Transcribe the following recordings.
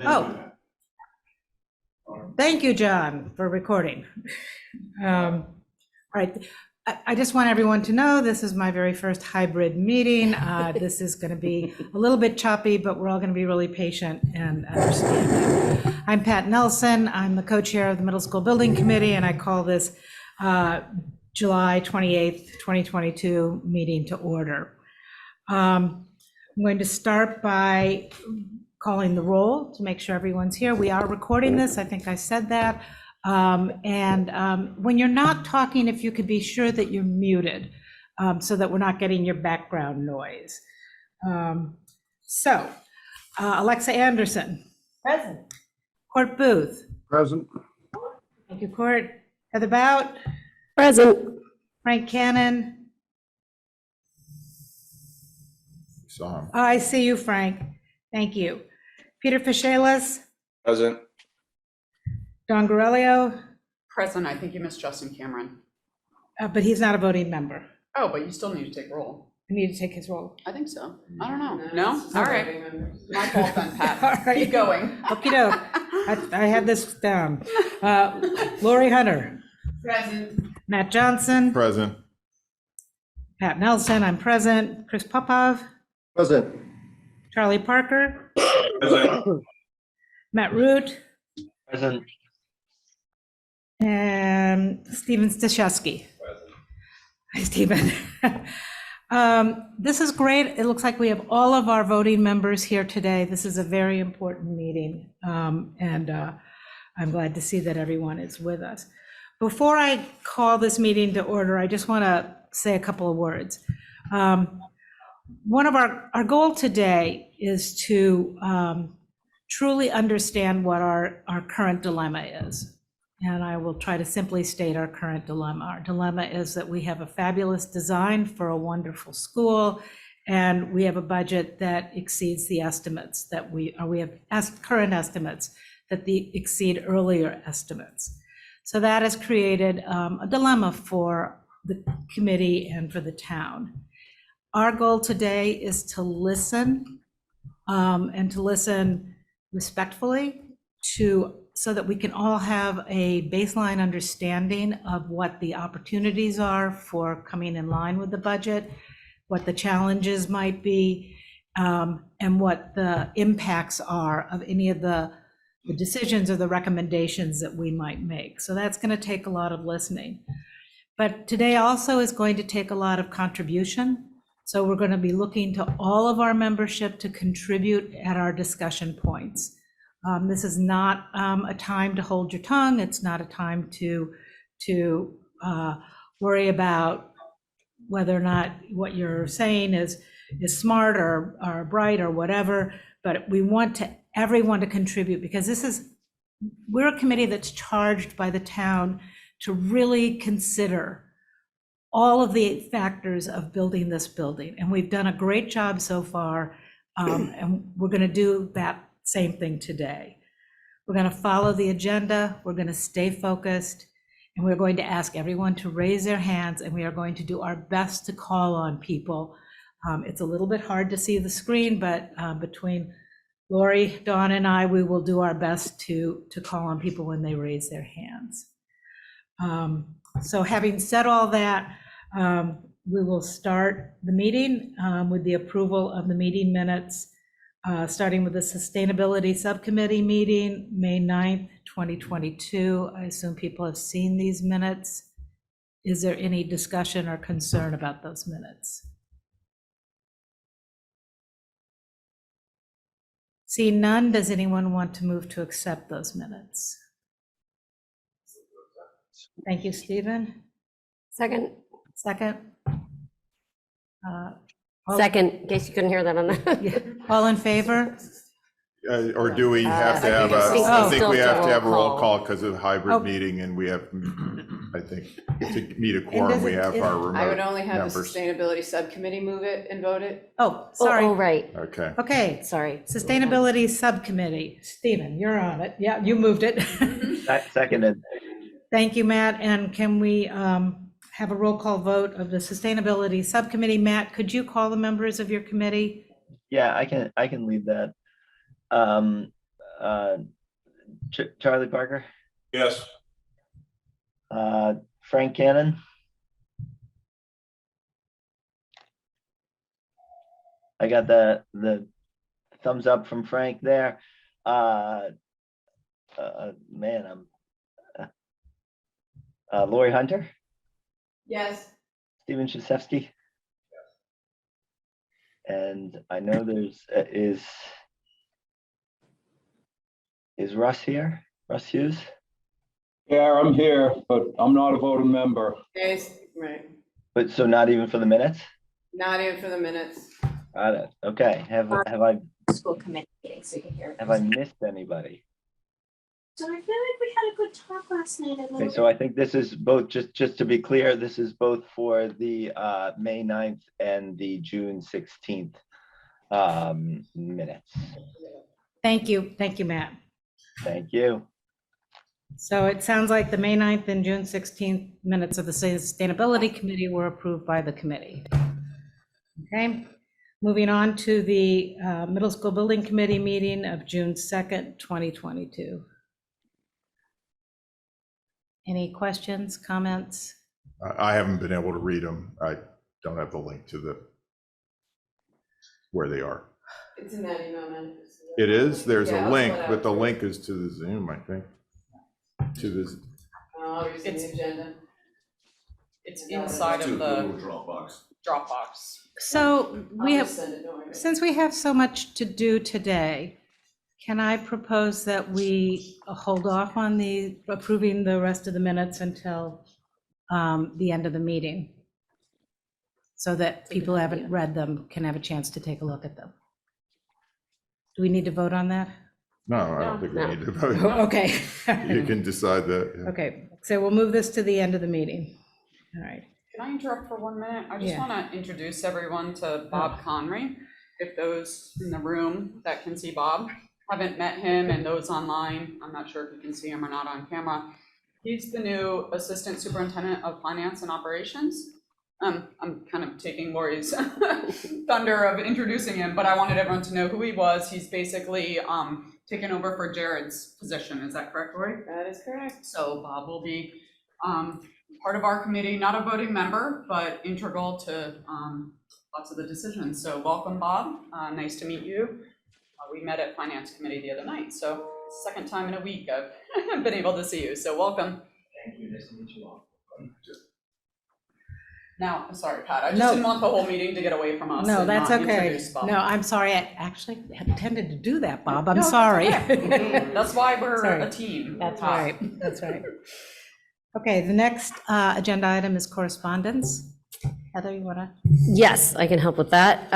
Oh, thank you, John, for recording. All right, I just want everyone to know this is my very first hybrid meeting. This is going to be a little bit choppy, but we're all going to be really patient and understanding. I'm Pat Nelson. I'm the co-chair of the Middle School Building Committee, and I call this July 28th, 2022 meeting to order. I'm going to start by calling the roll to make sure everyone's here. We are recording this. I think I said that. When you're not talking, if you could be sure that you're muted so that we're not getting your background noise. Alexa Anderson. Present. Court Booth. Present. Thank you, Court. Heather Bout. Present. Frank Cannon. Saw him. Oh, I see you, Frank. Thank you. Peter Fischelis. Present. Don Garelio. Present. I think you missed Justin Cameron. But he's not a voting member. Oh, but you still need to take roll. I need to take his role. I think so. I don't know. No? All right. My fault then, Pat. All right. Keep going. Okey doke. I had this down. Lori Hunter. Present. Matt Johnson. Present. Pat Nelson, I'm present. Chris Popov. Present. Charlie Parker. Present. Matt Root. Present. And Stephen Stashewski. Hi, Stephen. This is great. It looks like we have all of our voting members here today. This is a very important meeting, and I'm glad to see that everyone is with us. Before I call this meeting to order, I just want to say a couple of words. One of our goal today is to truly understand what our current dilemma is. And I will try to simply state our current dilemma. Our dilemma is that we have a fabulous design for a wonderful school, and we have a budget that exceeds the estimates that we have current estimates that exceed earlier estimates. So that has created a dilemma for the committee and for the town. Our goal today is to listen and to listen respectfully so that we can all have a baseline understanding of what the opportunities are for coming in line with the budget, what the challenges might be, and what the impacts are of any of the decisions or the recommendations that we might make. So that's going to take a lot of listening. But today also is going to take a lot of contribution. So we're going to be looking to all of our membership to contribute at our discussion points. This is not a time to hold your tongue. It's not a time to worry about whether or not what you're saying is smart or bright or whatever. But we want everyone to contribute, because we're a committee that's charged by the town to really consider all of the factors of building this building. And we've done a great job so far, and we're going to do that same thing today. We're going to follow the agenda, we're going to stay focused, and we're going to ask everyone to raise their hands, and we are going to do our best to call on people. It's a little bit hard to see the screen, but between Lori, Dawn, and I, we will do our best to call on people when they raise their hands. So having said all that, we will start the meeting with the approval of the meeting minutes, starting with the Sustainability Subcommittee meeting, May 9th, 2022. I assume people have seen these minutes. Is there any discussion or concern about those minutes? Seeing none, does anyone want to move to accept those minutes? Thank you, Stephen. Second. Second. Second, in case you couldn't hear that on the. All in favor? Or do we have to have I think we have to have a roll call because of the hybrid meeting, and we have, I think, to meet a quorum, we have our remote I would only have members. the Sustainability Subcommittee move it and vote it. Oh, sorry. Oh, right. Okay. Okay, Sorry. Sustainability Subcommittee. Stephen, you're on it. Yeah, you moved it. Seconded. Thank you, Matt. And can we have a roll call vote of the Sustainability Subcommittee? Matt, could you call the members of your committee? Yeah, I can lead that. Charlie Parker, Yes. Frank Cannon. I got the thumbs up from Frank there. Man, I'm Lori Hunter, Yes. Stephen Szewski. And I know there's is Russ here? Russ Hughes? Yeah, I'm here, but I'm not a voting member. Yes, right. But so not even for the minutes? Not even for the minutes. Got it. Okay. Have I School committee meeting, so you can hear. have I missed anybody? So I feel like we had a good talk last night. Okay, so I think this is both, just to be clear, this is both for the May 9th and the June 16th minutes. Thank you, Matt. Thank you. So it sounds like the May 9th and June 16th minutes of the Sustainability Committee were approved by the committee. Okay, moving on to the Middle School Building Committee meeting of June 2nd, 2022. Any questions, comments? I haven't been able to read them. I don't have the link to where they are. It's in that email, man. It is, there's Yeah, a I'll link, split out. but the link is to the Zoom, I think. To this, Oh, you're seeing the agenda. It's inside of the Dropbox. So we I'll have, just send it, don't worry. since we have so much to do today, can I propose that we hold off on approving the rest of the minutes until the end of the meeting? So that people who haven't read them can have a chance to take a look at them. Do we need to vote on that? no, I don't think we No. need to vote. Okay. You can decide that. yeah. Okay, so we'll move this to the end of the meeting. All right. Can I interrupt for 1 minute? I just Yeah. want to introduce everyone to Bob Conry. If those in the room that can see Bob haven't met him, and those online, I'm not sure if you can see him or not on camera. He's the new Assistant Superintendent of Finance and Operations. I'm kind of taking Lori's thunder of introducing him, but I wanted everyone to know who he was. He's basically taken over for Jared's position. Is that correct, Lori? That is correct. So Bob will be part of our committee, not a voting member, but integral to lots of the decisions. So welcome, Bob. Nice to meet you. We met at Finance Committee the other night, so second time in a week I've been able to see you. So welcome. Thank you. Nice to meet you all. Now, sorry, Pat, I just No. didn't want the whole meeting to get away from us. No, and that's not okay. introduce Bob. No, I'm sorry. I actually had intended to do that, Bob. I'm No, that's sorry. okay. That's why we're Sorry. a team. That's right, that's right. Okay, the next agenda item is correspondence. Heather, you wanna? Yes, I can help with that.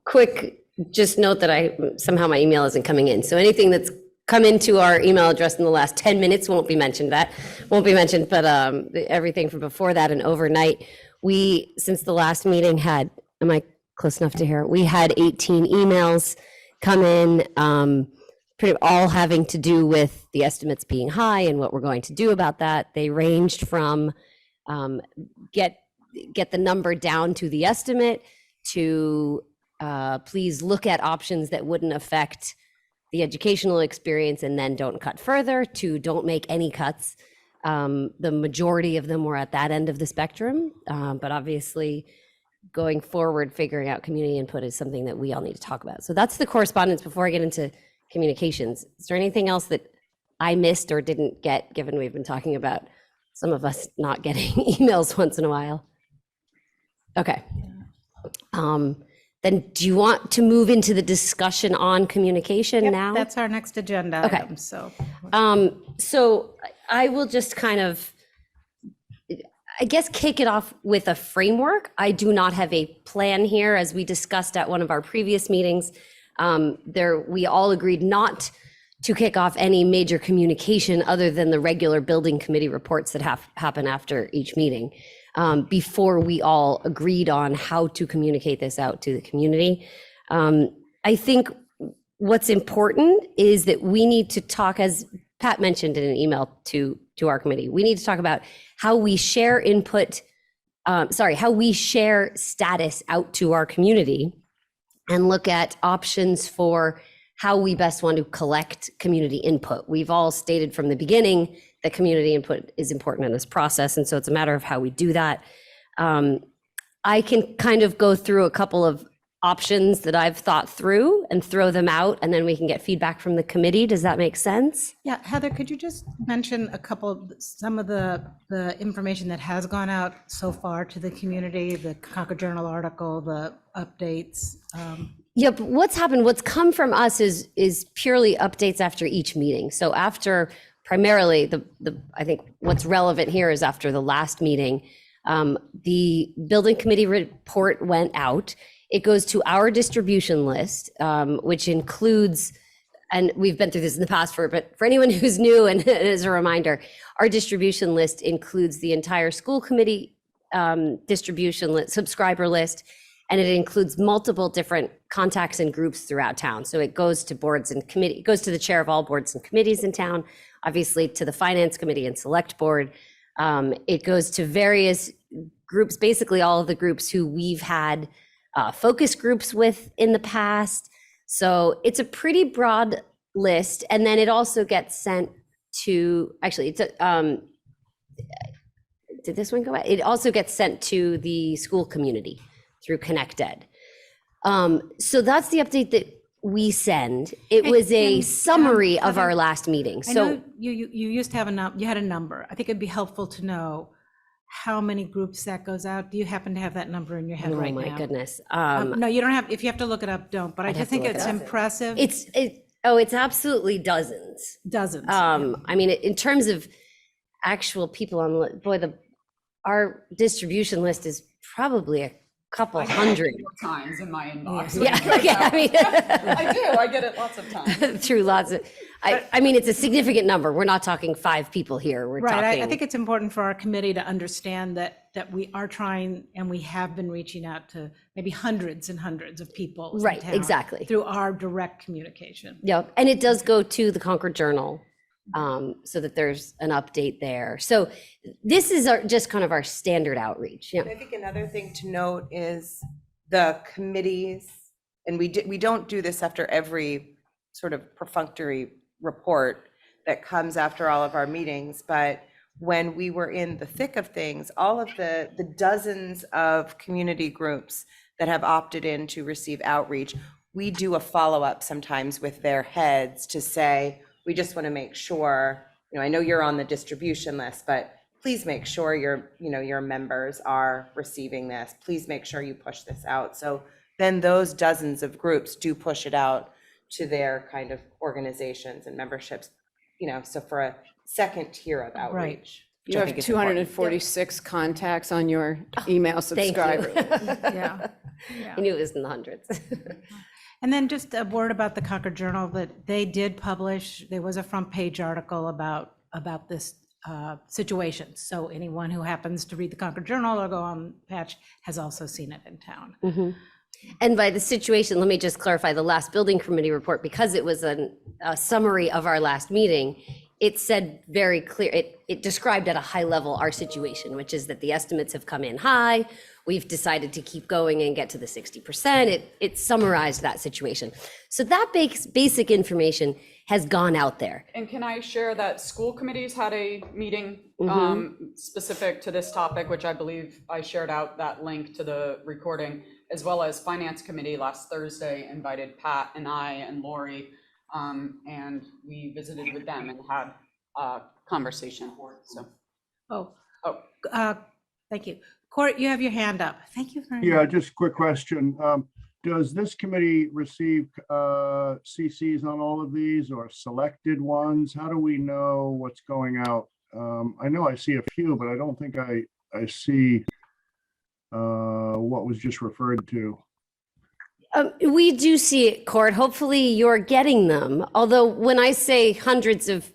Quick, just note that somehow my email isn't coming in. So anything that's come into our email address in the last 10 minutes won't be mentioned, but everything from before that and overnight. We, since the last meeting had, am I close enough to hear? We had 18 emails come in, pretty all having to do with the estimates being high and what we're going to do about that. They ranged from get the number down to the estimate to please look at options that wouldn't affect the educational experience and then don't cut further, to don't make any cuts. The majority of them were at that end of the spectrum, but obviously going forward, figuring out community input is something that we all need to talk about. So that's the correspondence. Before I get into communications, is there anything else that I missed or didn't get, given we've been talking about some of us not getting emails once in a while? Okay. Then do you want to move into the discussion on communication Yep, now? That's our next agenda Okay. item, so. So I will just kind of, I guess, kick it off with a framework. I do not have a plan here, as we discussed at one of our previous meetings. We all agreed not to kick off any major communication other than the regular building committee reports that happen after each meeting, before we all agreed on how to communicate this out to the community. I think what's important is that we need to talk, as Pat mentioned in an email to our committee, we need to talk about how we share input, how we share status out to our community and look at options for how we best want to collect community input. We've all stated from the beginning that community input is important in this process, and so it's a matter of how we do that. I can kind of go through a couple of options that I've thought through and throw them out, and then we can get feedback from the committee. Does that make sense? Yeah, Heather, could you just mention some of the information that has gone out so far to the community, the Concord Journal article, the updates? Yep, what's happened, what's come from us is purely updates after each meeting. So after primarily I think what's relevant here is after the last meeting, the building committee report went out. It goes to our distribution list, which includes, and we've been through this in the past but for anyone who's new and as a reminder, our distribution list includes the entire school committee distribution list, subscriber list, and it includes multiple different contacts and groups throughout town. So it goes to boards and committee, it goes to the chair of all boards and committees in town, obviously to the finance committee and select board. It goes to various groups, basically all of the groups who we've had focus groups with in the past. So it's a pretty broad list. And then it also gets sent to, actually, it's did this one go out? It also gets sent to the school community through ConnectEd. So that's the update that we send. It was a summary of our last meeting. I So know you used to have you had a number. I think it'd be helpful to know how many groups that goes out. Do you happen to have that number in your head oh right my now? goodness. No, you don't have, if you have to look it up, don't, but I I'd just have to think look it it's up. impressive. It's absolutely dozens. Dozens. I mean, in terms of actual people on, our distribution list is probably a couple I get it hundred. times in my inbox. Yeah, I mean, I do, I get it lots of times. through lots of, I mean, it's a significant number. We're not talking 5 people here. We're Right, talking. I think it's important for our committee to understand that we are trying and we have been reaching out to maybe hundreds and hundreds of people in Right, town exactly. through our direct communication. Yep, and it does go to the Concord Journal, so that there's an update there. So this is just kind of our standard outreach. Yeah. I think another thing to note is the committees, and we don't do this after every sort of perfunctory report that comes after all of our meetings, but when we were in the thick of things, all of the dozens of community groups that have opted in to receive outreach, we do a follow-up sometimes with their heads to say, we just want to make sure, I know you're on the distribution list, but please make sure your members are receiving this. Please make sure you push this out. So then those dozens of groups do push it out to their kind of organizations and memberships, so for a second tier of outreach. You have 246 contacts on your email Thank you. subscriber. Yeah. I knew it was in the hundreds. And then just a word about the Concord Journal, that they did publish, there was a front page article about this situation. So anyone who happens to read the Concord Journal or go on Patch has also seen it in town. Mm-hmm. And by the situation, let me just clarify the last building committee report, because it was a summary of our last meeting. It said very clear, it described at a high level our situation, which is that the estimates have come in high. We've decided to keep going and get to the 60%. It summarized that situation. So that basic information has gone out there. And can I share that school committees had a meeting specific to this topic, which I believe I shared out that link to the recording, as well as finance committee last Thursday invited Pat and I and Lori, and we visited with them and had a conversation. So. Thank you. Court, you have your hand up. Thank you very much. Yeah, just a quick question. Does this committee receive CCs on all of these or selected ones? How do we know what's going out? I know I see a few, but I don't think I see what was just referred to. We do see it, Court. Hopefully you're getting them. Although when we say hundreds of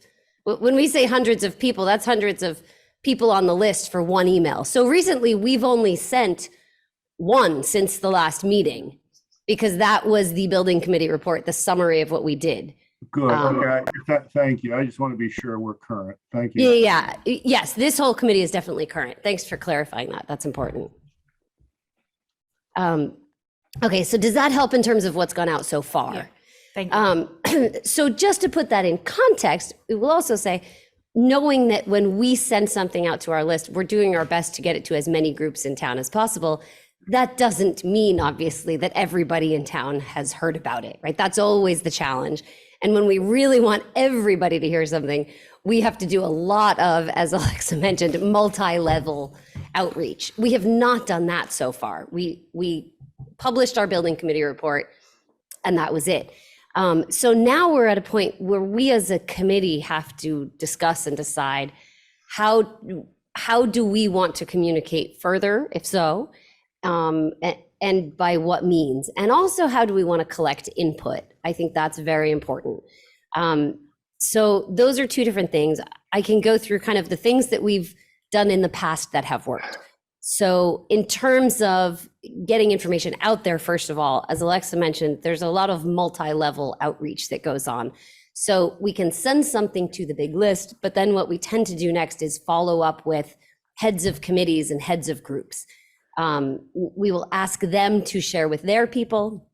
people, that's hundreds of people on the list for one email. So recently we've only sent one since the last meeting, because that was the building committee report, the summary of what we did. Good, okay, thank you. I just want to be sure we're current. Thank you. Yeah, yes, this whole committee is definitely current. Thanks for clarifying that. That's important. Okay, so does that help in terms of what's gone out so far? Thank you. So just to put that in context, we will also say, knowing that when we send something out to our list, we're doing our best to get it to as many groups in town as possible. That doesn't mean, obviously, that everybody in town has heard about it, right? That's always the challenge. And when we really want everybody to hear something, we have to do a lot of, as Alexa mentioned, multi-level outreach. We have not done that so far. We published our building committee report, and that was it. So now we're at a point where we as a committee have to discuss and decide how do we want to communicate further, if so, and by what means, and also how do we want to collect input? I think that's very important. So those are two different things. I can go through kind of the things that we've done in the past that have worked. So in terms of getting information out there, first of all, as Alexa mentioned, there's a lot of multi-level outreach that goes on. So we can send something to the big list, but then what we tend to do next is follow up with heads of committees and heads of groups. We will ask them to share with their people.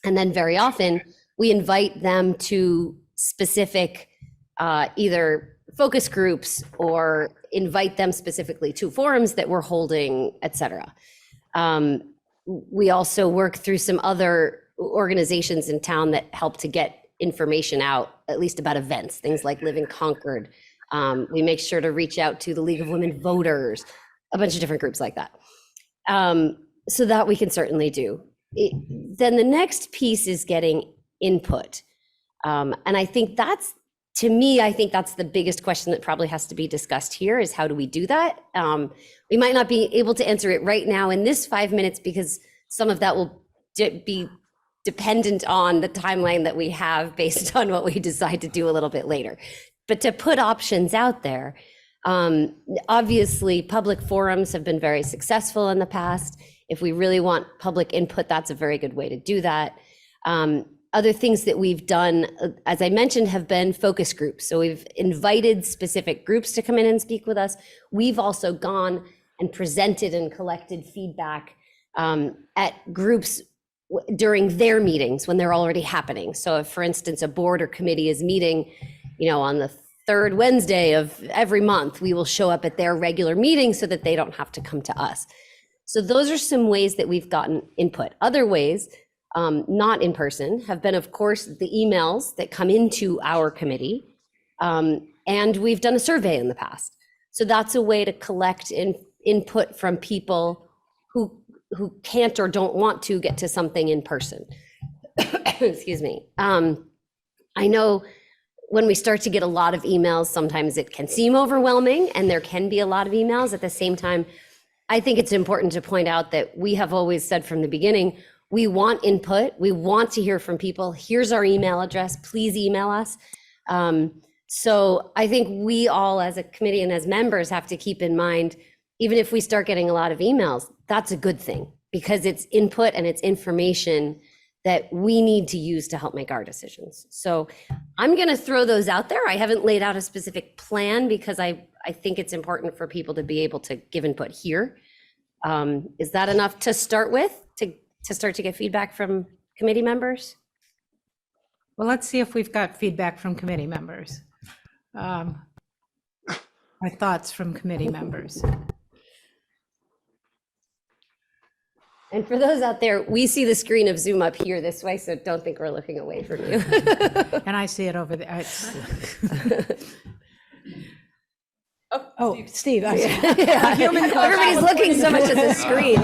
And then very often we invite them to specific either focus groups or invite them specifically to forums that we're holding, et cetera. We also work through some other organizations in town that help to get information out, at least about events, things like Live in Concord. We make sure to reach out to the League of Women Voters, a bunch of different groups like that. So that we can certainly do. Then the next piece is getting input. And I think that's, to me, I think that's the biggest question that probably has to be discussed here is how do we do that? We might not be able to answer it right now in this 5 minutes because some of that will be dependent on the timeline that we have based on what we decide to do a little bit later. But to put options out there, obviously public forums have been very successful in the past. If we really want public input, that's a very good way to do that. Other things that we've done, as I mentioned, have been focus groups. So we've invited specific groups to come in and speak with us. We've also gone and presented and collected feedback at groups during their meetings when they're already happening. So if, for instance, a board or committee is meeting, on the third Wednesday of every month, we will show up at their regular meeting so that they don't have to come to us. So those are some ways that we've gotten input. Other ways, not in person, have been, of course, the emails that come into our committee. And we've done a survey in the past. So that's a way to collect input from people who can't or don't want to get to something in person. Excuse me. I know when we start to get a lot of emails, sometimes it can seem overwhelming and there can be a lot of emails. At the same time, I think it's important to point out that we have always said from the beginning, we want input. We want to hear from people. Here's our email address. Please email us. So I think we all as a committee and as members have to keep in mind, even if we start getting a lot of emails, that's a good thing because it's input and it's information that we need to use to help make our decisions. So I'm going to throw those out there. I haven't laid out a specific plan because I think it's important for people to be able to give input here. Is that enough to start with, to start to get feedback from committee members? Well, let's see if we've got feedback from committee members. Our thoughts from committee members. And for those out there, we see the screen of Zoom up here this way, so don't think we're looking away from you. And I see it over there. Oh, Steve. I see. Everybody's looking so much at the screen.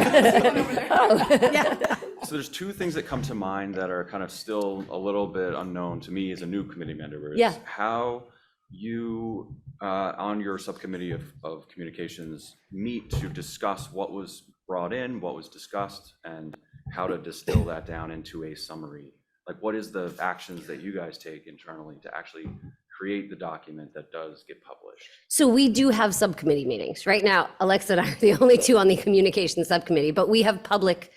So there's two things that come to mind that are kind of still a little bit unknown to me as a new committee member. Yeah. How you, on your subcommittee of communications, meet to discuss what was brought in, what was discussed, and how to distill that down into a summary. Like, what is the actions that you guys take internally to actually create the document that does get published? So we do have subcommittee meetings. Right now, Alexa and I are the only two on the communication subcommittee, but we have public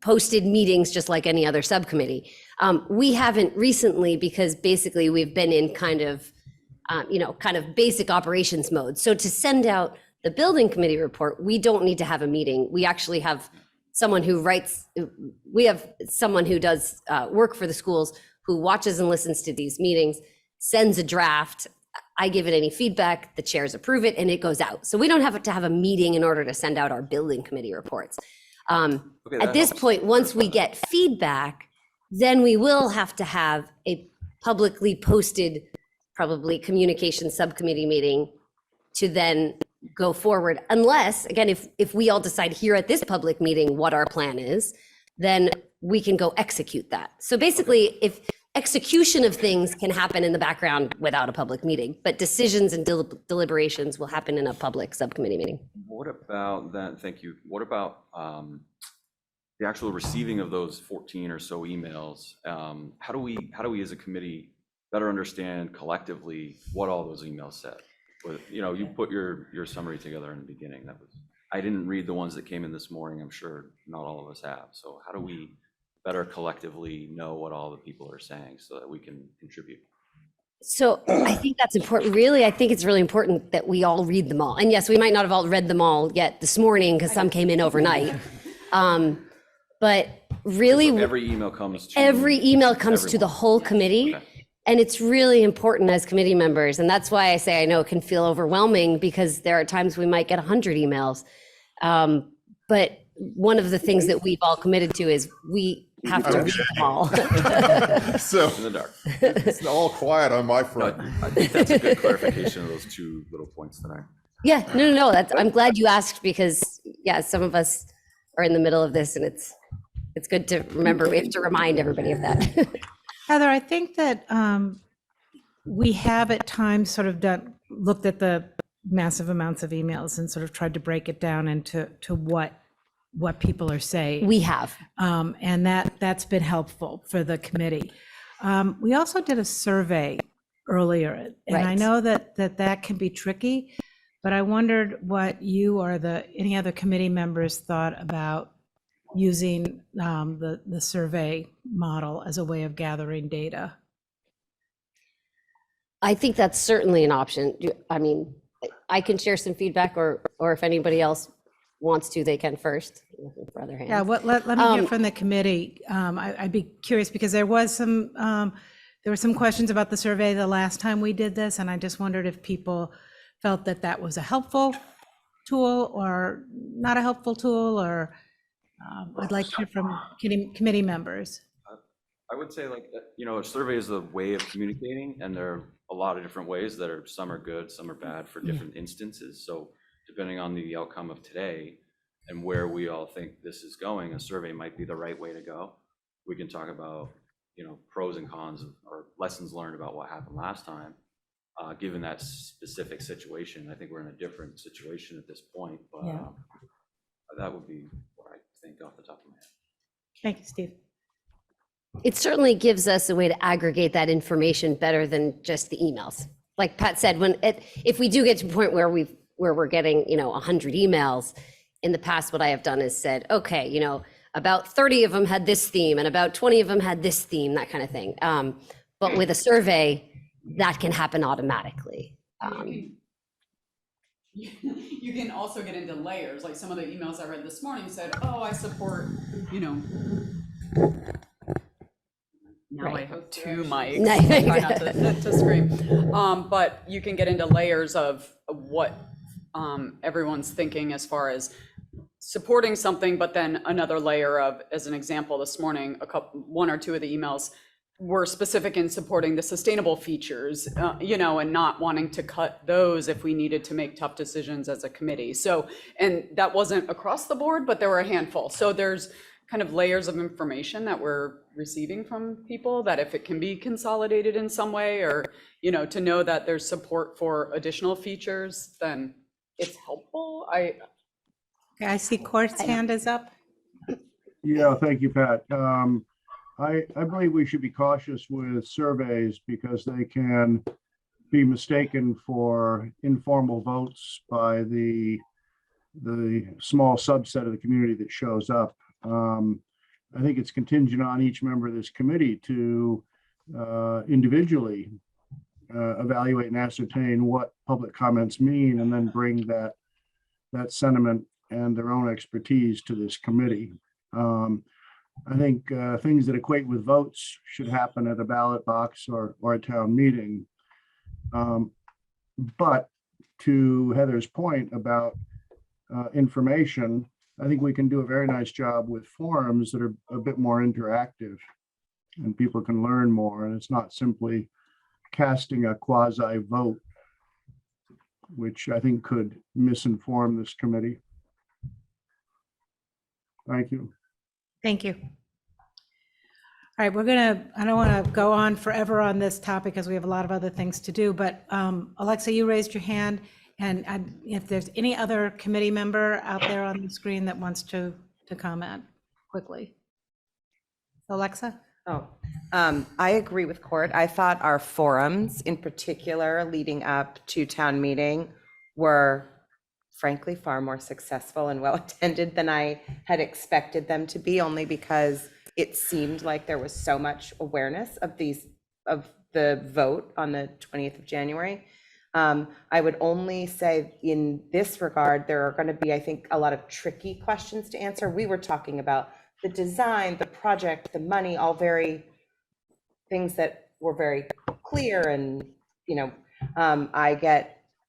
posted meetings just like any other subcommittee. We haven't recently because basically we've been in kind of basic operations mode. So to send out the building committee report, we don't need to have a meeting. We actually have someone who writes, we have someone who does work for the schools who watches and listens to these meetings, sends a draft. I give it any feedback, the chairs approve it, and it goes out. So we don't have to have a meeting in order to send out our building committee reports. Okay, At that this helps point, once we clarify get feedback, then we will have to have a publicly posted, probably communication subcommittee meeting to then go forward. Unless, again, if we all decide here at this public meeting what our plan is, then we can go execute that. So basically, if execution of things can happen in the background without a public meeting, but decisions and deliberations will happen in a public subcommittee meeting. What about that? Thank you. What about the actual receiving of those 14 or so emails? How do we as a committee better understand collectively what all those emails said? But, you know, you put your summary together in the beginning. I didn't read the ones that came in this morning. I'm sure not all of us have. So how do we better collectively know what all the people are saying so that we can contribute? So I think that's important. Really, I think it's really important that we all read them all. And yes, we might not have all read them all yet this morning because some came in overnight. But really, So every email comes to to the whole committee. Okay. And it's really important as committee members. And that's why I say I know it can feel overwhelming because there are times we might get 100 emails. But one of the things that we've all committed to is we have to read them all. So In the dark. it's all quiet on my No, front. I think that's a good clarification of those two little points that I. Yeah, no. I'm glad you asked because, yeah, some of us are in the middle of this and it's good to remember. We have to remind everybody of that. Heather, I think that we have at times sort of looked at the massive amounts of emails and sort of tried to break it down into what people are saying. We have. And that's been helpful for the committee. We also did a survey earlier, and I Right. know that can be tricky, but I wondered what you or any other committee members thought about using the survey model as a way of gathering data. I think that's certainly an option. I mean, I can share some feedback or if anybody else wants to, they can first. Looking for other hands. Yeah, let me hear from the committee. I'd be curious because there were some questions about the survey the last time we did this, and I just wondered if people felt that was a helpful tool or not a helpful tool, or I'd like to hear from committee members. I would say, like, you know, a survey is a way of communicating, and there are a lot of different ways that are, some are good, some are bad for different instances. So depending on the outcome of today and where we all think this is going, a survey might be the right way to go. We can talk about, you know, pros and cons or lessons learned about what happened last time, given that specific situation. I think we're in a different situation at this point, but that would be what I think off the top of my head. Thank you, Steve. It certainly gives us a way to aggregate that information better than just the emails. Like Pat said, if we do get to a point where we're getting, 100 emails, in the past, what I have done is said, okay, about 30 of them had this theme and about 20 of them had this theme, that kind of thing. But with a survey, that can happen automatically. You can also get into layers, like some of the emails I read this morning said, oh, I support, now I have two mics, try not to scream. But you can get into layers of what everyone's thinking as far as supporting something, but then another layer of, as an example, this morning, one or two of the emails were specific in supporting the sustainable features, and not wanting to cut those if we needed to make tough decisions as a committee. So, and that wasn't across the board, but there were a handful. So there's kind of layers of information that we're receiving from people that if it can be consolidated in some way, or, to know that there's support for additional features, then it's helpful. I see Court's hand is up. Yeah, thank you, Pat. I believe we should be cautious with surveys because they can be mistaken for informal votes by the small subset of the community that shows up. I think it's contingent on each member of this committee to individually evaluate and ascertain what public comments mean, and then bring that sentiment and their own expertise to this committee. I think things that equate with votes should happen at a ballot box or a town meeting. But to Heather's point about information, I think we can do a very nice job with forums that are a bit more interactive and people can learn more. And it's not simply casting a quasi vote, which I think could misinform this committee. Thank you. Thank you. All right, I don't want to go on forever on this topic because we have a lot of other things to do, but Alexa, you raised your hand, and if there's any other committee member out there on the screen that wants to comment quickly. Alexa? I agree with Court. I thought our forums in particular leading up to town meeting were frankly far more successful and well attended than I had expected them to be, only because it seemed like there was so much awareness of the vote on the 20th of January. I would only say in this regard, there are going to be, I think, a lot of tricky questions to answer. We were talking about the design, the project, the money, all very things that were very clear. And, you know,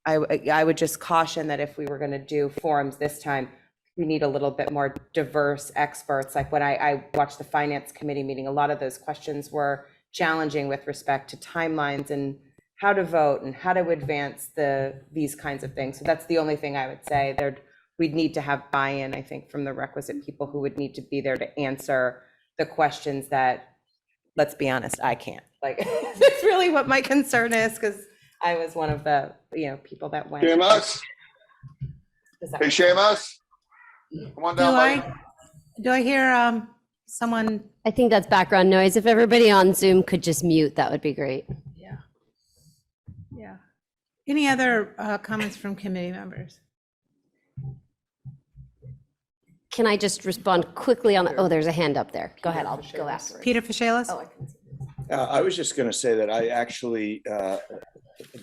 I would just caution that if we were going to do forums this time, we need a little bit more diverse experts. Like when I watched the finance committee meeting, a lot of those questions were challenging with respect to timelines and how to vote and how to advance these kinds of things. So that's the only thing I would say. We'd need to have buy-in, I think, from the requisite people who would need to be there to answer the questions that, let's be honest, I can't. Like, that's really what my concern is, because I was one of the people that went. Seamus? Hey, Seamus? Come on down, buddy. Do I hear someone? I think that's background noise. If everybody on Zoom could just mute, that would be great. Yeah. Any other comments from committee members? Can I just respond quickly on oh, there's a hand up there. Go ahead, I'll go afterwards. Peter Fischelis? Oh, I can see. I was just going to say that I actually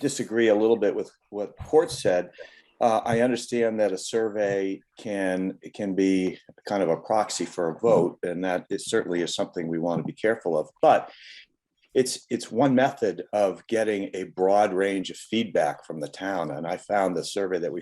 disagree a little bit with what Court said. I understand that a survey can be kind of a proxy for a vote, and that it certainly is something we want to be careful of. But it's one method of getting a broad range of feedback from the town. And I found the survey that we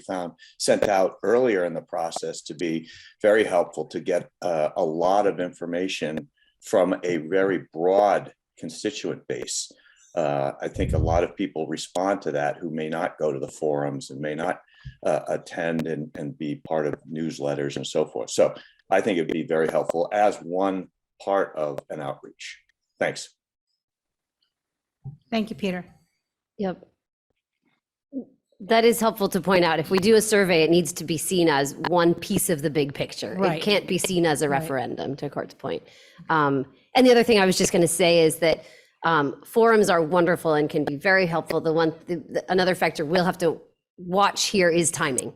sent out earlier in the process to be very helpful to get a lot of information from a very broad constituent base. I think a lot of people respond to that who may not go to the forums and may not attend and be part of newsletters and so forth. So I think it'd be very helpful as one part of an outreach. Thanks. Thank you, Peter. Yep. That is helpful to point out. If we do a survey, it needs to be seen as one piece of the big picture. Right. It can't be seen as a referendum, to Court's point. And the other thing I was just going to say is that forums are wonderful and can be very helpful. Another factor we'll have to watch here is timing,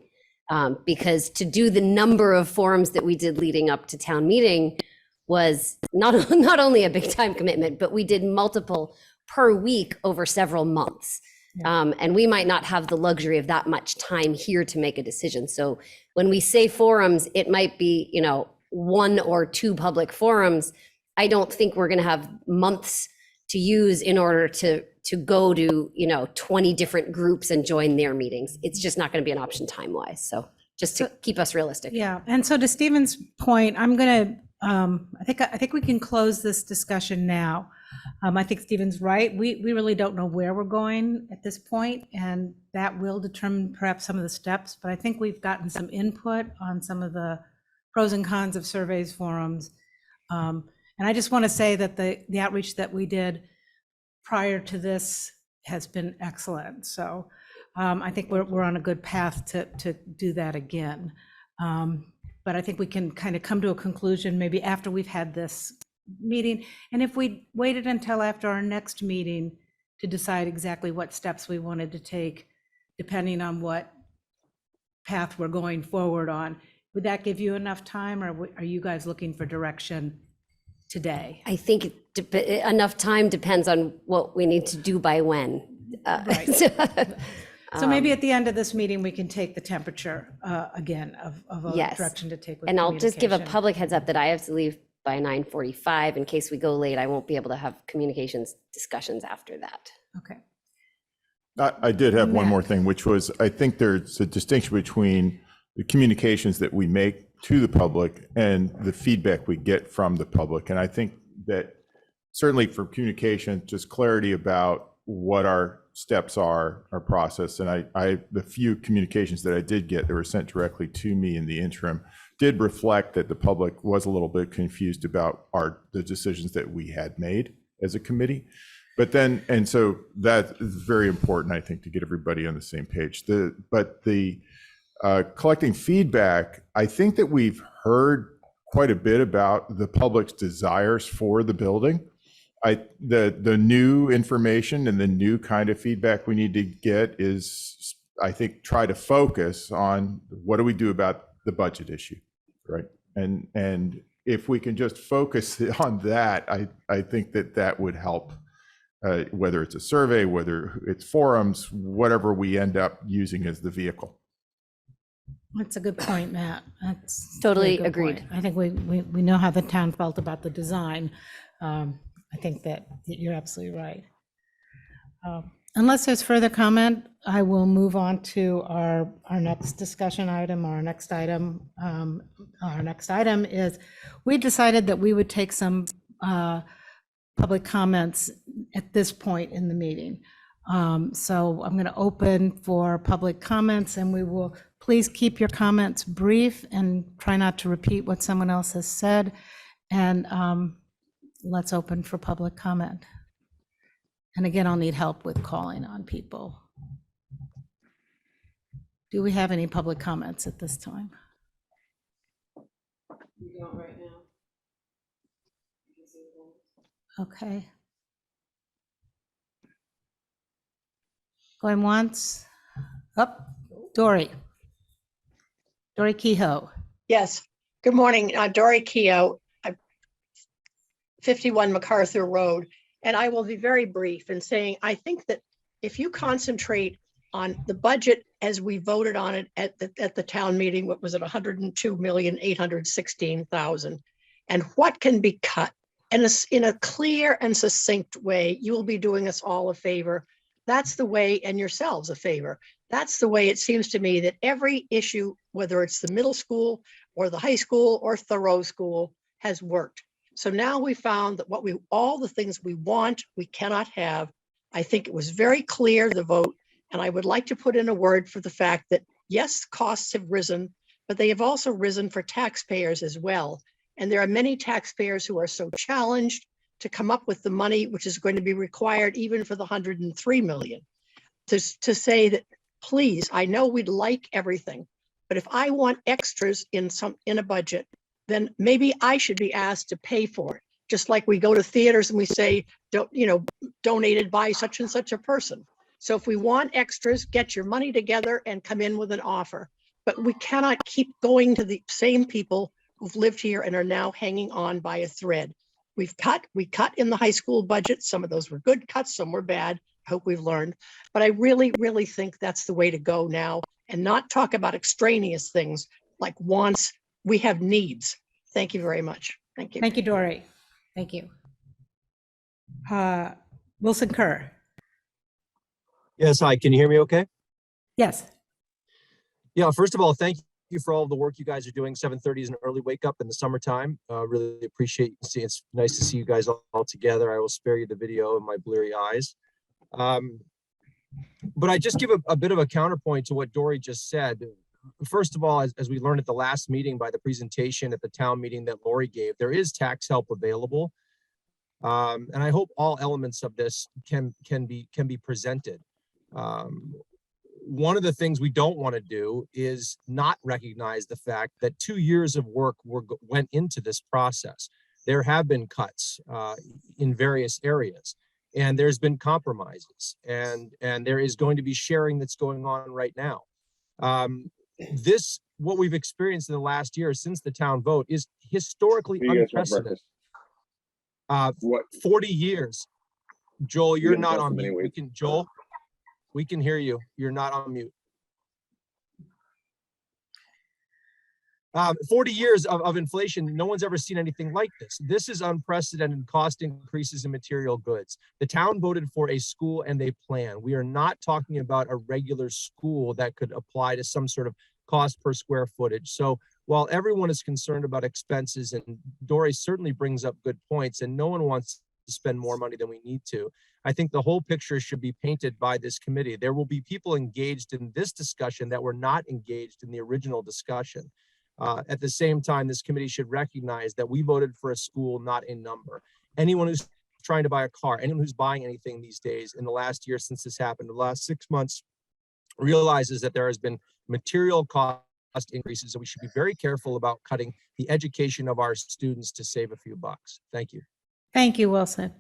because to do the number of forums that we did leading up to town meeting was not only a big time commitment, but we did multiple per week over several months. And we might not have the luxury of that much time here to make a decision. So when we say forums, it might be, 1 or 2 public forums. I don't think we're going to have months to use in order to go to, 20 different groups and join their meetings. It's just not going to be an option time-wise. So just to keep us realistic. Yeah, and so to Stephen's point, I'm going to, I think we can close this discussion now. I think Stephen's right. We really don't know where we're going at this point, and that will determine perhaps some of the steps. But I think we've gotten some input on some of the pros and cons of surveys, forums. And I just want to say that the outreach that we did prior to this has been excellent. So I think we're on a good path to do that again. But I think we can kind of come to a conclusion maybe after we've had this meeting. And if we waited until after our next meeting to decide exactly what steps we wanted to take, depending on what path we're going forward on, would that give you enough time, or are you guys looking for direction today? I think enough time depends on what we need to do by when. Right. So maybe at the end of this meeting, we can take the temperature again of a Yes. direction to take with And I'll just give a communication. public heads up that I have to leave by 9:45. In case we go late, I won't be able to have communications discussions after that. Okay. I did have one more Matt. thing, which was, I think there's a distinction between the communications that we make to the public and the feedback we get from the public. And I think that certainly for communication, just clarity about what our steps are, our process. And the few communications that I did get that were sent directly to me in the interim did reflect that the public was a little bit confused about the decisions that we had made as a committee. But then, and so that is very important, I think, to get everybody on the same page. But the collecting feedback, I think that we've heard quite a bit about the public's desires for the building. The new information and the new kind of feedback we need to get is, I think, try to focus on what do we do about the budget issue, right? And if we can just focus on that, I think that would help. Whether it's a survey, whether it's forums, whatever we end up using as the vehicle. That's a good point, Matt. That's Totally a good agreed. point. I think we know how the town felt about the design. I think that you're absolutely right. Unless there's further comment, I will move on to our next discussion item. Our next item is, we decided that we would take some public comments at this point in the meeting. So I'm going to open for public comments, and we will please keep your comments brief and try not to repeat what someone else has said. And let's open for public comment. And again, I'll need help with calling on people. Do we have any public comments at this time? We don't right now. Okay. Going once. Up, Dory. Dory Kehoe. Yes. Good morning, Dory Keough, 51 MacArthur Road. And I will be very brief in saying, I think that if you concentrate on the budget as we voted on it at the town meeting, what was it, 102,816,000, and what can be cut, and in a clear and succinct way, you will be doing us all a favor. That's the way, and yourselves a favor. That's the way it seems to me that every issue, whether it's the middle school or the high school or Thoreau School, has worked. So now we found that all the things we want, we cannot have. I think it was very clear, the vote, and I would like to put in a word for the fact that, yes, costs have risen, but they have also risen for taxpayers as well. And there are many taxpayers who are so challenged to come up with the money, which is going to be required even for the 103 million. To say that, please, I know we'd like everything, but if I want extras in a budget, then maybe I should be asked to pay for it. Just like we go to theaters and we say, donated by such and such a person. So if we want extras, get your money together and come in with an offer. But we cannot keep going to the same people who've lived here and are now hanging on by a thread. We cut in the high school budget. Some of those were good cuts, some were bad. I hope we've learned. But I really, really think that's the way to go now, and not talk about extraneous things like wants. We have needs. Thank you very much. Thank you. Thank you, Dory. Thank you. Wilson Kerr. Yes, hi, can you hear me okay? Yes. Yeah, first of all, thank you for all the work you guys are doing. 7:30 is an early wake up in the summertime. Really appreciate seeing. It's nice to see you guys all together. I will spare you the video of my bleary eyes. But I just give a bit of a counterpoint to what Dory just said. First of all, as we learned at the last meeting by the presentation at the town meeting that Lori gave, there is tax help available. And I hope all elements of this can be presented. One of the things we don't want to do is not recognize the fact that 2 years of work went into this process. There have been cuts in various areas, and there's been compromises, and there is going to be sharing that's going on right now. What we've experienced in the last year since the town vote is historically unprecedented. 40 years. Joel, you're not on mute. Joel, we can hear you. You're not on mute. 40 years of inflation, no one's ever seen anything like this. This is unprecedented cost increases in material goods. The town voted for a school and a plan. We are not talking about a regular school that could apply to some sort of cost per square footage. So while everyone is concerned about expenses, and Dory certainly brings up good points, and no one wants to spend more money than we need to, I think the whole picture should be painted by this committee. There will be people engaged in this discussion that were not engaged in the original discussion. At the same time, this committee should recognize that we voted for a school, not a number. Anyone who's trying to buy a car, anyone who's buying anything these days in the last year since this happened, the last 6 months, realizes that there has been material cost increases, and we should be very careful about cutting the education of our students to save a few bucks. Thank you. Thank you, Wilson.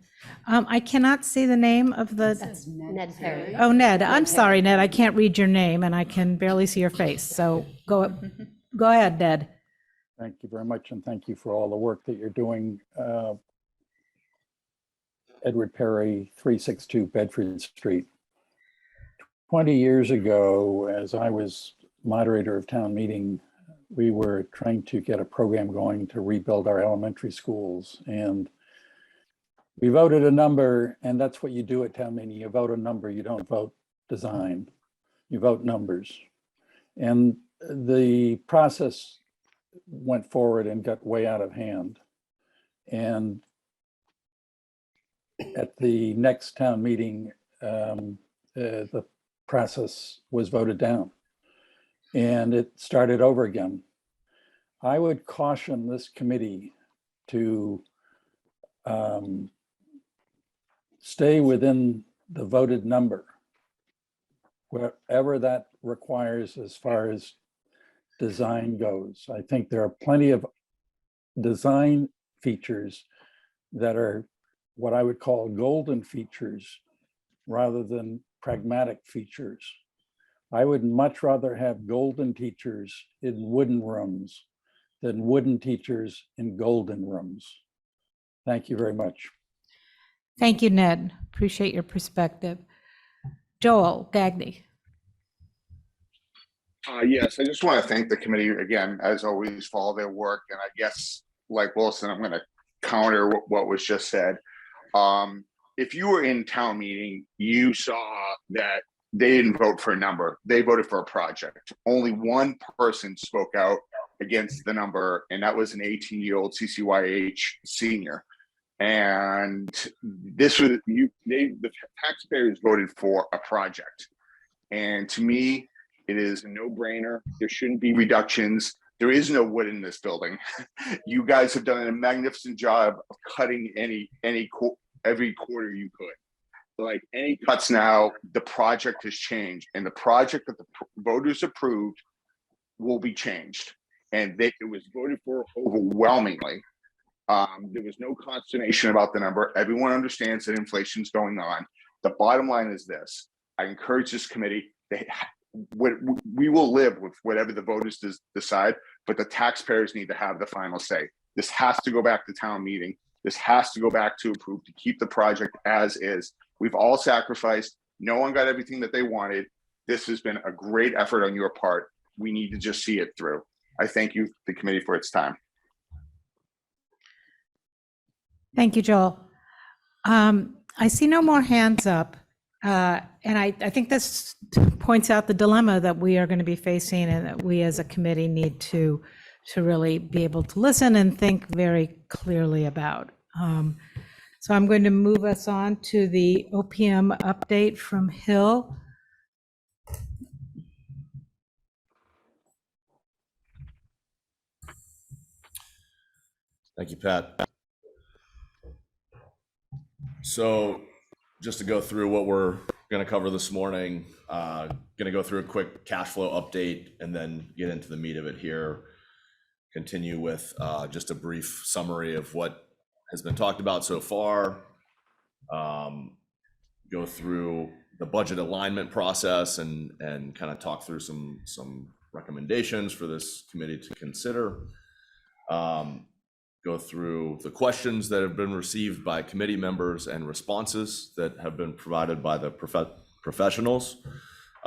I cannot see the name of the, Ned Perry. oh, Ned. I'm sorry, Ned. I can't read your name and I can barely see your face. So go ahead, Ned. Thank you very much, and thank you for all the work that you're doing. Edward Perry, 362 Bedford Street. 20 years ago, as I was moderator of town meeting, we were trying to get a program going to rebuild our elementary schools. And we voted a number, and that's what you do at town meeting. You vote a number, you don't vote design, you vote numbers. And the process went forward and got way out of hand. And at the next town meeting, the process was voted down and it started over again. I would caution this committee to stay within the voted number, wherever that requires as far as design goes. I think there are plenty of design features that are what I would call golden features rather than pragmatic features. I would much rather have golden teachers in wooden rooms than wooden teachers in golden rooms. Thank you very much. Thank you, Ned. Appreciate your perspective. Joel Gagny. Yes, I just want to thank the committee again, as always, for all their work. And I guess, like Wilson, I'm going to counter what was just said. If you were in town meeting, you saw that they didn't vote for a number. They voted for a project. Only one person spoke out against the number, and that was an 18-year-old CCYH senior. And this was the taxpayers voted for a project. And to me, it is a no-brainer. There shouldn't be reductions. There is no wood in this building. You guys have done a magnificent job of cutting every quarter you could. Like any cuts now, the project has changed, and the project that the voters approved will be changed. And it was voted for overwhelmingly. There was no consternation about the number. Everyone understands that inflation's going on. The bottom line is this: I encourage this committee. We will live with whatever the voters decide, but the taxpayers need to have the final say. This has to go back to town meeting. This has to go back to approve to keep the project as is. We've all sacrificed. No one got everything that they wanted. This has been a great effort on your part. We need to just see it through. I thank you, the committee, for its time. Thank you, Joel. I see no more hands up. And I think this points out the dilemma that we are going to be facing and that we as a committee need to really be able to listen and think very clearly about. So I'm going to move us on to the OPM update from Hill. Thank you, Pat. So just to go through what we're going to cover this morning, going to go through a quick cash flow update and then get into the meat of it here. Continue with just a brief summary of what has been talked about so far. Go through the budget alignment process and kind of talk through some recommendations for this committee to consider. Go through the questions that have been received by committee members and responses that have been provided by the professionals.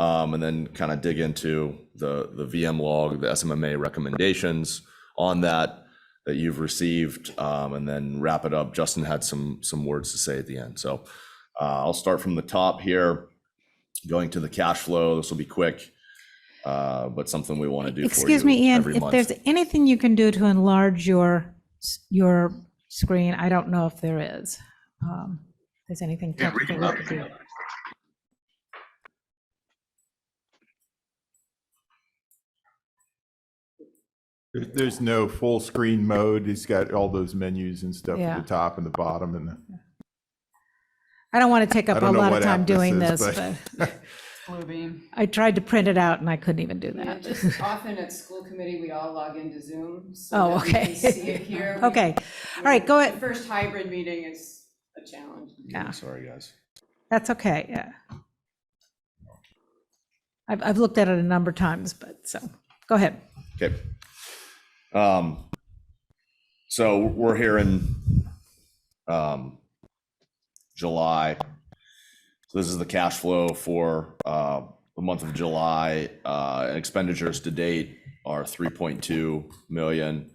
and then kind of dig into the VM log, the SMMA recommendations on that you've received, and then wrap it up. Justin had some words to say at the end. So I'll start from the top here, going to the cash flow. This will be quick, but something we want to do for you Excuse me, Ian, every if month. there's anything you can do to enlarge your screen, I don't know if there is. If there's anything technical you can do. There's no full screen mode. He's got all those menus and stuff Yeah. at the top and the bottom and I don't want to take I up a don't know lot of what time app this doing is, this, but Bluebeam. I tried to print it out and I couldn't even do Yeah, that. just often at school committee, we all log into Zoom. So Oh, that we okay. can see it here. Okay. All right, go The ahead. first hybrid meeting is a challenge. Yeah. Sorry, guys. That's okay, yeah. I've looked at it a number of times, but so, go ahead. Okay. So we're here in July. So this is the cash flow for the month of July. Expenditures to date are 3.2 million.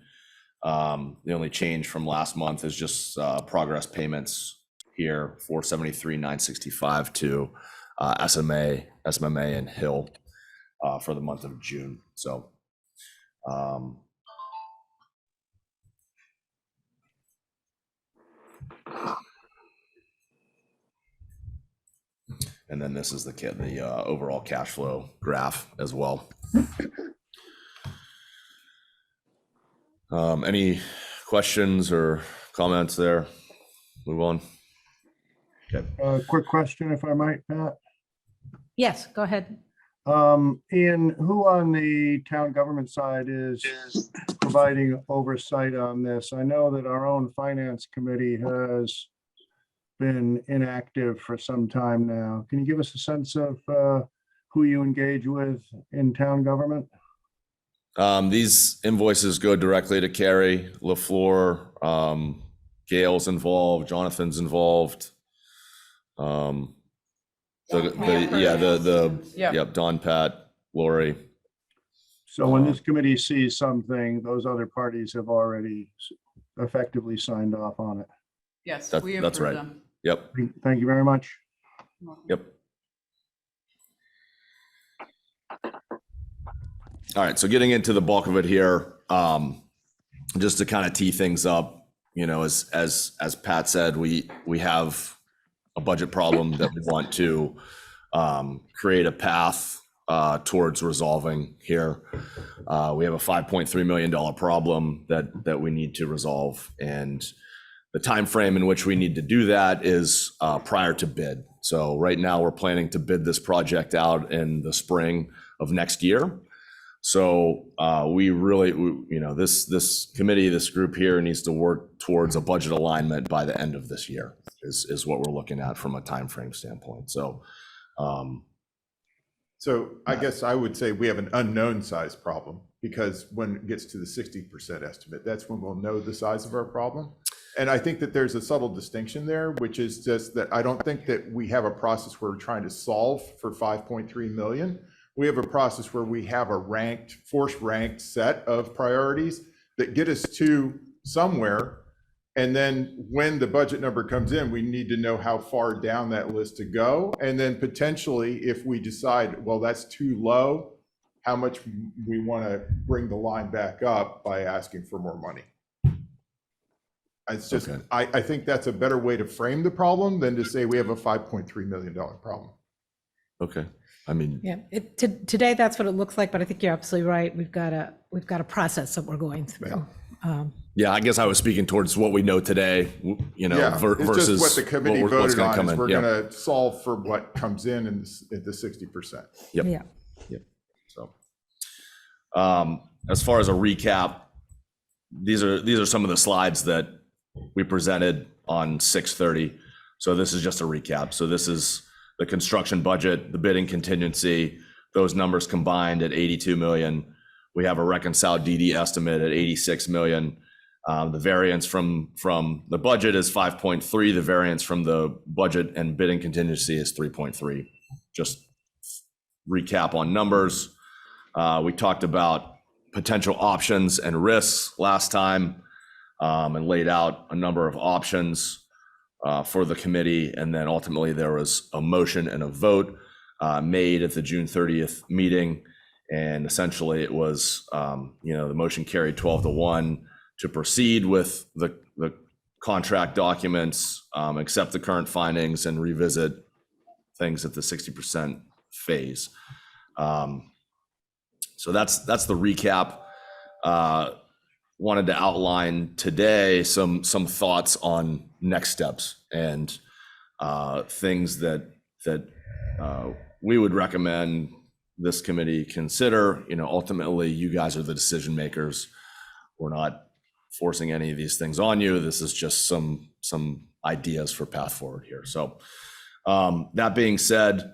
The only change from last month is just progress payments here, 473,965 to SMMA and Hill for the month of June. So and then this is the overall cash flow graph as well. Any questions or comments there? Move on. Okay. Quick question, if I might, Pat. Yes, go ahead. Ian, who on the town government side is providing oversight on this? I know that our own finance committee has been inactive for some time now. Can you give us a sense of who you engage with in town government? These invoices go directly to Carrie, LaFleur, Gail's involved, Jonathan's involved. Yep, Don, Pat, Lori. So when this committee sees something, those other parties have already effectively signed off on it. Yes, That's we approve right. them. Yep, Thank you very much. yep. All right, so getting into the bulk of it here, just to kind of tee things up, you know, as Pat said, we have a budget problem that we want to create a path towards resolving here. We have a $5.3 million problem that we need to resolve, and the time frame in which we need to do that is prior to bid. So right now we're planning to bid this project out in the spring of next year. So we really, you know, this committee, this group here needs to work towards a budget alignment by the end of this year is what we're looking at from a time frame standpoint. So so I guess I would say we have an unknown size problem, because when it gets to the 60% estimate, that's when we'll know the size of our problem. And I think that there's a subtle distinction there, which is just that I don't think that we have a process where we're trying to solve for 5.3 million. We have a process where we have a force ranked set of priorities that get us to somewhere. And then when the budget number comes in, we need to know how far down that list to go. And then potentially, if we decide, well, that's too low, how much we want to bring the line back up by asking for more money. It's just, okay. I think that's a better way to frame the problem than to say we have a $5.3 million problem. Okay. I mean, yeah, today that's what it looks like, but I think you're absolutely right. We've got a process that we're going through. Yeah, I guess I was speaking towards what we know today, you know, versus just what the committee what's voted going to on come is in. we're going to solve for what comes in at the 60%. Yep. Yeah. Yep. So, as far as a recap, these are some of the slides that we presented on 6/30. So this is just a recap. So this is the construction budget, the bidding contingency, those numbers combined at 82 million. We have a reconciled DD estimate at 86 million. The variance from the budget is 5.3. The variance from the budget and bidding contingency is 3.3. Just recap on numbers. We talked about potential options and risks last time, and laid out a number of options for the committee. And then ultimately there was a motion and a vote made at the June 30th meeting. And essentially it was, the motion carried 12-1 to proceed with the contract documents, accept the current findings and revisit things at the 60% phase. So that's the recap. Wanted to outline today some thoughts on next steps and things that we would recommend this committee consider. Ultimately, you guys are the decision makers. We're not forcing any of these things on you. This is just some ideas for path forward here. So that being said,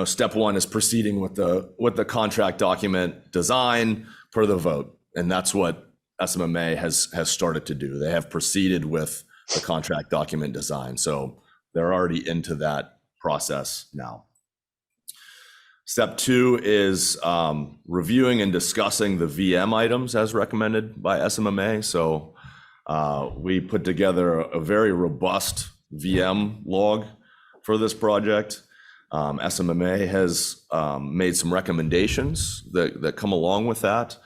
step one is proceeding with the contract document design per the vote, and that's what SMMA has started to do. They have proceeded with the contract document design, so they're already into that process now. Step two is reviewing and discussing the VM items as recommended by SMMA. So we put together a very robust VM log for this project. SMMA has made some recommendations that come along with that,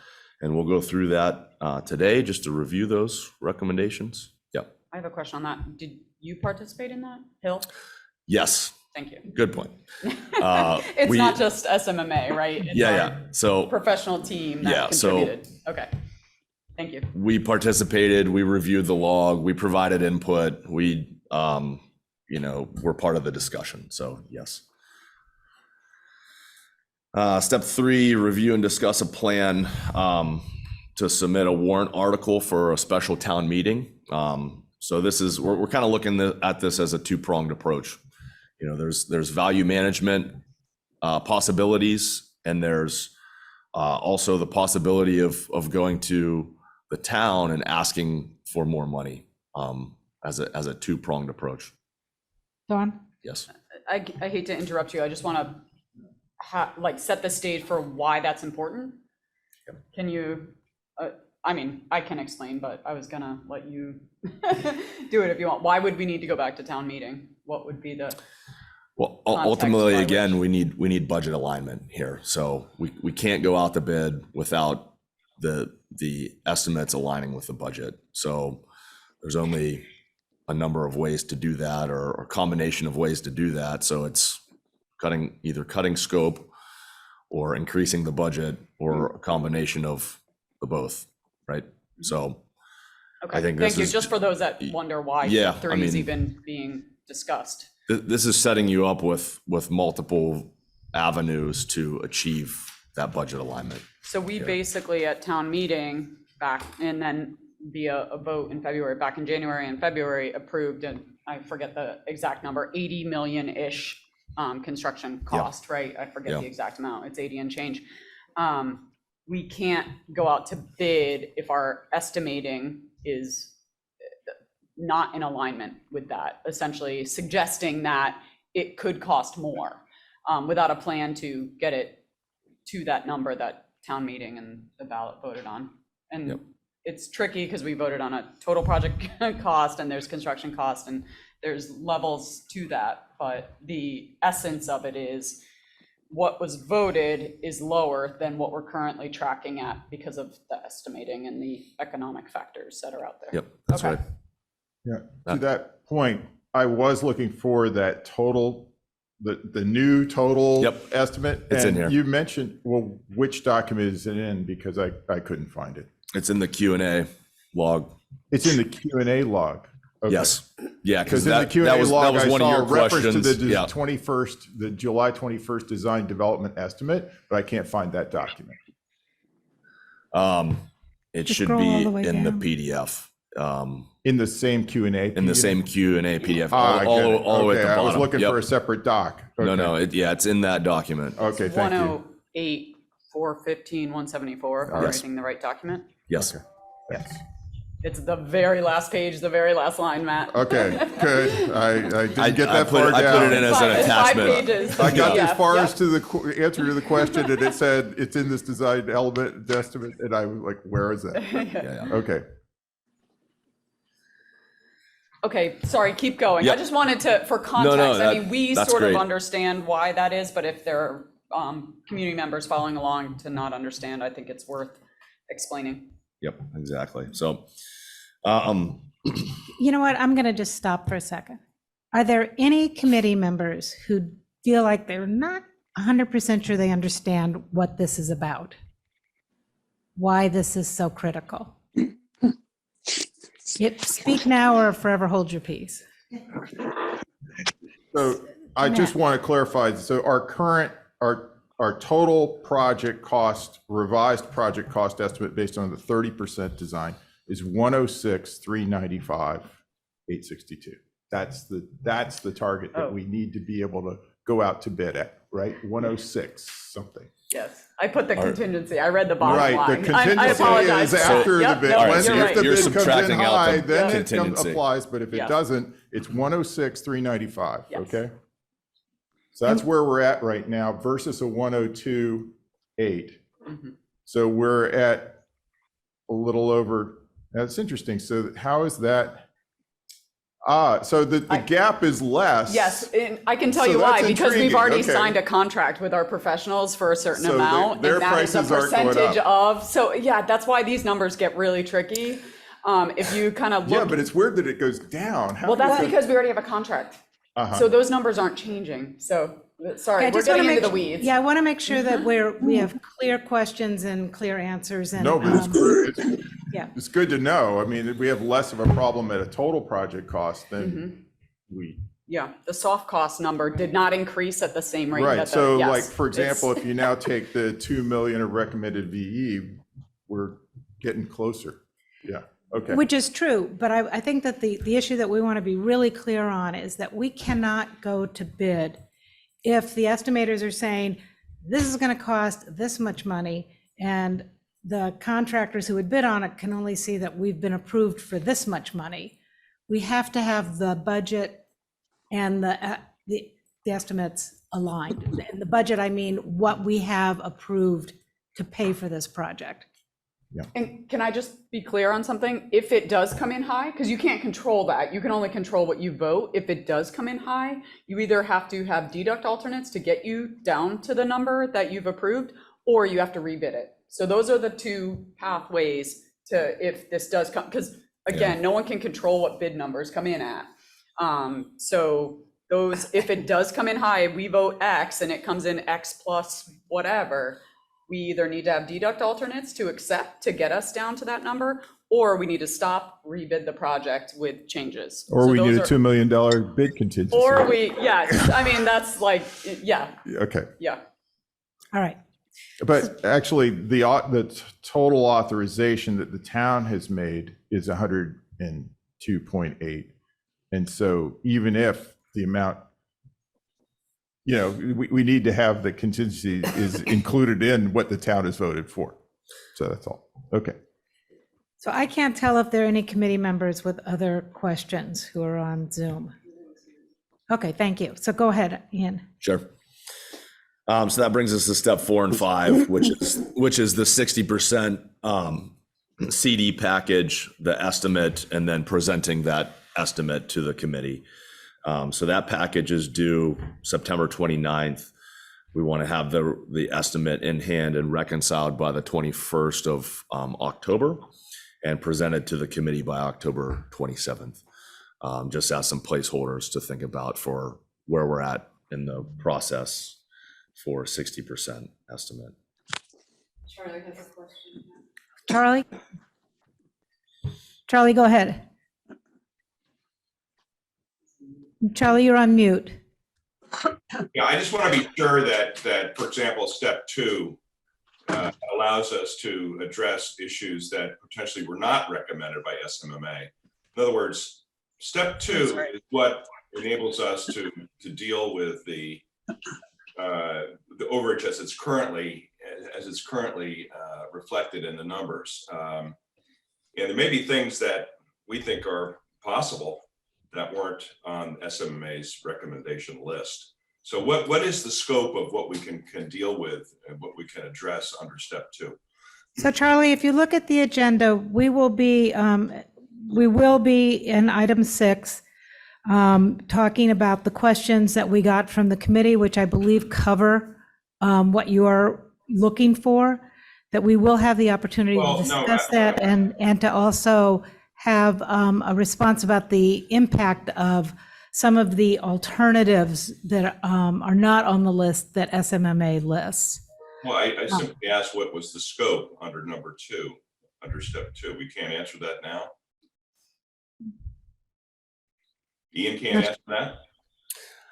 and we'll go through that today just to review those recommendations. Yeah. I have a question on that. Did you participate in that, Hill? Yes. Thank you. Good point. It's not just SMMA, right? It's Yeah. So professional team that contributed. Okay. Thank you. We participated, we reviewed the log, we provided input, we, we're part of the discussion. So yes. Step three, review and discuss a plan to submit a warrant article for a special town meeting. So this is, we're kind of looking at this as a two-pronged approach. There's value management possibilities, and there's also the possibility of going to the town and asking for more money as a two-pronged approach. Dawn? Yes. I hate to interrupt you. I just want to set the stage for why that's important. Yep. Can you, I can explain, but I was gonna let you do it if you want. Why would we need to go back to town meeting? What would be the ultimately, by again, we need budget alignment here. So we can't go out to bid without the estimates aligning with the budget. So there's only a number of ways to do that, or a combination of ways to do that. So it's either cutting scope or increasing the budget, or a combination of the both, right? So okay. I think Thank you. Just for those that wonder why step three is even being discussed. This is setting you up with multiple avenues to achieve that budget alignment. So we basically at town meeting back, and then via a vote in February, back in January and February, approved, and I forget the exact number, 80 million-ish construction cost, right? I forget the exact amount. It's 80 and change. We can't go out to bid if our estimating is not in alignment with that, essentially suggesting that it could cost more without a plan to get it to that number that town meeting and the ballot voted on. And it's tricky because we voted on a total project cost, and there's construction cost, and there's levels to that. But the essence of it is what was voted is lower than what we're currently tracking at because of the estimating and the economic factors that are out there. Yep, that's right. Yeah, to that point, I was looking for that total, the new total estimate. It's in here. You mentioned, well, which document is it in? Because I couldn't find it. It's in the Q&A log. It's in the Q&A log. Okay. Yes. Yeah, because in the Q&A that was log, one I of saw your a reference to questions. the July 21st design development estimate, but I can't find that document. It should be in the PDF. In the same Q&A? In the same Q&A PDF, all the way at the bottom. I was looking for a separate doc. Okay. No, it's in that document. Okay, thank you. 108, 415, 174. Am I Yes. reading the right document? Yes. Okay. Thanks. It's the very last page, the very last line, Matt. Okay, good. I didn't get that put far it, I down. put it in as an It's 5 attachment. pages. I got Yeah, as far yeah. as to the answer to the question, and it said it's in this design element estimate, and I was like, where is that? Yeah. Okay. Okay, sorry, keep going. I Yep. just wanted to, for context, I mean, we that's sort of great. understand why that is, but if there are community members following along to not understand, I think it's worth explaining. Yep, exactly. So, You know what? I'm going to just stop for a second. Are there any committee members who feel like they're not 100% sure they understand what this is about? Why this is so critical? Speak now or forever hold your peace. So I just want to clarify, so our total project cost, revised project cost estimate based on the 30% design is 106,395, 862. That's the target that we need to be able to go out to bid at, right? 106 something. Yes, I put the contingency. I read the bottom Right, line. the I contingency apologize. is for that. after the Yep, bid. no, All right, When- so you're If right. the you're bid comes in subtracting out high, the then it contingency. applies, but if it Yes. doesn't, it's 106,395, Yes. okay? So that's where we're at right now versus a 102,8. Mhm. So we're at a little over, that's interesting. So how is that? So the gap is less. Yes, and I can tell So you why, that's because we've intriguing. already Okay. signed a contract with our professionals for a certain So amount, their and that is a prices aren't going percentage up. of, so yeah, that's why these numbers get really tricky. If you kind of Yeah, look, but it's weird that it goes down. How well, that's does it- because we already have a contract. Uh-huh. So those numbers aren't changing, so, sorry, Okay, I we're just wanna getting into make the su- weeds. Yeah, I want to make sure that we have clear questions and clear answers and. No, but yeah. it's good to know. I mean, we have less of a problem at a total project cost than we. Yeah, the soft cost number did not increase at the same rate. Right, that the- so yes, like, for example, it's- if you now take the 2 million of recommended VE, we're getting closer. Yeah, okay. Which is true, but I think that the issue that we want to be really clear on is that we cannot go to bid if the estimators are saying, this is going to cost this much money, and the contractors who would bid on it can only see that we've been approved for this much money. We have to have the budget and the estimates aligned. And the budget, I mean, what we have approved to pay for this project. And can I just be clear on something? If it does come in high, because you can't control that, you can only control what you vote. If it does come in high, you either have to have deduct alternates to get you down to the number that you've approved, or you have to rebid it. So those are the two pathways to, if this does come, because again, no one can control what bid numbers come in at. So those, if it does come in high, we vote X and it comes in X plus whatever, we either need to have deduct alternates to accept to get us down to that number, or we need to stop, rebid the project with changes. Or So we need those a are- $2 million bid contingency. Or we, yes, I mean, that's like, yeah, Okay. yeah. All right. But actually, the total authorization that the town has made is 102.8. And so even if the amount, we need to have the contingency is included in what the town has voted for. So that's all. Okay. So I can't tell if there are any committee members with other questions who are on Zoom. Okay, thank you. So go ahead, Ian. Sure. So that brings us to step 4 and 5, which is the 60% CD package, the estimate, and then presenting that estimate to the committee. So that package is due September 29th. We want to have the estimate in hand and reconciled by the 21st of October and presented to the committee by October 27th. Just as some placeholders to think about for where we're at in the process for 60% estimate. Charlie has a question. Charlie, go ahead. Charlie, you're on mute. Yeah, I just want to be sure that, for example, step 2 allows us to address issues that potentially were not recommended by SMMA. In other words, step 2 is what enables us to deal with the overage as it's currently reflected in the numbers. And there may be things that we think are possible that weren't on SMMA's recommendation list. So what is the scope of what we can deal with and what we can address under step 2? So Charlie, if you look at the agenda, we will be in item 6, talking about the questions that we got from the committee, which I believe cover what you are looking for, that we will have the opportunity to discuss that and to also have a response about the impact of some of the alternatives that are not on the list that SMMA lists. Well, I simply asked what was the scope under number 2, under step 2. We can't answer that now. Ian can't answer that.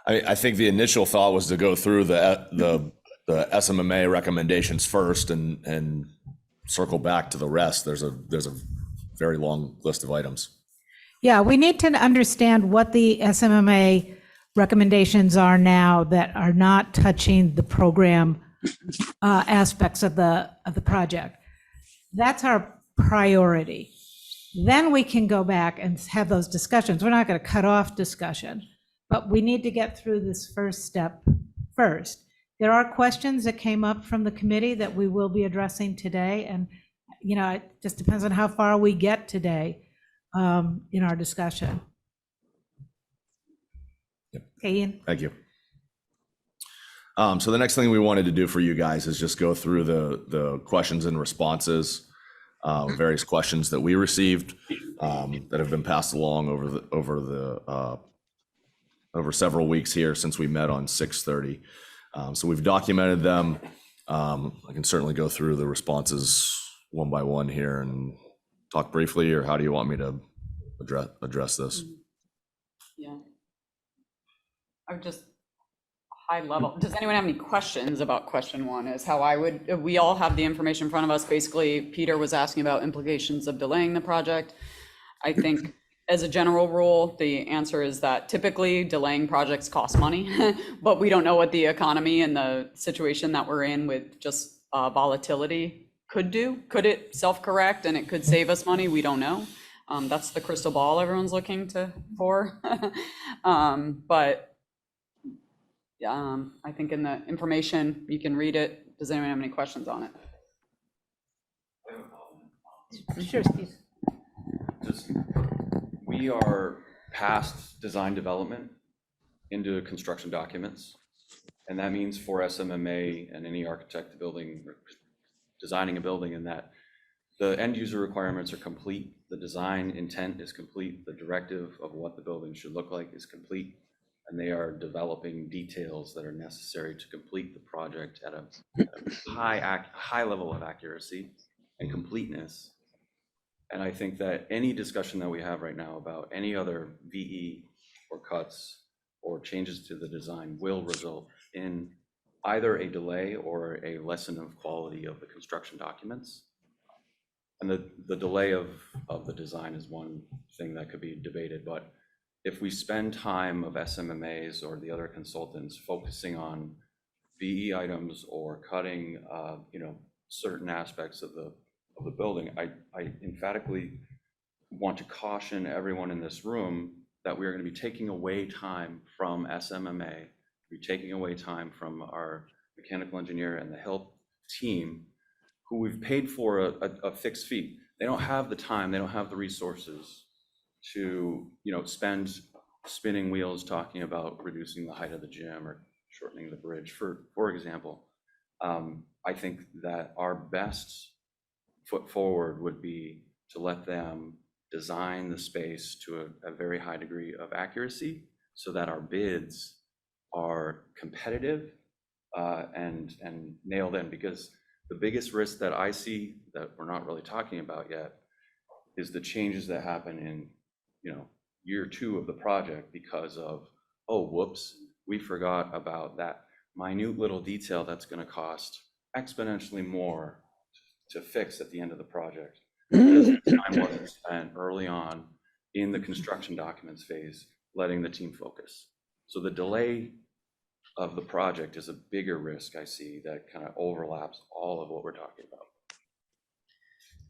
I think the initial thought was to go through the SMMA recommendations first and circle back to the rest. There's a very long list of items. Yeah, we need to understand what the SMMA recommendations are now that are not touching the program aspects of the project. That's our priority. Then we can go back and have those discussions. We're not going to cut off discussion, but we need to get through this first step first. There are questions that came up from the committee that we will be addressing today, and it just depends on how far we get today in our discussion. Yep. Okay, Ian. Thank you. So the next thing we wanted to do for you guys is just go through the questions and responses, various questions that we received that have been passed along over several weeks here since we met on 6/30. So we've documented them. I can certainly go through the responses one by one here and talk briefly, or how do you want me to address this? Yeah. I would just high level. Does anyone have any questions about question 1? Is how I would, we all have the information in front of us. Basically, Peter was asking about implications of delaying the project. I think as a general rule, the answer is that typically delaying projects costs money, but we don't know what the economy and the situation that we're in with just volatility could do. Could it self-correct and it could save us money? We don't know. That's the crystal ball everyone's looking for. But I think in the information, you can read it. Does anyone have any questions on it? Sure, Steve. We are past design development into construction documents. And that means for SMMA and any architect building or designing a building, in that the end user requirements are complete, the design intent is complete, the directive of what the building should look like is complete, and they are developing details that are necessary to complete the project at a high level of accuracy and completeness. And I think that any discussion that we have right now about any other VE or cuts or changes to the design will result in either a delay or a lessen of quality of the construction documents. And the delay of the design is one thing that could be debated, but if we spend time of SMMAs or the other consultants focusing on VE items or cutting certain aspects of the building, I emphatically want to caution everyone in this room that we are going to be taking away time from SMMA, be taking away time from our mechanical engineer and the health team, who we've paid for a fixed fee. They don't have the time, they don't have the resources to spend spinning wheels talking about reducing the height of the gym or shortening the bridge, for example. I think that our best foot forward would be to let them design the space to a very high degree of accuracy so that our bids are competitive and nailed in. Because the biggest risk that I see that we're not really talking about yet is the changes that happen in year 2 of the project because of, oh, whoops, we forgot about that minute little detail that's going to cost exponentially more to fix at the end of the project. Because time wasn't spent early on in the construction documents phase, letting the team focus. So the delay of the project is a bigger risk I see that kind of overlaps all of what we're talking about.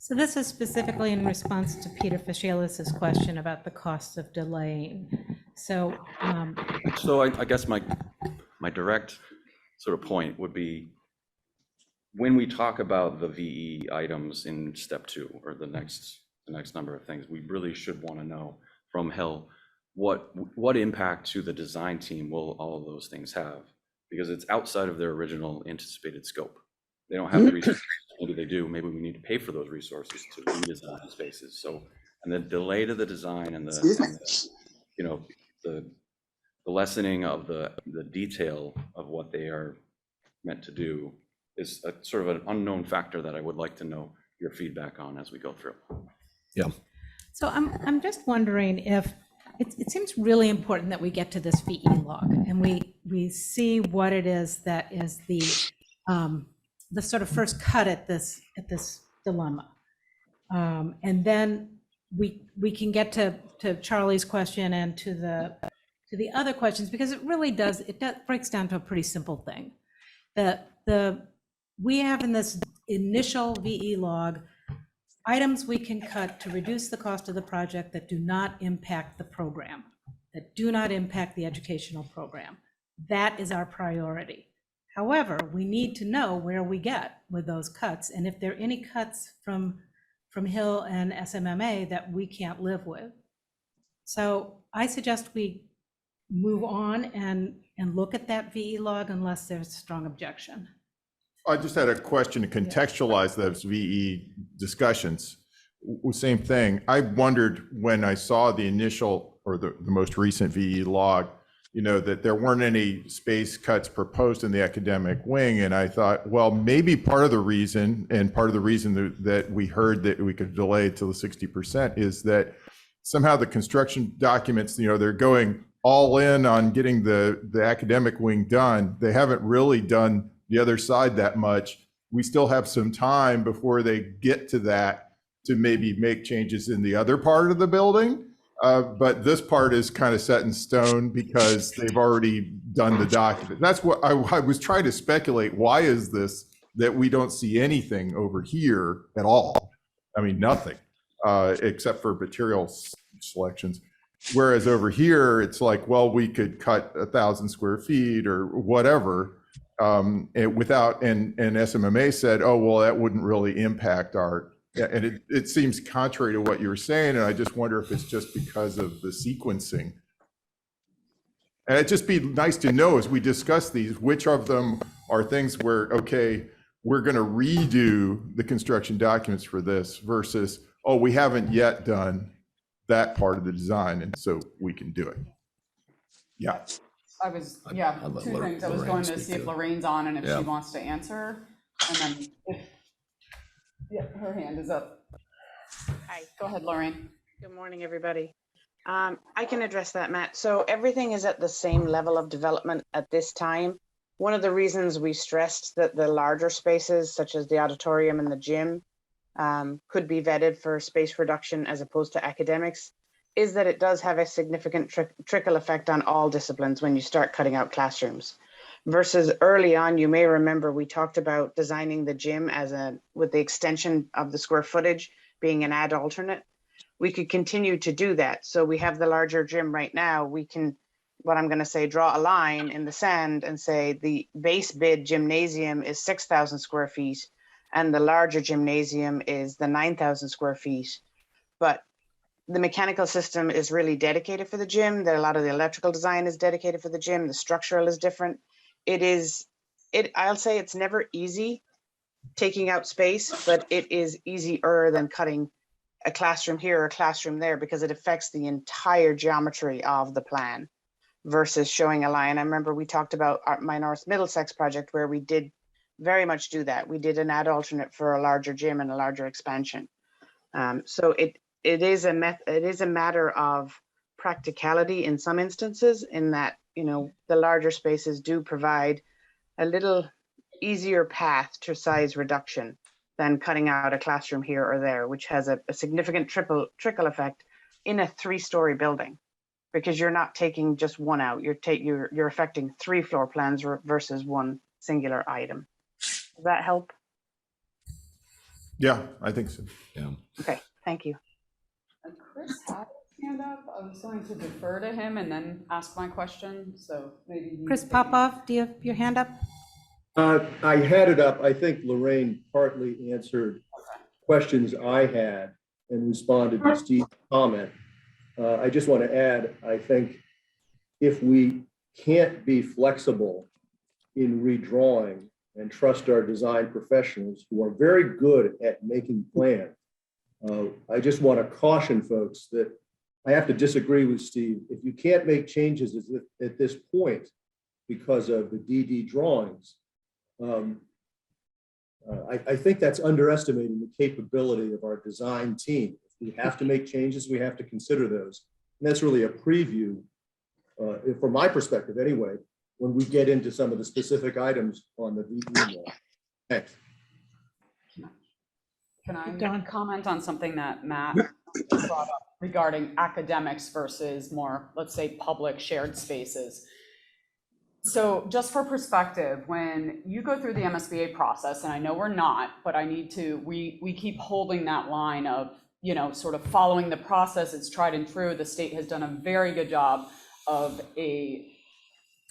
So this is specifically in response to Peter Fascialis's question about the cost of delaying. So, I guess my direct sort of point would be, when we talk about the VE items in step 2 or the next number of things, we really should want to know from Hill what impact to the design team will all of those things have, because it's outside of their original anticipated scope. They don't have the resources. Maybe they do. Maybe we need to pay for those resources to redesign spaces. So, and the delay to the design and the lessening of the detail of what they are meant to do is a sort of an unknown factor that I would like to know your feedback on as we go through. Yeah. so I'm just wondering if, it seems really important that we get to this VE log and we see what it is that is the sort of first cut at this dilemma. And then we can get to Charlie's question and to the other questions, because it breaks down to a pretty simple thing. We have in this initial VE log items we can cut to reduce the cost of the project that do not impact the program, that do not impact the educational program. That is our priority. However, we need to know where we get with those cuts, and if there are any cuts from Hill and SMMA that we can't live with. So I suggest we move on and look at that VE log unless there's strong objection. I just had a question to contextualize those VE discussions. Same thing. I wondered when I saw the initial or the most recent VE log, that there weren't any space cuts proposed in the academic wing. And I thought, well, maybe part of the reason that we heard that we could delay it to the 60% is that somehow the construction documents, they're going all in on getting the academic wing done. They haven't really done the other side that much. We still have some time before they get to that to maybe make changes in the other part of the building. But this part is kind of set in stone because they've already done the document. That's what I was trying to speculate. Why is this that we don't see anything over here at all? I mean, nothing except for material selections. Whereas over here, it's like, well, we could cut 1,000 square feet or whatever. And SMMA said, oh, well, that wouldn't really impact our, and it seems contrary to what you were saying. And I just wonder if it's just because of the sequencing. And it'd just be nice to know as we discuss these, which of them are things where, okay, we're going to redo the construction documents for this versus, oh, we haven't yet done that part of the design, and so we can do it. Yeah. I was, two things. I was going to see if Lorraine's on and if she wants to answer. And then her hand is up. Hi. Go ahead, Lorraine. Good morning, everybody. I can address that, Matt. So everything is at the same level of development at this time. One of the reasons we stressed that the larger spaces, such as the auditorium and the gym, could be vetted for space reduction as opposed to academics, is that it does have a significant trickle effect on all disciplines when you start cutting out classrooms. Versus early on, you may remember we talked about designing the gym with the extension of the square footage being an ad alternate. We could continue to do that. So we have the larger gym right now. We can, what I'm going to say, draw a line in the sand and say the base bid gymnasium is 6,000 square feet and the larger gymnasium is the 9,000 square feet. But the mechanical system is really dedicated for the gym. A lot of the electrical design is dedicated for the gym. The structural is different. I'll say it's never easy taking out space, but it is easier than cutting a classroom here or a classroom there because it affects the entire geometry of the plan versus showing a line. I remember we talked about my North Middlesex project where we did very much do that. We did an ad alternate for a larger gym and a larger expansion. So it is a matter of practicality in some instances, in that, the larger spaces do provide a little easier path to size reduction than cutting out a classroom here or there, which has a significant trickle effect in a 3-story building, because you're not taking just one out. You're affecting 3 floor plans versus one singular item. Does that help? Yeah, I think so. Yeah. Okay, thank you. Chris had his hand up. I was going to defer to him and then ask my question, so maybe. Chris Popoff, do you have your hand up? I had it up. I think Lorraine partly answered questions I had and responded to Steve's comment. I just want to add, I think if we can't be flexible in redrawing and trust our design professionals who are very good at making plans, I just want to caution folks that I have to disagree with Steve. If you can't make changes at this point because of the DD drawings, I think that's underestimating the capability of our design team. If we have to make changes, we have to consider those. And that's really a preview, from my perspective anyway, when we get into some of the specific items on the VE law. Thanks. Can I comment on something that Matt brought up regarding academics versus more, let's say, public shared spaces? So just for perspective, when you go through the MSBA process, and I know we're not, but I need to, we keep holding that line of, you know, sort of following the process. It's tried and true. The state has done a very good job of a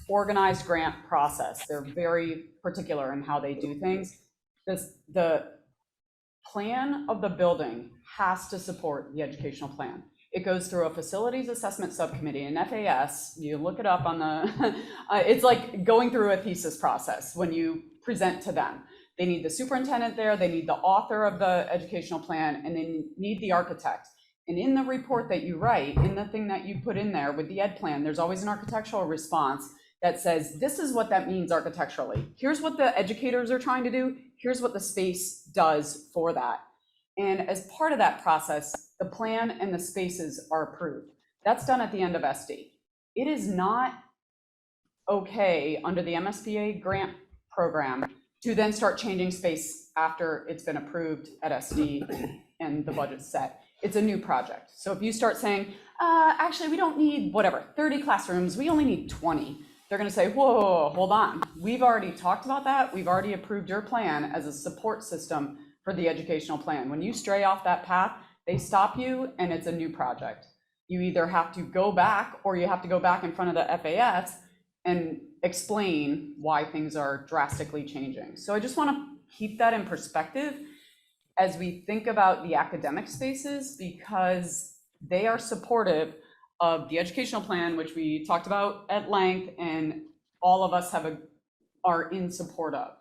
organized grant process. They're very particular in how they do things. The plan of the building has to support the educational plan. It goes through a facilities assessment subcommittee, an FAS. You look it up on the, it's like going through a thesis process when you present to them. They need the superintendent there, they need the author of the educational plan, and they need the architect. And in the report that you write, in the thing that you put in there with the ed plan, there's always an architectural response that says, this is what that means architecturally. Here's what the educators are trying to do. Here's what the space does for that. And as part of that process, the plan and the spaces are approved. That's done at the end of SD. It is not okay under the MSBA grant program to then start changing space after it's been approved at SD and the budget's set. It's a new project. So if you start saying, actually, we don't need whatever, 30 classrooms, we only need 20. They're gonna say, whoa, hold on. We've already talked about that. We've already approved your plan as a support system for the educational plan. When you stray off that path, they stop you and it's a new project. You either have to go back or you have to go back in front of the FAS and explain why things are drastically changing. So I just want to keep that in perspective as we think about the academic spaces, because they are supportive of the educational plan, which we talked about at length, and all of us are in support of.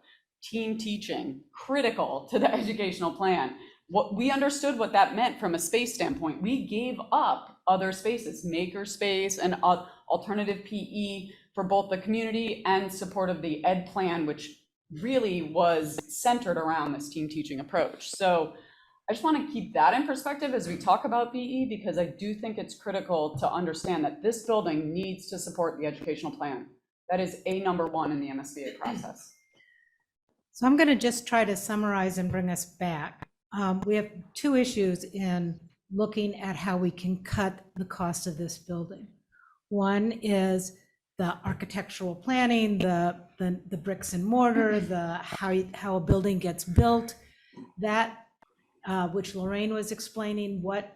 Team teaching, critical to the educational plan. What we understood what that meant from a space standpoint. We gave up other spaces, maker space and alternative PE for both the community and support of the ed plan, which really was centered around this team teaching approach. So I just want to keep that in perspective as we talk about BE, because I do think it's critical to understand that this building needs to support the educational plan. That is number one in the MSBA process. So I'm going to just try to summarize and bring us back. We have two issues in looking at how we can cut the cost of this building. One is the architectural planning, the bricks and mortar, the how a building gets built, that which Lorraine was explaining, what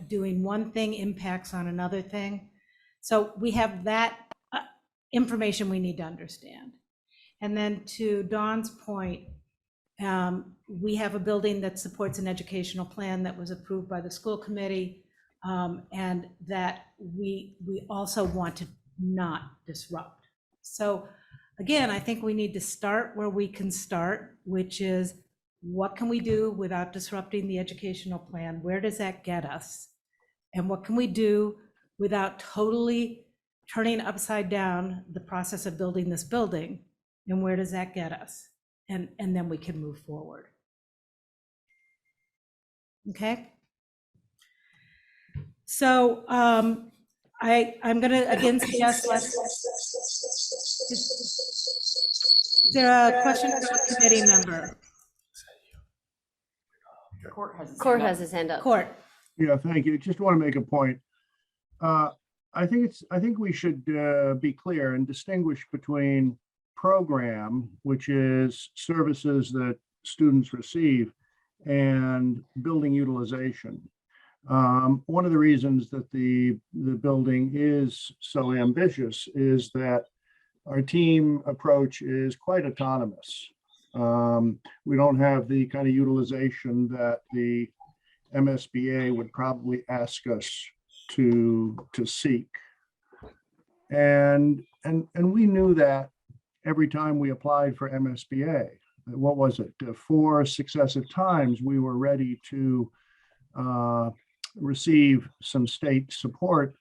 doing one thing impacts on another thing. So we have that information we need to understand. And then to Dawn's point, we have a building that supports an educational plan that was approved by the school committee, and that we also want to not disrupt. So again, I think we need to start where we can start, which is what can we do without disrupting the educational plan? Where does that get us? And what can we do without totally turning upside down the process of building this building? And where does that get us? And then we can move forward. Okay. So I'm going to again suggest is there a question from a committee member? Court has his hand up. Court. Yeah, thank you. Just want to make a point. I think we should be clear and distinguish between program, which is services that students receive, and building utilization. One of the reasons that the building is so ambitious is that our team approach is quite autonomous. We don't have the kind of utilization that the MSBA would probably ask us to seek. And we knew that every time we applied for MSBA. What was it? 4 successive times we were ready to receive some state support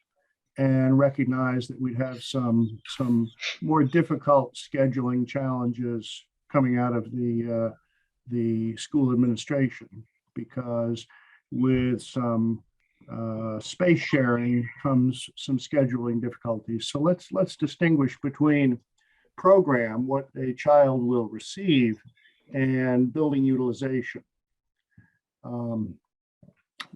and recognize that we'd have some more difficult scheduling challenges coming out of the school administration, because with some space sharing comes some scheduling difficulties. So let's distinguish between program, what a child will receive, and building utilization.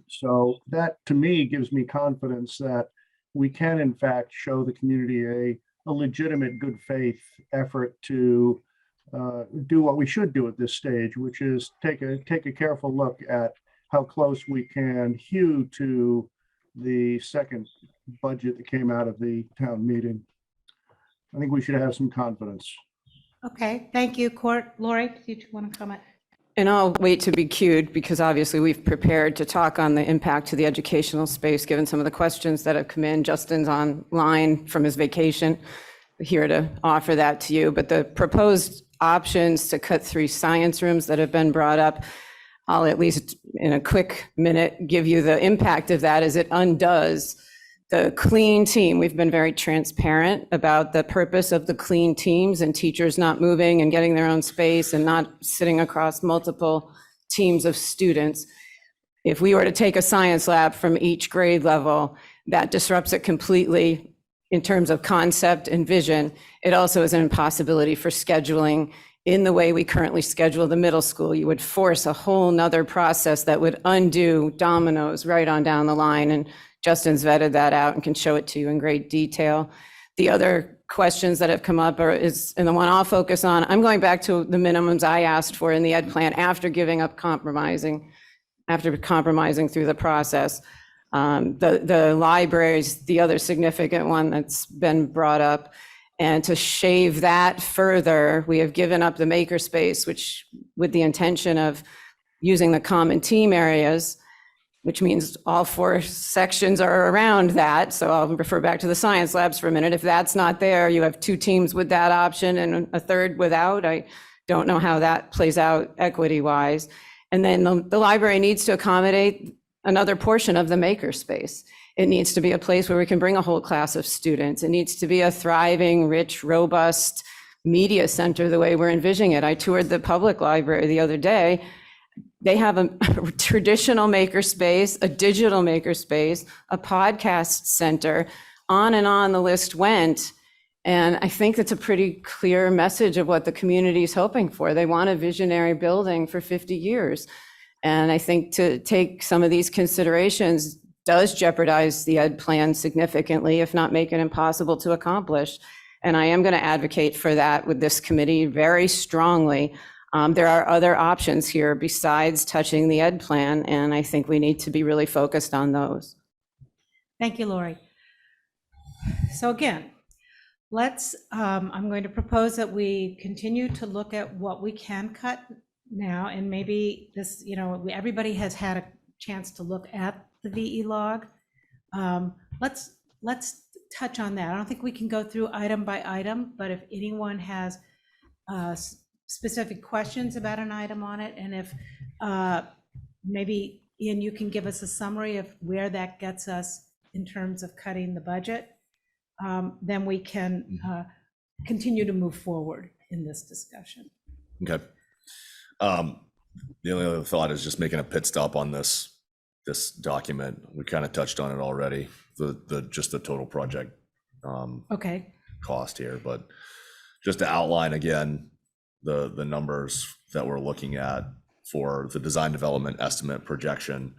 So that to me gives me confidence that we can in fact show the community a legitimate good faith effort to do what we should do at this stage, which is take a careful look at how close we can hew to the second budget that came out of the town meeting. I think we should have some confidence. Okay, thank you, Court. Lori, do you want to comment? And I'll wait to be cued, because obviously we've prepared to talk on the impact to the educational space, given some of the questions that have come in. Justin's online from his vacation, here to offer that to you. But the proposed options to cut 3 science rooms that have been brought up, I'll at least in a quick minute give you the impact of that as it undoes the clean team. We've been very transparent about the purpose of the clean teams and teachers not moving and getting their own space and not sitting across multiple teams of students. If we were to take a science lab from each grade level, that disrupts it completely in terms of concept and vision. It also is an impossibility for scheduling in the way we currently schedule the middle school. You would force a whole nother process that would undo dominoes right on down the line. And Justin's vetted that out and can show it to you in great detail. The other questions that have come up and the one I'll focus on, I'm going back to the minimums I asked for in the ed plan after compromising through the process. The libraries, the other significant one that's been brought up. And to shave that further, we have given up the makerspace, which with the intention of using the common team areas, which means all 4 sections are around that. So I'll refer back to the science labs for a minute. If that's not there, you have 2 teams with that option and a third without. I don't know how that plays out equity-wise. And then the library needs to accommodate another portion of the makerspace. It needs to be a place where we can bring a whole class of students. It needs to be a thriving, rich, robust media center the way we're envisioning it. I toured the public library the other day. They have a traditional makerspace, a digital makerspace, a podcast center, on and on the list went. And I think that's a pretty clear message of what the community is hoping for. They want a visionary building for 50 years. And I think to take some of these considerations does jeopardize the ed plan significantly, if not make it impossible to accomplish. And I am going to advocate for that with this committee very strongly. There are other options here besides touching the ed plan, and I think we need to be really focused on those. Thank you, Lori. So again, I'm going to propose that we continue to look at what we can cut now, and maybe this, everybody has had a chance to look at the VE log. Let's touch on that. I don't think we can go through item by item, but if anyone has specific questions about an item on it, and if maybe Ian, you can give us a summary of where that gets us in terms of cutting the budget, then we can continue to move forward in this discussion. Okay. The only other thought is just making a pit stop on this document. We kind of touched on it already, just the total project Okay. cost here, but just to outline again the numbers that we're looking at for the design development estimate projection.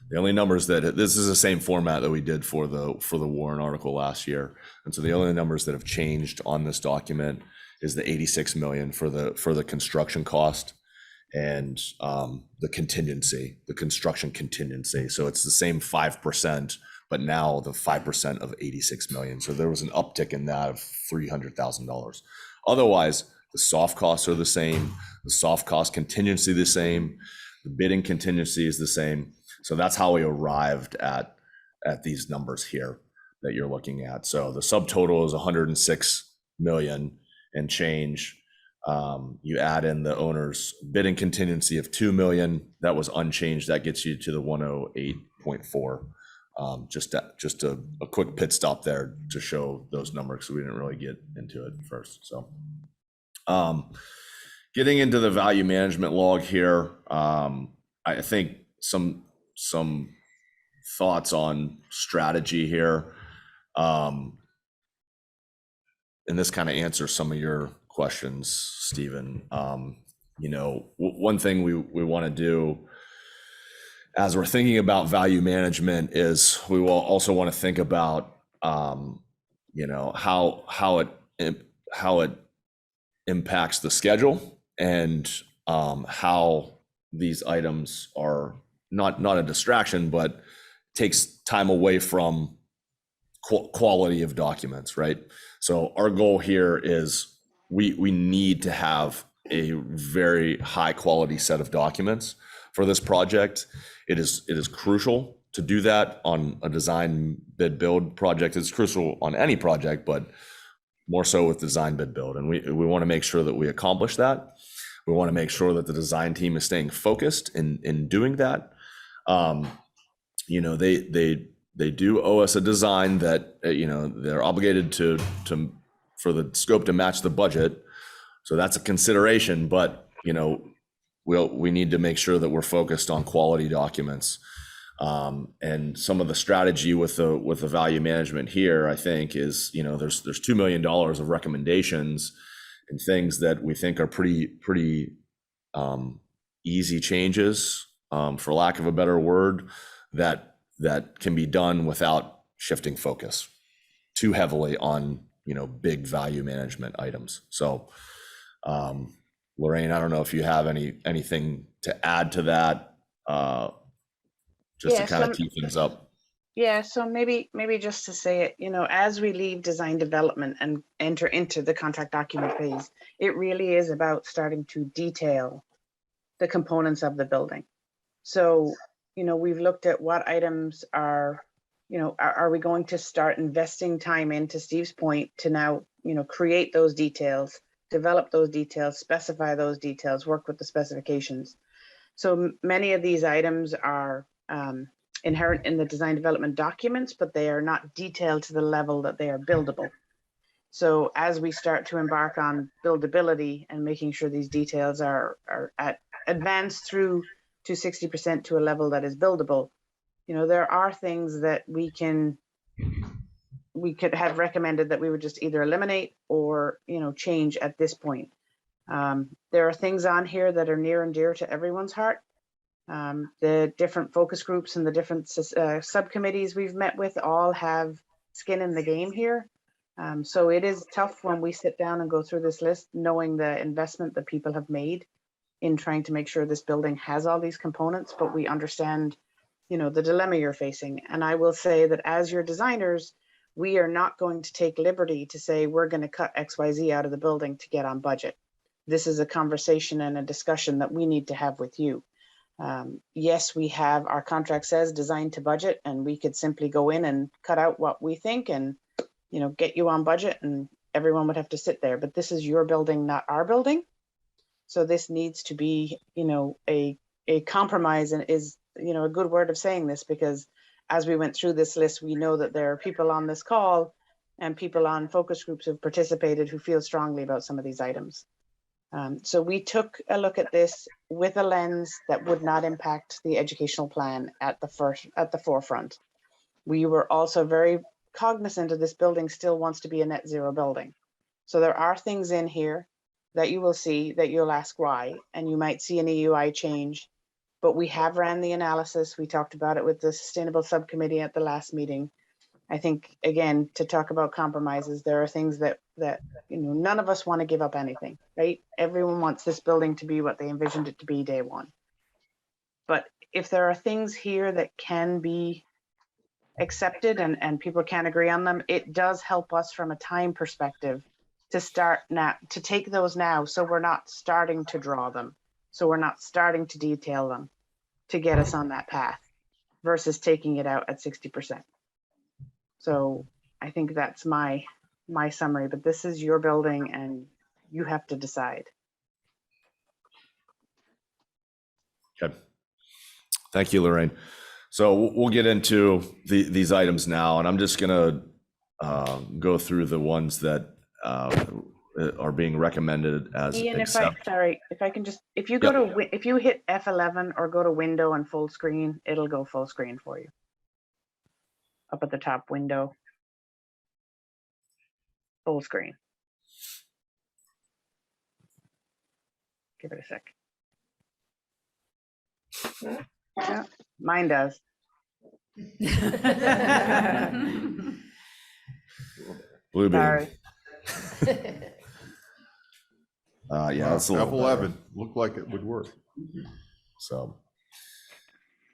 The only numbers this is the same format that we did for the Warren article last year. And so the only numbers that have changed on this document is the 86 million for the construction cost and the contingency, the construction contingency. So it's the same 5%, but now the 5% of 86 million. So there was an uptick in that of $300,000. Otherwise, the soft costs are the same, the soft cost contingency the same, the bidding contingency is the same. So that's how we arrived at these numbers here that you're looking at. So the subtotal is 106 million and change. You add in the owner's bidding contingency of 2 million, that was unchanged. That gets you to the 108.4. Just a quick pit stop there to show those numbers, so we didn't really get into it first. So getting into the value management log here, I think some thoughts on strategy here. And this kind of answers some of your questions, Stephen. One thing we want to do as we're thinking about value management is we will also want to think about, how it impacts the schedule, and how these items are not a distraction, but takes time away from quality of documents, right? So our goal here is we need to have a very high quality set of documents for this project. It is crucial to do that on a design bid build project. It's crucial on any project, but more so with design bid build. And we want to make sure that we accomplish that. We want to make sure that the design team is staying focused in doing that. They do owe us a design that they're obligated to for the scope to match the budget. So that's a consideration, but we need to make sure that we're focused on quality documents. And some of the strategy with the value management here, I think, is there's $2 million of recommendations and things that we think are pretty easy changes, for lack of a better word, that can be done without shifting focus too heavily on big value management items. So Lorraine, I don't know if you have anything to add to that, just to kind of tee things up. Yeah, so maybe just to say it, as we leave design development and enter into the contract document phase, it really is about starting to detail the components of the building. So, we've looked at what items are we going to start investing time in, to Steve's point, to now, create those details, develop those details, specify those details, work with the specifications. So many of these items are inherent in the design development documents, but they are not detailed to the level that they are buildable. So as we start to embark on buildability and making sure these details are advanced through to 60% to a level that is buildable, there are things that we could have recommended that we would just either eliminate or, change at this point. There are things on here that are near and dear to everyone's heart. The different focus groups and the different subcommittees we've met with all have skin in the game here. So it is tough when we sit down and go through this list, knowing the investment that people have made in trying to make sure this building has all these components, but we understand, the dilemma you're facing. And I will say that as your designers, we are not going to take liberty to say we're going to cut XYZ out of the building to get on budget. This is a conversation and a discussion that we need to have with you. Yes, we have, our contract says design to budget, and we could simply go in and cut out what we think and, get you on budget, and everyone would have to sit there. But this is your building, not our building. So this needs to be, a compromise, and is, a good word of saying this, because as we went through this list, we know that there are people on this call and people on focus groups who've participated who feel strongly about some of these items. So we took a look at this with a lens that would not impact the educational plan at the forefront. We were also very cognizant of this building still wants to be a net zero building. So there are things in here that you will see that you'll ask why, and you might see an EUI change, but we have ran the analysis. We talked about it with the Sustainable Subcommittee at the last meeting. I think, again, to talk about compromises, there are things that none of us want to give up anything, right? Everyone wants this building to be what they envisioned it to be day one. But if there are things here that can be accepted and people can agree on them, it does help us from a time perspective to start now, to take those now, so we're not starting to draw them, so we're not starting to detail them to get us on that path versus taking it out at 60%. So I think that's my summary, but this is your building and you have to decide. Okay. Thank you, Lorraine. So we'll get into these items now, and I'm just going to go through the ones that are being recommended as Ian, if I can just, if you if you hit F11 or go to window and full screen, it'll go full screen for you. Up at the top window, full screen. Give it a sec. Yeah, mine does. Blue beam. Sorry. Yeah, that's a little F11 better. looked like it would work. So,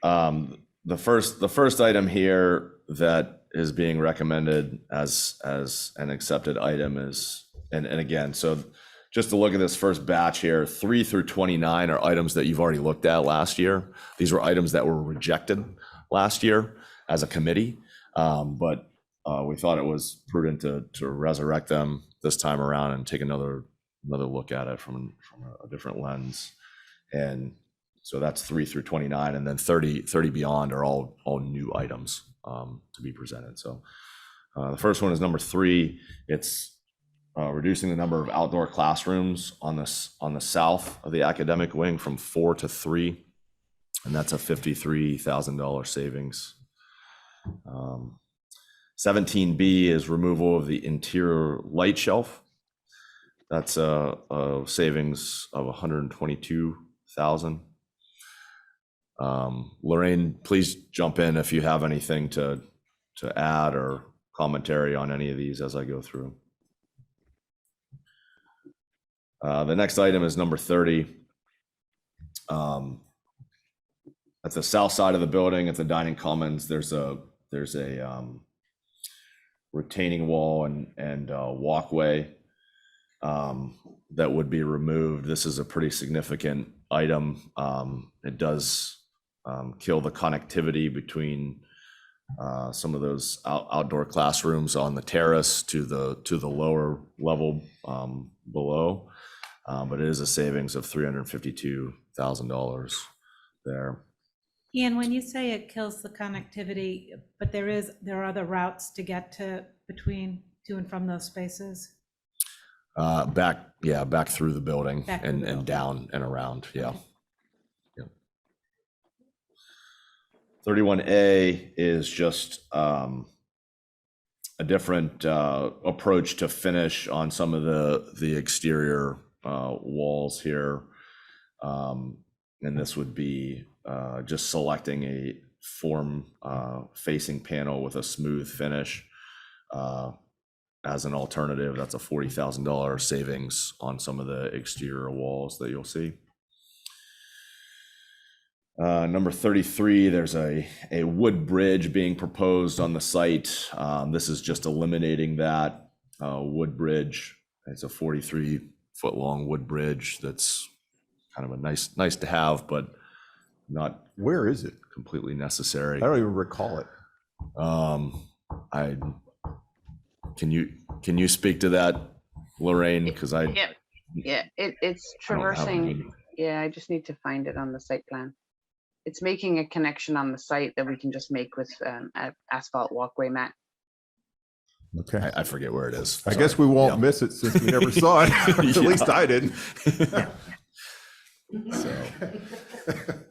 the first item here that is being recommended as an accepted item is, and again, so just to look at this first batch here, 3 through 29 are items that you've already looked at last year. These were items that were rejected last year as a committee, but we thought it was prudent to resurrect them this time around and take another look at it from a different lens. And so that's 3 through 29, and then 30 beyond are all new items to be presented. So the first one is number 3. It's reducing the number of outdoor classrooms on the south of the academic wing from 4 to 3, and that's a $53,000 savings. 17B is removal of the interior light shelf. That's a savings of $122,000. Lorraine, please jump in if you have anything to add or commentary on any of these as I go through. The next item is number 30. At the south side of the building, at the dining commons, there's a retaining wall and walkway that would be removed. This is a pretty significant item. It does kill the connectivity between some of those outdoor classrooms on the terrace to the lower level below, but it is a savings of $352,000 there. Ian, when you say it kills the connectivity, but there are other routes to get to and from those spaces? Back through the building Back and down and around. Yeah. Okay. Yep. 31A is just a different approach to finish on some of the exterior walls here. And this would be just selecting a form facing panel with a smooth finish as an alternative. That's a $40,000 savings on some of the exterior walls that you'll see. Number 33, there's a wood bridge being proposed on the site. This is just eliminating that wood bridge. It's a 43-foot long wood bridge that's kind of a nice to have, but not. Where is it? Completely necessary. I don't even recall it. Can you speak to that, Lorraine? Because it's traversing. Yeah, I just need to find it on the site plan. It's making a connection on the site that we can just make with an asphalt walkway mat. Okay. I forget where it is. I guess we won't miss it since we never saw it. At least I didn't. So,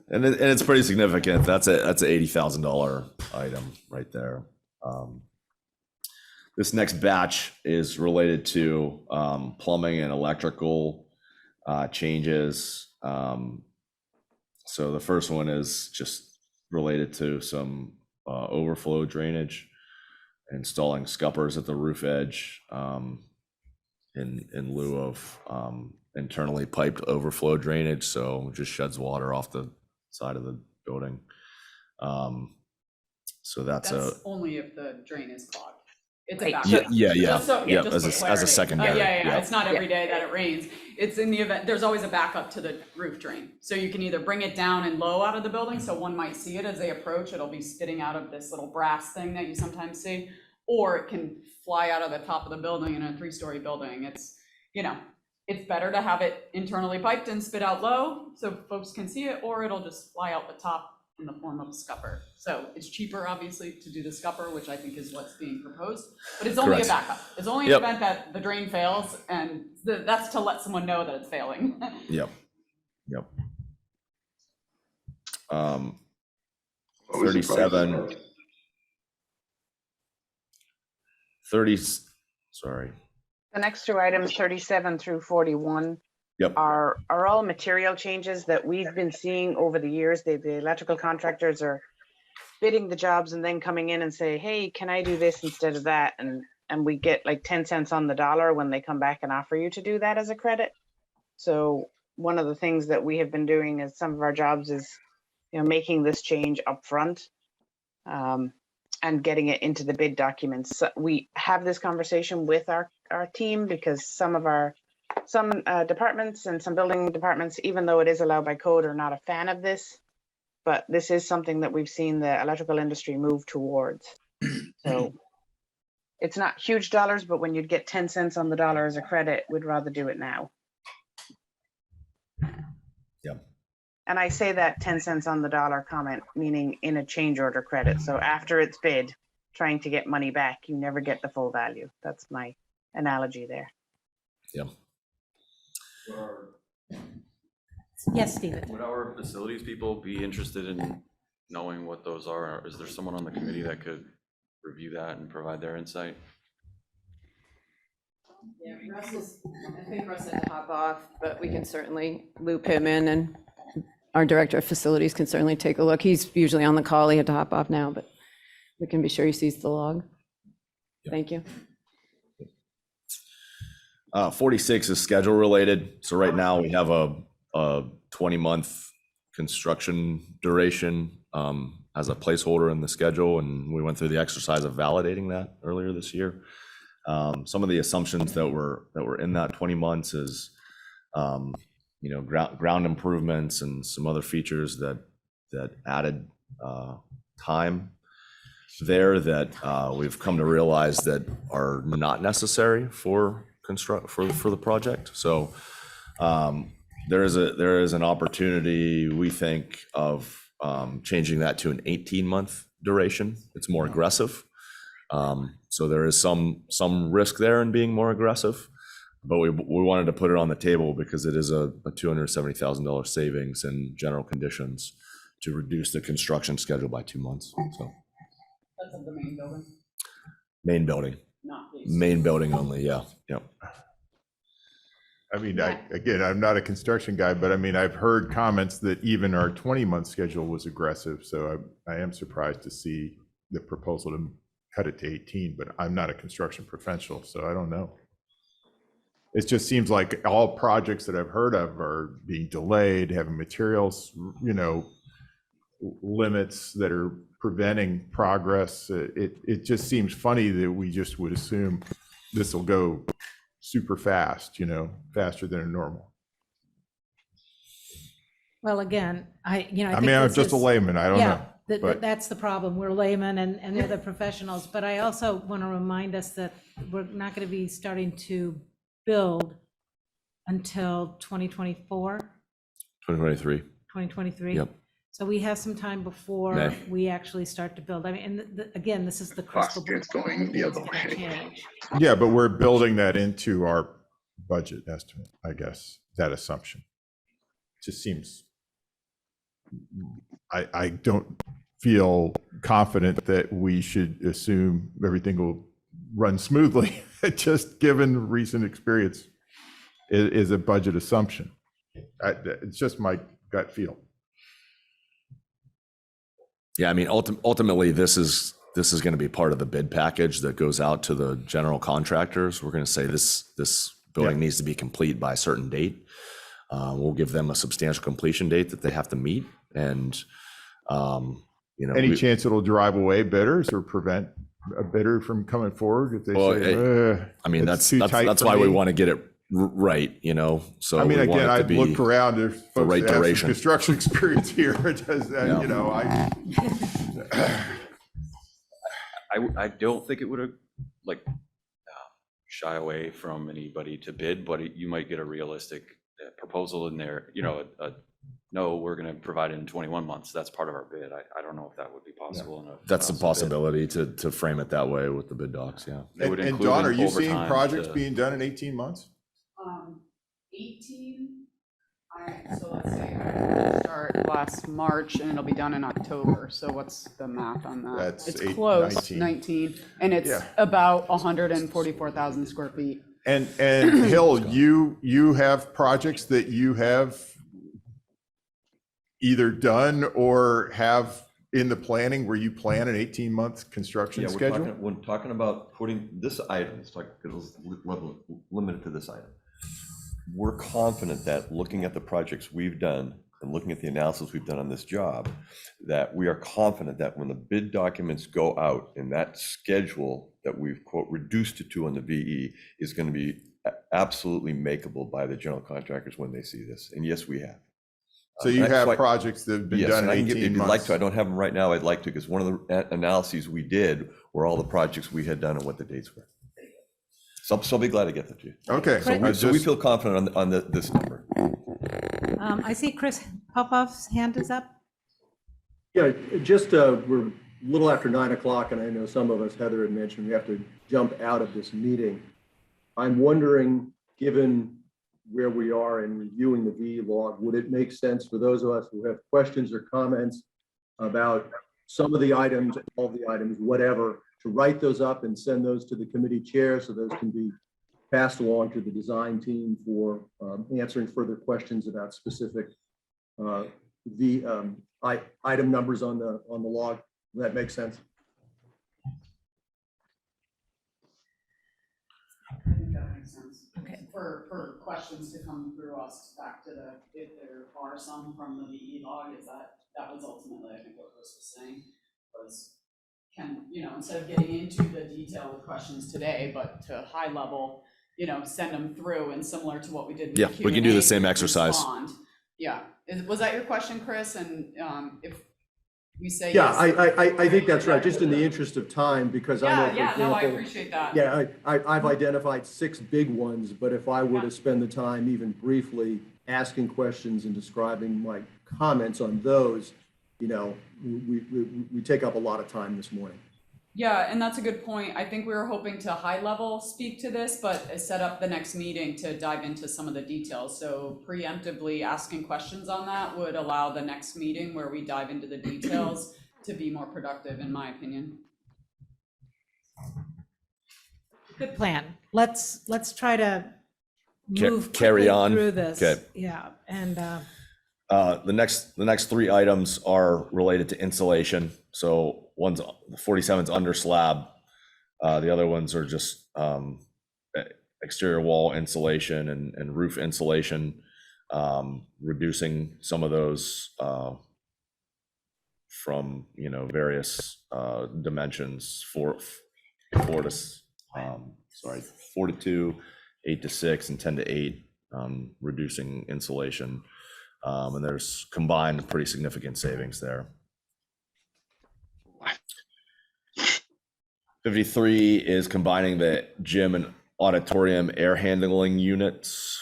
and it's pretty significant. That's an $80,000 item right there. This next batch is related to plumbing and electrical changes. So the first one is just related to some overflow drainage installing scuppers at the roof edge in lieu of internally piped overflow drainage, so it just sheds water off the side of the building. So that's only if the drain is clogged. It's a Right. backup. yeah, Just so- yeah, just for as a clarity. secondary. Yeah, it's not every day that it rains. It's in the event, there's always a backup to the roof drain. So you can either bring it down and low out of the building, so one might see it as they approach, it'll be spitting out of this little brass thing that you sometimes see, or it can fly out of the top of the building in a 3-story building. It's, it's better to have it internally piped and spit out low so folks can see it, or it'll just fly out the top in the form of a scupper. So it's cheaper, obviously, to do the scupper, which I think is what's being proposed, but it's only Correct. a backup. It's only in the event that the drain fails, and that's to let someone know that it's failing. Yep. 30, sorry. The next two items, 37 through 41, Yep. are all material changes that we've been seeing over the years. The electrical contractors are bidding the jobs and then coming in and say, hey, can I do this instead of that? And we get like 10 cents on the dollar when they come back and offer you to do that as a credit. So one of the things that we have been doing is some of our jobs is, making this change upfront and getting it into the bid documents. So we have this conversation with our team because some departments and some building departments, even though it is allowed by code, are not a fan of this. But this is something that we've seen the electrical industry move towards. So it's not huge dollars, but when you'd get 10 cents on the dollar as a credit, we'd rather do it now. Yeah. And I say that 10 cents on the dollar comment, meaning in a change order credit. So after it's bid, trying to get money back, you never get the full value. That's my analogy there. Yeah. Yes, Stephen. Would our facilities people be interested in knowing what those are? Is there someone on the committee that could review that and provide their insight? Yeah, I think Russ had to hop off, but we can certainly loop him in, and our director of facilities can certainly take a look. He's usually on the call. He had to hop off now, but we can be sure he sees the log. Thank you. 46 is schedule related. So right now we have a 20-month construction duration as a placeholder in the schedule, and we went through the exercise of validating that earlier this year. Some of the assumptions that were in that 20 months is ground improvements and some other features that added time there that we've come to realize that are not necessary for the project. So there is an opportunity, we think, of changing that to an 18-month duration. It's more aggressive. So there is some risk there in being more aggressive, but we wanted to put it on the table because it is a $270,000 savings in general conditions to reduce the construction schedule by 2 months. So That's of the main building, main building, not these. main building only. Yeah. I mean, I'm not a construction guy, but I mean, I've heard comments that even our 20-month schedule was aggressive. So I am surprised to see the proposal to cut it to 18, but I'm not a construction professional, so I don't know. It just seems like all projects that I've heard of are being delayed, having materials, limits that are preventing progress. It just seems funny that we just would assume this will go super fast, faster than normal. Well, again, I I think mean, I'm this just a is- layman. I don't know. But That's the problem. We're laymen and they're the professionals. But I also want to remind us that we're not going to be starting to build until 2024, 2023. 2023. Yep. So we have some time before May. we actually start to build. I mean, and again, this is the crystal ball. It's going the other It's gonna way. change. yeah, but we're building that into our budget estimate, I guess, that assumption. Just seems, I don't feel confident that we should assume everything will run smoothly, just given recent experience is a budget assumption. It's just my gut feel. Yeah, I mean, ultimately, this is this is going to be part of the bid package that goes out to the general contractors. We're going to say this building needs to be complete by a certain date. We'll give them a substantial completion date that they have to meet. And, any chance it'll drive away bidders or prevent a bidder from coming forward if they say, I mean, it's that's why we want to get it right, So I mean, we want again, it to I've be looked around, there's folks right that have some duration. construction experience here. It does that, I don't think it would shy away from anybody to bid, but you might get a realistic proposal in there, no, we're going to provide it in 21 months. That's part of our bid. I don't know if that would be possible. That's the possibility to frame it that way with the bid docs, yeah. And Don, are you seeing projects being done in 18 months? 18, so let's see, I start last March and it'll be done in October. So what's the math on that? That's it's 8, close, 19. 19, and it's about 144,000 square feet. And Hill, you have projects that you have either done or have in the planning where you plan an 18-month construction schedule? We're talking about putting this item, limited to this item. We're confident that looking at the projects we've done and looking at the analysis we've done on this job, that we are confident that when the bid documents go out and that schedule that we've quote reduced it to on the VE is going to be absolutely makeable by the general contractors when they see this. And yes, we have. So you have projects that have been done in 18 months? I'd like to. I don't have them right now. I'd like to, because one of the analyses we did were all the projects we had done and what the dates were. So I'll be glad to get that to you. Okay. So we feel confident on this number. I see Chris Popoff's hand is up. Yeah, just we're a little after 9 o'clock, and I know some of us, Heather had mentioned, we have to jump out of this meeting. I'm wondering, given where we are in reviewing the VE log, would it make sense for those of us who have questions or comments about some of the items, all the items, whatever, to write those up and send those to the committee chair so those can be passed along to the design team for answering further questions about specific item numbers on the log? Does that make sense? I think that makes sense. Okay. For questions to come through us back to if there are some from the VE log, that was ultimately, I think, what Chris was saying, was instead of getting into the detail with questions today, but to high level, send them through, and similar to what we did. Yeah, we can do the same exercise. Respond. Yeah. Was that your question, Chris? And if we say yeah, yes, I think that's right. Just in the interest of time, because I know, for example, no, I appreciate that. Yeah, I've identified 6 big ones, but if I were to spend the time even briefly asking questions and describing my comments on those, we take up a lot of time this morning. Yeah, and that's a good point. I think we were hoping to high level speak to this, but set up the next meeting to dive into some of the details. So preemptively asking questions on that would allow the next meeting where we dive into the details to be more productive, in my opinion. Good plan. Let's try to move carry on through this. Okay. Yeah, and the next 3 items are related to insulation. So one's 47's under slab. The other ones are just exterior wall insulation and roof insulation, reducing some of those from various dimensions, 4 to 2, 8 to 6, and 10 to 8, reducing insulation. And there's combined pretty significant savings there. 53 is combining the gym and auditorium air handling units,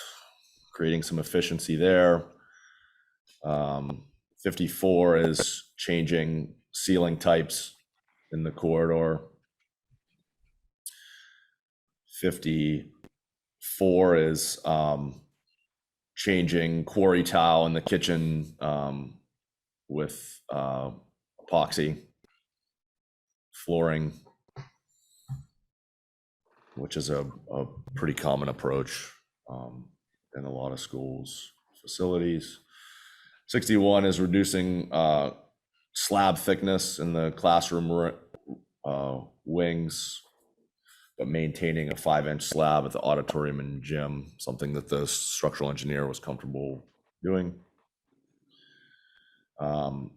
creating some efficiency there. 54 is changing ceiling types in the corridor. 54 is changing quarry tile in the kitchen with epoxy flooring, which is a pretty common approach in a lot of schools, facilities. 61 is reducing slab thickness in the classroom wings, but maintaining a 5-inch slab at the auditorium and gym, something that the structural engineer was comfortable doing.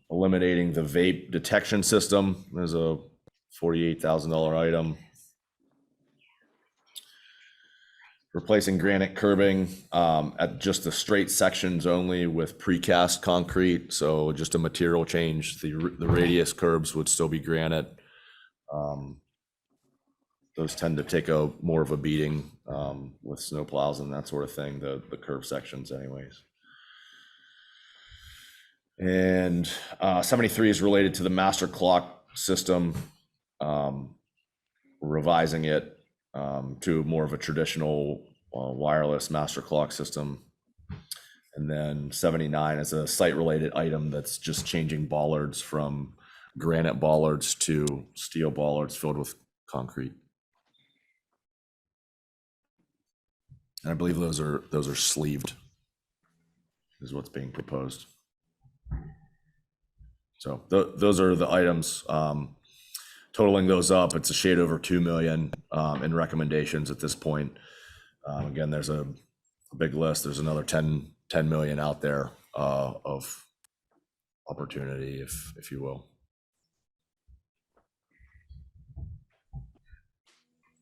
Eliminating the vape detection system is a $48,000 item. Replacing granite curbing at just the straight sections only with precast concrete, so just a material change. The radius curbs would still be granite. Those tend to take a more of a beating with snow plows and that sort of thing, the curve sections anyways. And 73 is related to the master clock system, revising it to more of a traditional wireless master clock system. And then 79 is a site-related item that's just changing bollards from granite bollards to steel bollards filled with concrete. And I believe those are sleeved, is what's being proposed. So those are the items. Totaling those up, it's a shade over 2 million in recommendations at this point. Again, there's a big list. There's another 10 million out there of opportunity, if you will.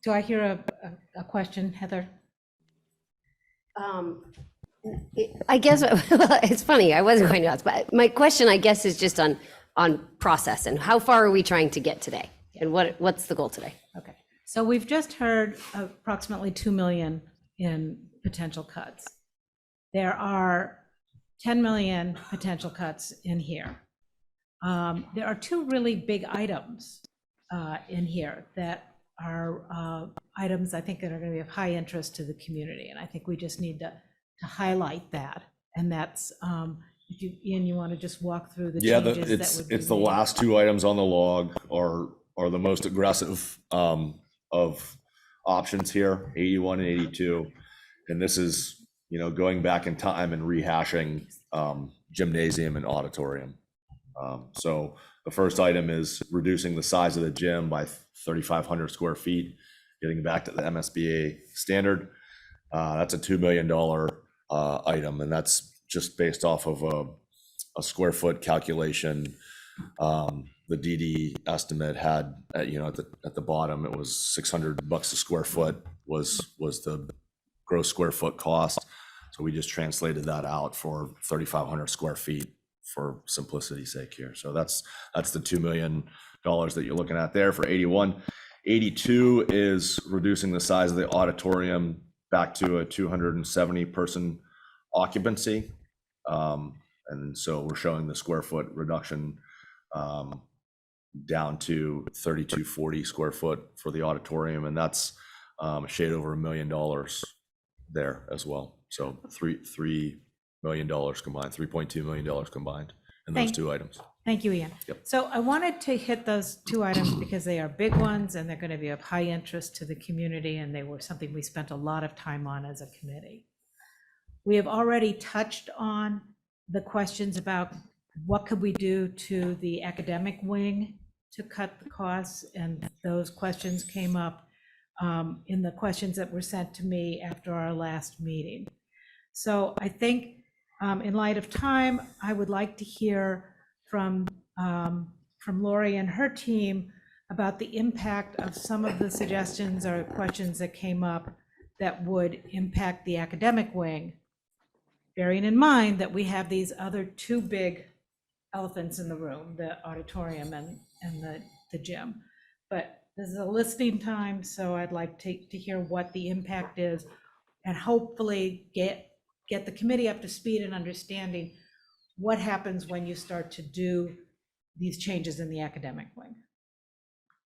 Do I hear a question, Heather? I guess it's funny. I wasn't going to ask, but my question, I guess, is just on process and how far are we trying to get today, and what's the goal today? Okay, so we've just heard approximately 2 million in potential cuts. There are 10 million potential cuts in here. There are two really big items in here that are items I think that are going to be of high interest to the community, and I think we just need to highlight that. And that's if you, Ian, you want to just walk through the changes that would be it's the made. last two items on the log are the most aggressive of options here, 81 and 82. And this is, going back in time and rehashing gymnasium and auditorium. So the first item is reducing the size of the gym by 3,500 square feet, getting back to the MSBA standard. That's a $2 million item, and that's just based off of a square foot calculation. The DD estimate had, at the bottom, it was $600 a square foot was the gross square foot cost. So we just translated that out for 3,500 square feet for simplicity's sake here. So that's the $2 million that you're looking at there for 81. 82 is reducing the size of the auditorium back to a 270 person occupancy. And so we're showing the square foot reduction down to 3,240 square foot for the auditorium. And that's a shade over $1 million there as well. So $3 million combined, $3.2 million combined in those two items. Thank you, Ian. Yep. So I wanted to hit those two items because they are big ones and they're going to be of high interest to the community, and they were something we spent a lot of time on as a committee. We have already touched on the questions about what could we do to the academic wing to cut the costs, and those questions came up in the questions that were sent to me after our last meeting. So I think in light of time, I would like to hear from Lori and her team about the impact of some of the suggestions or questions that came up that would impact the academic wing, bearing in mind that we have these other two big elephants in the room, the auditorium and the gym. But this is a listening time, so I'd like to hear what the impact is and hopefully get the committee up to speed and understanding what happens when you start to do these changes in the academic wing.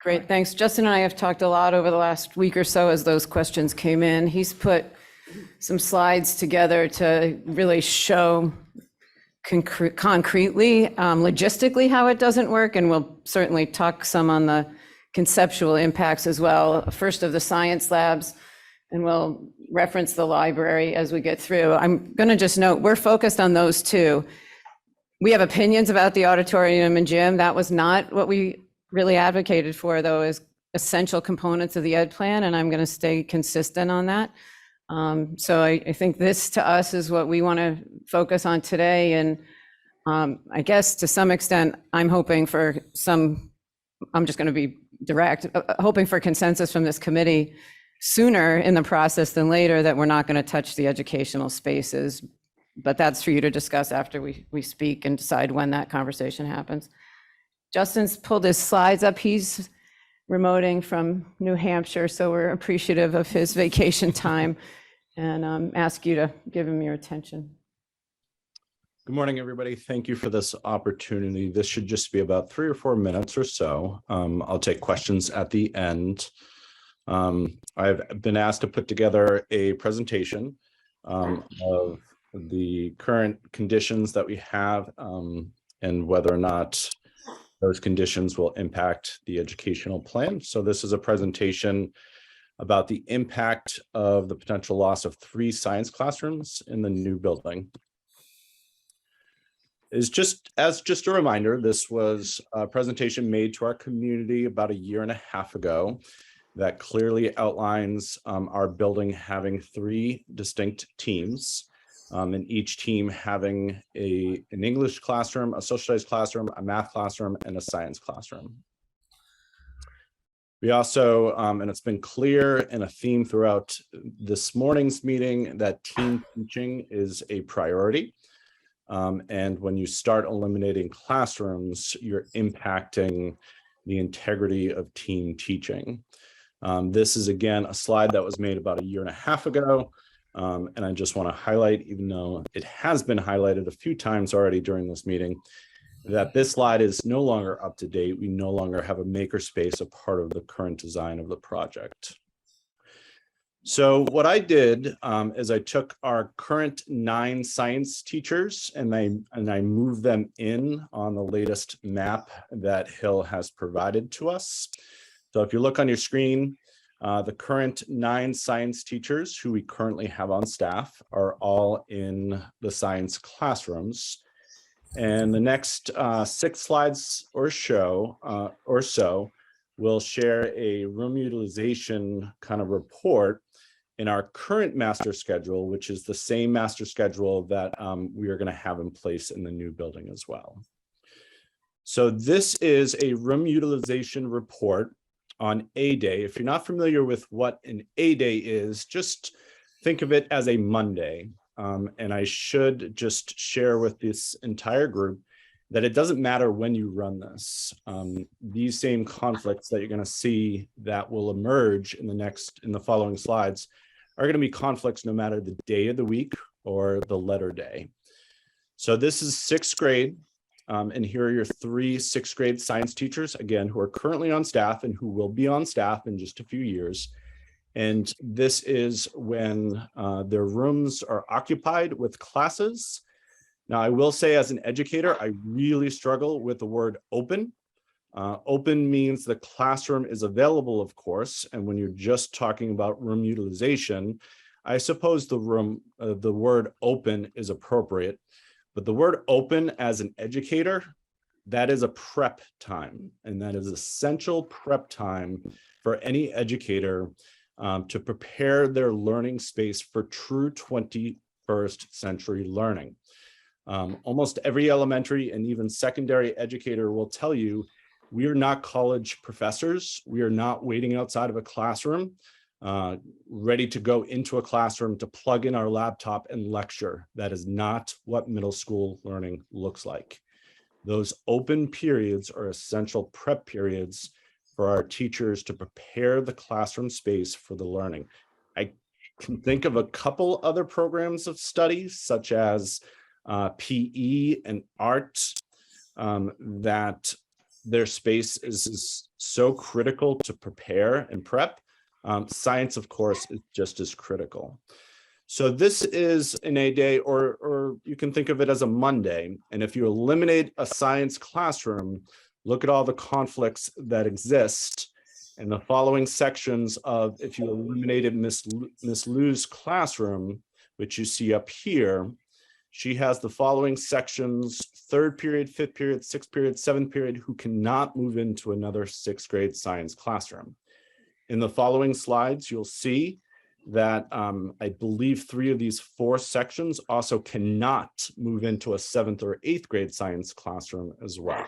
Great, thanks. Justin and I have talked a lot over the last week or so as those questions came in. He's put some slides together to really show concretely, logistically how it doesn't work, and we'll certainly talk some on the conceptual impacts as well. First of the science labs, and we'll reference the library as we get through. I'm going to just note, we're focused on those two. We have opinions about the auditorium and gym. That was not what we really advocated for, though, is essential components of the ed plan, and I'm going to stay consistent on that. So I think this to us is what we want to focus on today. And I guess to some extent, I'm hoping for I'm just going to be direct, hoping for consensus from this committee sooner in the process than later that we're not going to touch the educational spaces. But that's for you to discuss after we speak and decide when that conversation happens. Justin's pulled his slides up. He's remoting from New Hampshire, so we're appreciative of his vacation time and ask you to give him your attention. Good morning, everybody. Thank you for this opportunity. This should just be about 3 or 4 minutes or so. I'll take questions at the end. I've been asked to put together a presentation of the current conditions that we have and whether or not those conditions will impact the educational plan. So this is a presentation about the impact of the potential loss of 3 science classrooms in the new building. Just a reminder, this was a presentation made to our community about 1.5 years ago that clearly outlines our building having 3 distinct teams, and each team having an English classroom, a social studies classroom, a math classroom, and a science classroom. We also, and it's been clear and a theme throughout this morning's meeting, that team teaching is a priority. And when you start eliminating classrooms, you're impacting the integrity of team teaching. This is, again, a slide that was made about 1.5 years ago. And I just want to highlight, even though it has been highlighted a few times already during this meeting, that this slide is no longer up to date. We no longer have a makerspace, a part of the current design of the project. So what I did is I took our current 9 science teachers and I moved them in on the latest map that Hill has provided to us. So if you look on your screen, the current 9 science teachers who we currently have on staff are all in the science classrooms. And the next 6 slides or so will share a room utilization kind of report in our current master schedule, which is the same master schedule that we are going to have in place in the new building as well. So this is a room utilization report on A day. If you're not familiar with what an A day is, just think of it as a Monday. And I should just share with this entire group that it doesn't matter when you run this. These same conflicts that you're going to see that will emerge in the following slides are going to be conflicts no matter the day of the week or the letter day. So this is 6th grade. And here are your 3 6th grade science teachers, again, who are currently on staff and who will be on staff in just a few years. And this is when their rooms are occupied with classes. Now, I will say as an educator, I really struggle with the word open. Open means the classroom is available, of course. And when you're just talking about room utilization, I suppose the word open is appropriate. But the word open as an educator, that is a prep time. And that is essential prep time for any educator to prepare their learning space for true 21st century learning. Almost every elementary and even secondary educator will tell you, we are not college professors. We are not waiting outside of a classroom, ready to go into a classroom to plug in our laptop and lecture. That is not what middle school learning looks like. Those open periods are essential prep periods for our teachers to prepare the classroom space for the learning. I can think of a couple other programs of study, such as PE and art, that their space is so critical to prepare and prep. Science, of course, is just as critical. So this is an A day, or you can think of it as a Monday. And if you eliminate a science classroom, look at all the conflicts that exist in the following sections of, if you eliminated Miss Lou's classroom, which you see up here, she has the following sections: third period, fifth period, sixth period, seventh period, who cannot move into another sixth grade science classroom. In the following slides, you'll see that I believe 3 of these 4 sections also cannot move into a 7th or 8th grade science classroom as well.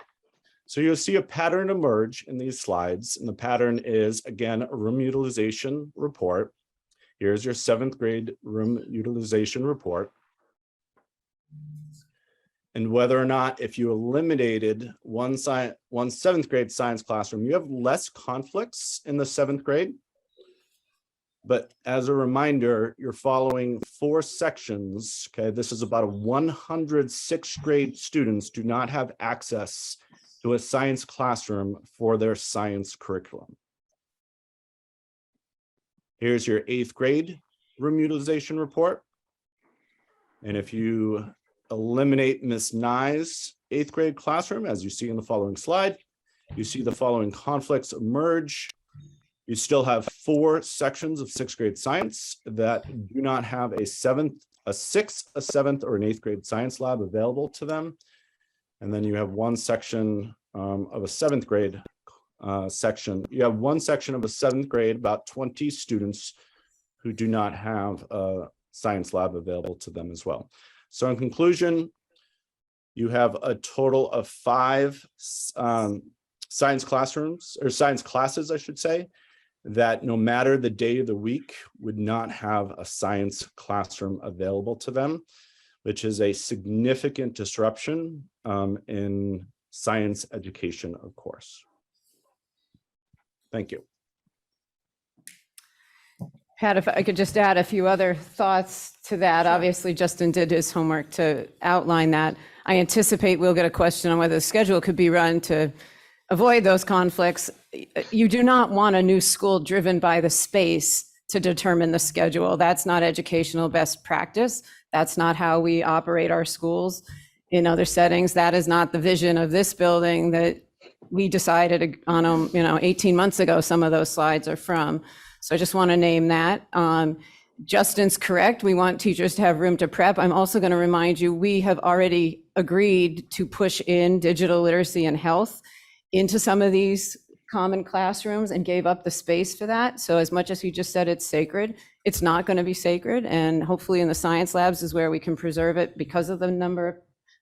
So you'll see a pattern emerge in these slides, and the pattern is, again, a room utilization report. Here's your 7th grade room utilization report. And whether or not, if you eliminated one 7th grade science classroom, you have less conflicts in the 7th grade. But as a reminder, you're following 4 sections. Okay, this is about 100 6th grade students do not have access to a science classroom for their science curriculum. Here's your 8th grade room utilization report. And if you eliminate Ms. Nye's 8th grade classroom, as you see in the following slide, you see the following conflicts emerge. You still have 4 sections of 6th grade science that do not have a 6th, a 7th, or an 8th grade science lab available to them. And then you have 1 section of a 7th grade section. You have 1 section of a 7th grade, about 20 students who do not have a science lab available to them as well. So in conclusion, you have a total of 5 science classrooms, or science classes, I should say, that no matter the day of the week would not have a science classroom available to them, which is a significant disruption in science education, of course. Thank you. Pat, if I could just add a few other thoughts to that. Sure. Obviously, Justin did his homework to outline that. I anticipate we'll get a question on whether the schedule could be run to avoid those conflicts. You do not want a new school driven by the space to determine the schedule. That's not educational best practice. That's not how we operate our schools in other settings. That is not the vision of this building that we decided on, 18 months ago, some of those slides are from. So I just want to name that. Justin's correct. We want teachers to have room to prep. I'm also going to remind you, we have already agreed to push in digital literacy and health into some of these common classrooms and gave up the space for that. So as much as he just said it's sacred, it's not going to be sacred. And hopefully in the science labs is where we can preserve it because of the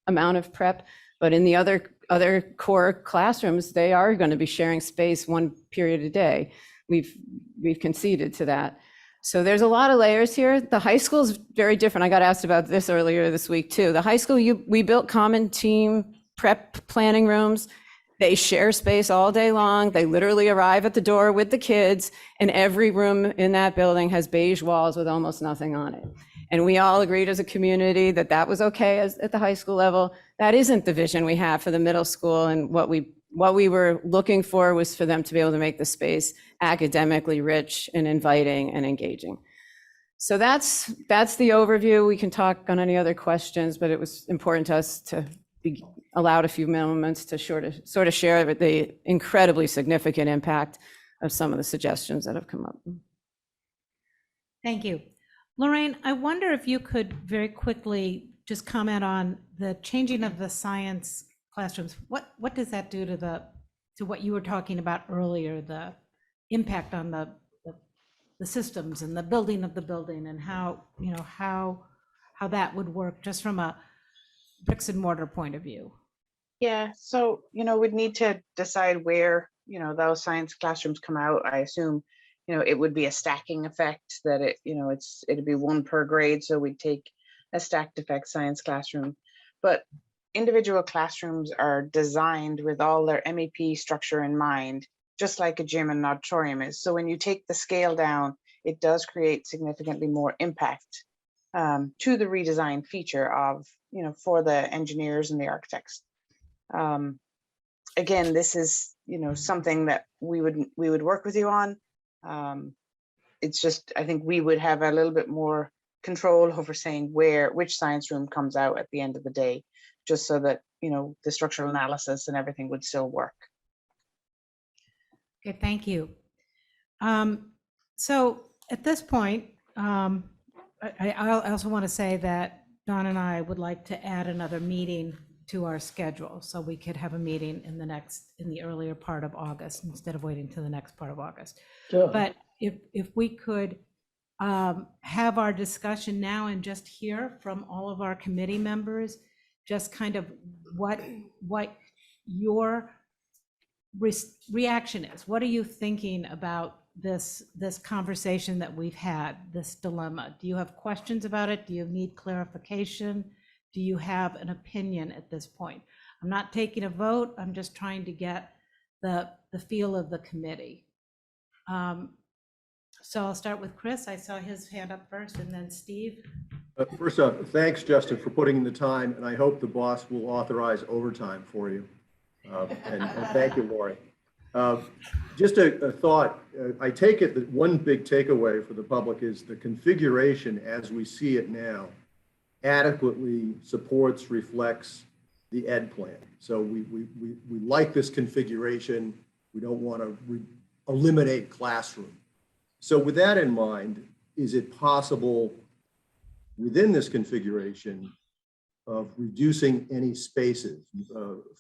amount of prep. But in the other core classrooms, they are going to be sharing space 1 period a day. We've conceded to that. So there's a lot of layers here. The high school is very different. I got asked about this earlier this week too. The high school, we built common team prep planning rooms. They share space all day long. They literally arrive at the door with the kids, and every room in that building has beige walls with almost nothing on it. And we all agreed as a community that that was okay at the high school level. That isn't the vision we have for the middle school, and what we were looking for was for them to be able to make the space academically rich and inviting and engaging. So that's the overview. We can talk on any other questions, but it was important to us to be allowed a few moments to sort of share the incredibly significant impact of some of the suggestions that have come up. Thank you. Lorraine, I wonder if you could very quickly just comment on the changing of the science classrooms. What does that do to what you were talking about earlier, the impact on the systems and the building of the building, and how that would work just from a bricks and mortar point of view? Yeah, so, we'd need to decide where, those science classrooms come out. I assume, it would be a stacking effect that it'd be 1 per grade. So we'd take a stacked effect science classroom, but individual classrooms are designed with all their MEP structure in mind, just like a gym and an auditorium is. So when you take the scale down, it does create significantly more impact to the redesign feature of, for the engineers and the architects. Again, this is, something that we would work with you on. It's just, I think we would have a little bit more control over saying which science room comes out at the end of the day, just so that, the structural analysis and everything would still work. Okay, thank you. So at this point, I also want to say that Don and I would like to add another meeting to our schedule, so we could have a meeting in the earlier part of August instead of waiting to the next part of August. Sure. But if we could have our discussion now and just hear from all of our committee members, just kind of what your reaction is. What are you thinking about this conversation that we've had, this dilemma? Do you have questions about it? Do you need clarification? Do you have an opinion at this point? I'm not taking a vote. I'm just trying to get the feel of the committee. So I'll start with Chris. I saw his hand up first, and then Steve. First off, thanks, Justin, for putting in the time, and I hope the boss will authorize overtime for you. And thank you, Lori. Just a thought. I take it that one big takeaway for the public is the configuration as we see it now adequately supports, reflects the ed plan. So we like this configuration. We don't want to eliminate classroom. So with that in mind, is it possible within this configuration of reducing any spaces,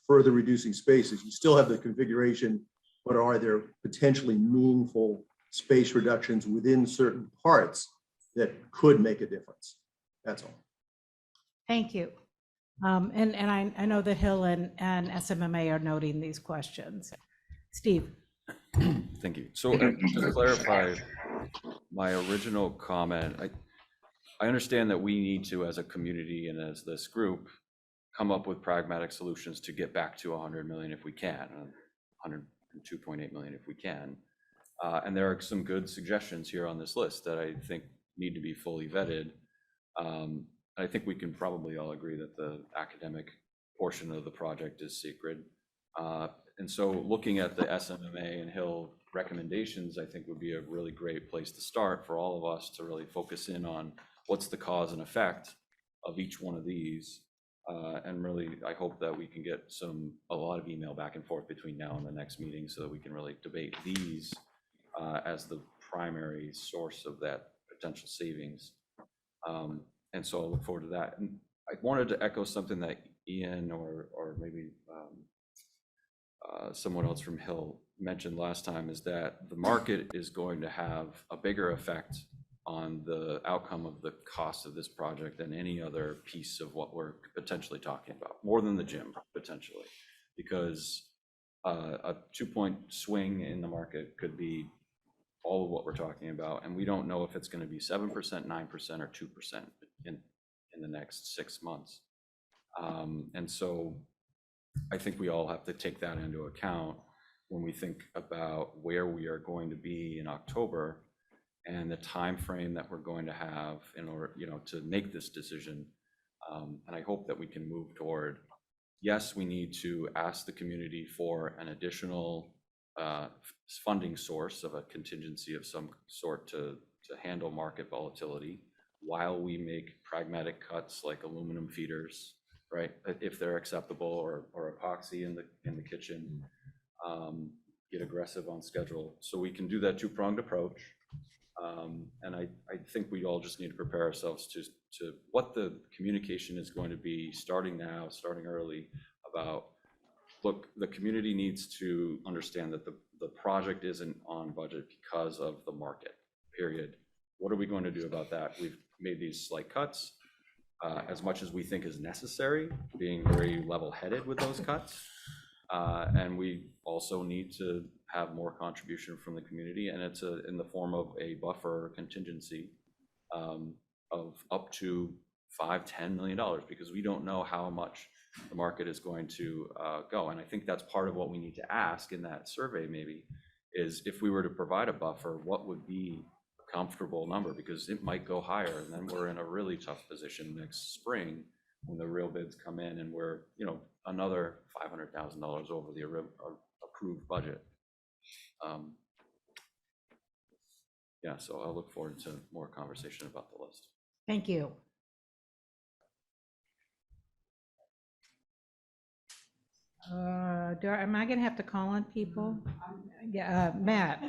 further reducing spaces? You still have the configuration, but are there potentially meaningful space reductions within certain parts that could make a difference? That's all. Thank you. And I know that Hill and SMMA are noting these questions. Steve. Thank you. So to clarify my original comment, I understand that we need to, as a community and as this group, come up with pragmatic solutions to get back to 100 million if we can, 102.8 million if we can. And there are some good suggestions here on this list that I think need to be fully vetted. I think we can probably all agree that the academic portion of the project is sacred. And so looking at the SMMA and Hill recommendations, I think would be a really great place to start for all of us to really focus in on what's the cause and effect of each one of these. And really, I hope that we can get a lot of email back and forth between now and the next meeting so that we can really debate these as the primary source of that potential savings. And so I'll look forward to that. And I wanted to echo something that Ian or maybe someone else from Hill mentioned last time, is that the market is going to have a bigger effect on the outcome of the cost of this project than any other piece of what we're potentially talking about, more than the gym potentially, because a 2-point swing in the market could be all of what we're talking about, and we don't know if it's going to be 7%, 9%, or 2% in the next 6 months. And so I think we all have to take that into account when we think about where we are going to be in October and the time frame that we're going to have in order, to make this decision. And I hope that we can move toward, yes, we need to ask the community for an additional funding source of a contingency of some sort to handle market volatility while we make pragmatic cuts like aluminum feeders, right? If they're acceptable, or epoxy in the kitchen, get aggressive on schedule. So we can do that two-pronged approach. And I think we all just need to prepare ourselves to what the communication is going to be starting now, starting early, about, look, the community needs to understand that the project isn't on budget because of the market, period. What are we going to do about that? We've made these slight cuts as much as we think is necessary, being very level-headed with those cuts. And we also need to have more contribution from the community, and it's in the form of a buffer contingency of up to $5-10 million, because we don't know how much the market is going to go. And I think that's part of what we need to ask in that survey, maybe, is if we were to provide a buffer, what would be a comfortable number? Because it might go higher, and then we're in a really tough position next spring when the real bids come in and we're, another $500,000 over the approved budget. Yeah, so I'll look forward to more conversation about the list. Thank you. Am I going to have to call on people? Yeah, Matt.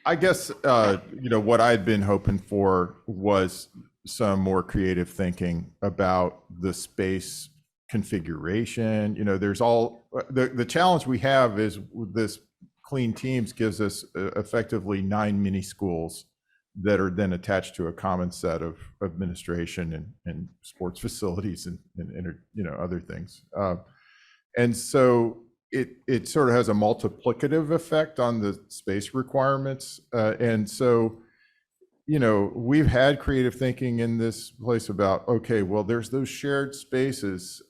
I guess, what I'd been hoping for was some more creative thinking about the space configuration. There's the challenge we have is with this Clean Teams gives us effectively 9 mini schools that are then attached to a common set of administration and sports facilities and other things. And so it sort of has a multiplicative effect on the space requirements. And so, we've had creative thinking in this place about, okay, well, there's those shared spaces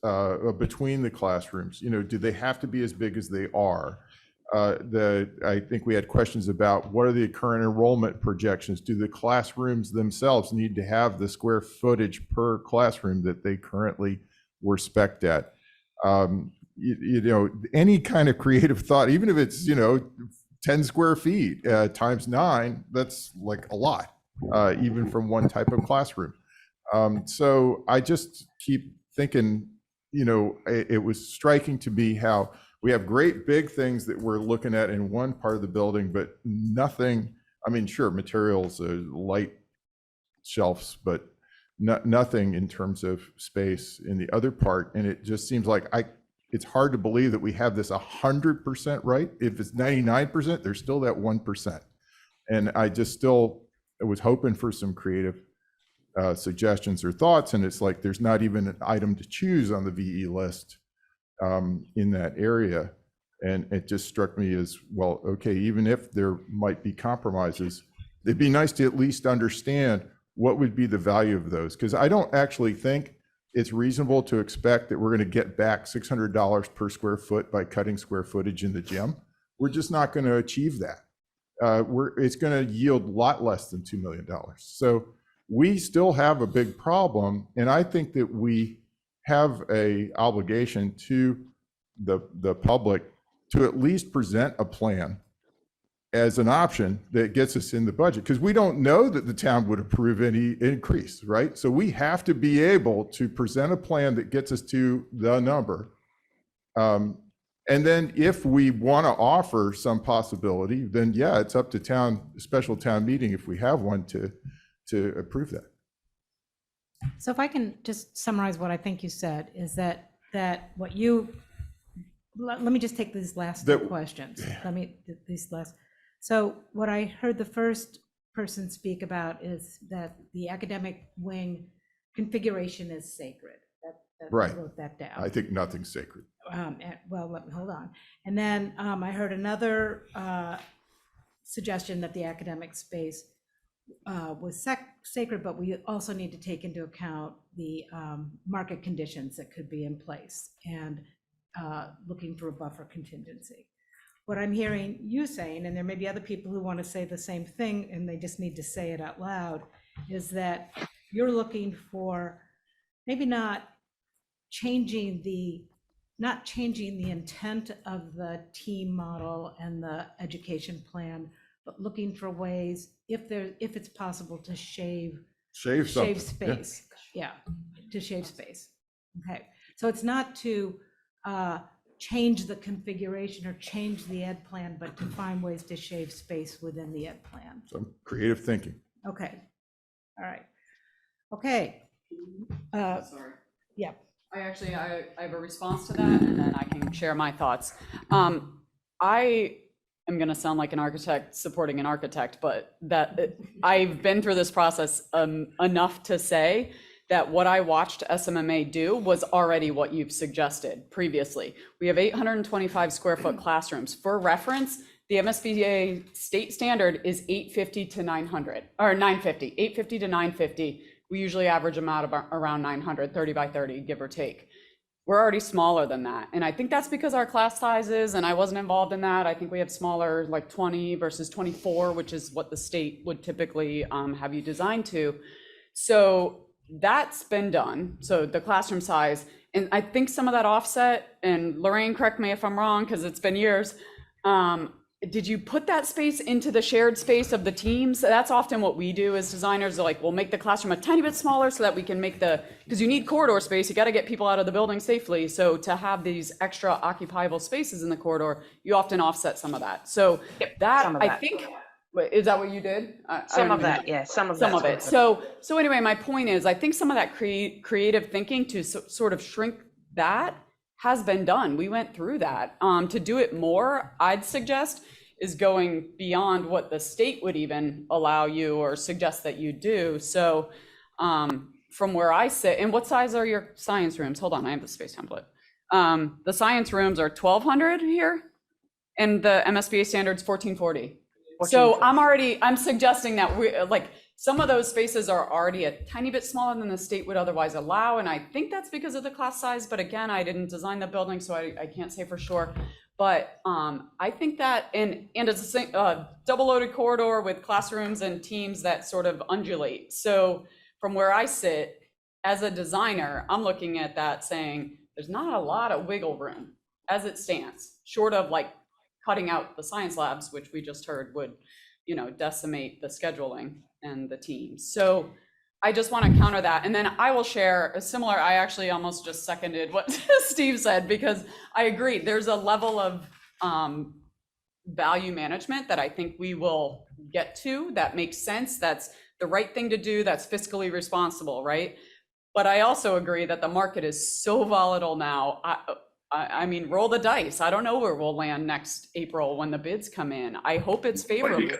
between the classrooms. Do they have to be as big as they are? I think we had questions about what are the current enrollment projections? Do the classrooms themselves need to have the square footage per classroom that they currently were spec'd at? Any kind of creative thought, even if it's 10 square feet times 9, that's like a lot, even from one type of classroom. So I just keep thinking, it was striking to me how we have great big things that we're looking at in one part of the building, but nothing, sure, materials, light shelves, but nothing in terms of space in the other part. And it just seems like it's hard to believe that we have this 100% right. If it's 99%, there's still that 1%. And I was hoping for some creative suggestions or thoughts. And it's like, there's not even an item to choose on the VE list in that area. And it just struck me as, well, okay, even if there might be compromises, it'd be nice to at least understand what would be the value of those. Because I don't actually think it's reasonable to expect that we're going to get back $600 per square foot by cutting square footage in the gym. We're just not going to achieve that. It's going to yield a lot less than $2 million. So we still have a big problem. And I think that we have a obligation to the public to at least present a plan as an option that gets us in the budget, because we don't know that the town would approve any increase, right? So we have to be able to present a plan that gets us to the number. And then if we want to offer some possibility, then yeah, it's up to special town meeting, if we have one, to approve that. So if I can just summarize what I think you said, is that what let me just take these last two questions. So what I heard the first person speak about is that the academic wing configuration is sacred. Right. I wrote that down. I think nothing's sacred. Well, let me hold on. And then I heard another suggestion that the academic space was sacred, but we also need to take into account the market conditions that could be in place and looking for a buffer contingency. What I'm hearing you saying, and there may be other people who want to say the same thing and they just need to say it out loud, is that you're looking for maybe not changing the intent of the team model and the education plan, but looking for ways, if it's possible, to shave space. Yeah, to shave space. Okay, so it's not to change the configuration or change the ed plan, but to find ways to shave space within the ed plan. Some creative thinking. Okay, all right. Okay. Sorry. Yeah. I have a response to that, and then I can share my thoughts. I am going to sound like an architect supporting an architect, but I've been through this process enough to say that what I watched SMMA do was already what you've suggested previously. We have 825 square foot classrooms. For reference, the MSBA state standard is 850 to 900, or 950, 850 to 950. We usually average them out about around 900, 30 by 30, give or take. We're already smaller than that. And I think that's because our class sizes, and I wasn't involved in that. I think we have smaller, like 20 versus 24, which is what the state would typically have you designed to. So that's been done. So the classroom size, and I think some of that offset, and Lorraine, correct me if I'm wrong, because it's been years, did you put that space into the shared space of the teams? That's often what we do as designers. Like, we'll make the classroom a tiny bit smaller so that we can make because you need corridor space, you got to get people out of the building safely. So to have these extra occupiable spaces in the corridor, you often offset some of that. So I think Wait, is that what you did? I Some don't of even that, know. yeah, some of Some that's of it. So anyway, my point is, I think some of that creative thinking to sort of shrink that has been done. We went through that. To do it more, I'd suggest, is going beyond what the state would even allow you or suggest that you do. So from where I sit, and what size are your science rooms? Hold on, I have the space template. The science rooms are 1,200 here, and the MSBA standard's 1,440. So I'm suggesting that we, like, some of those spaces are already a tiny bit smaller than the state would otherwise allow, and I think that's because of the class size, but again, I didn't design the building, so I can't say for sure. But I think that, and it's a double-loaded corridor with classrooms and teams that sort of undulate. So from where I sit, as a designer, I'm looking at that saying, there's not a lot of wiggle room as it stands, short of like cutting out the science labs, which we just heard would, decimate the scheduling and the teams. So I just want to counter that. And then I will share a similar, I actually almost just seconded what Steve said, because I agree, there's a level of value management that I think we will get to that makes sense. That's the right thing to do. That's fiscally responsible, right? But I also agree that the market is so volatile now. I mean, roll the dice. I don't know where we'll land next April when the bids come in. I hope it's favorable.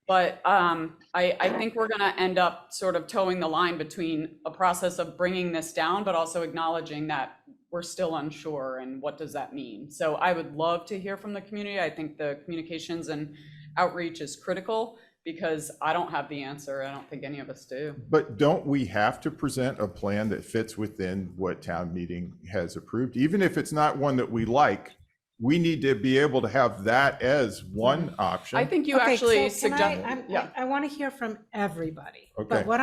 But I think we're going to end up sort of towing the line between a process of bringing this down, but also acknowledging that we're still unsure and what does that mean. So I would love to hear from the community. I think the communications and outreach is critical because I don't have the answer. I don't think any of us do. But don't we have to present a plan that fits within what town meeting has approved? Even if it's not one that we like, we need to be able to have that as one option. I think you actually so suggest, I want to hear from everybody. Okay, But what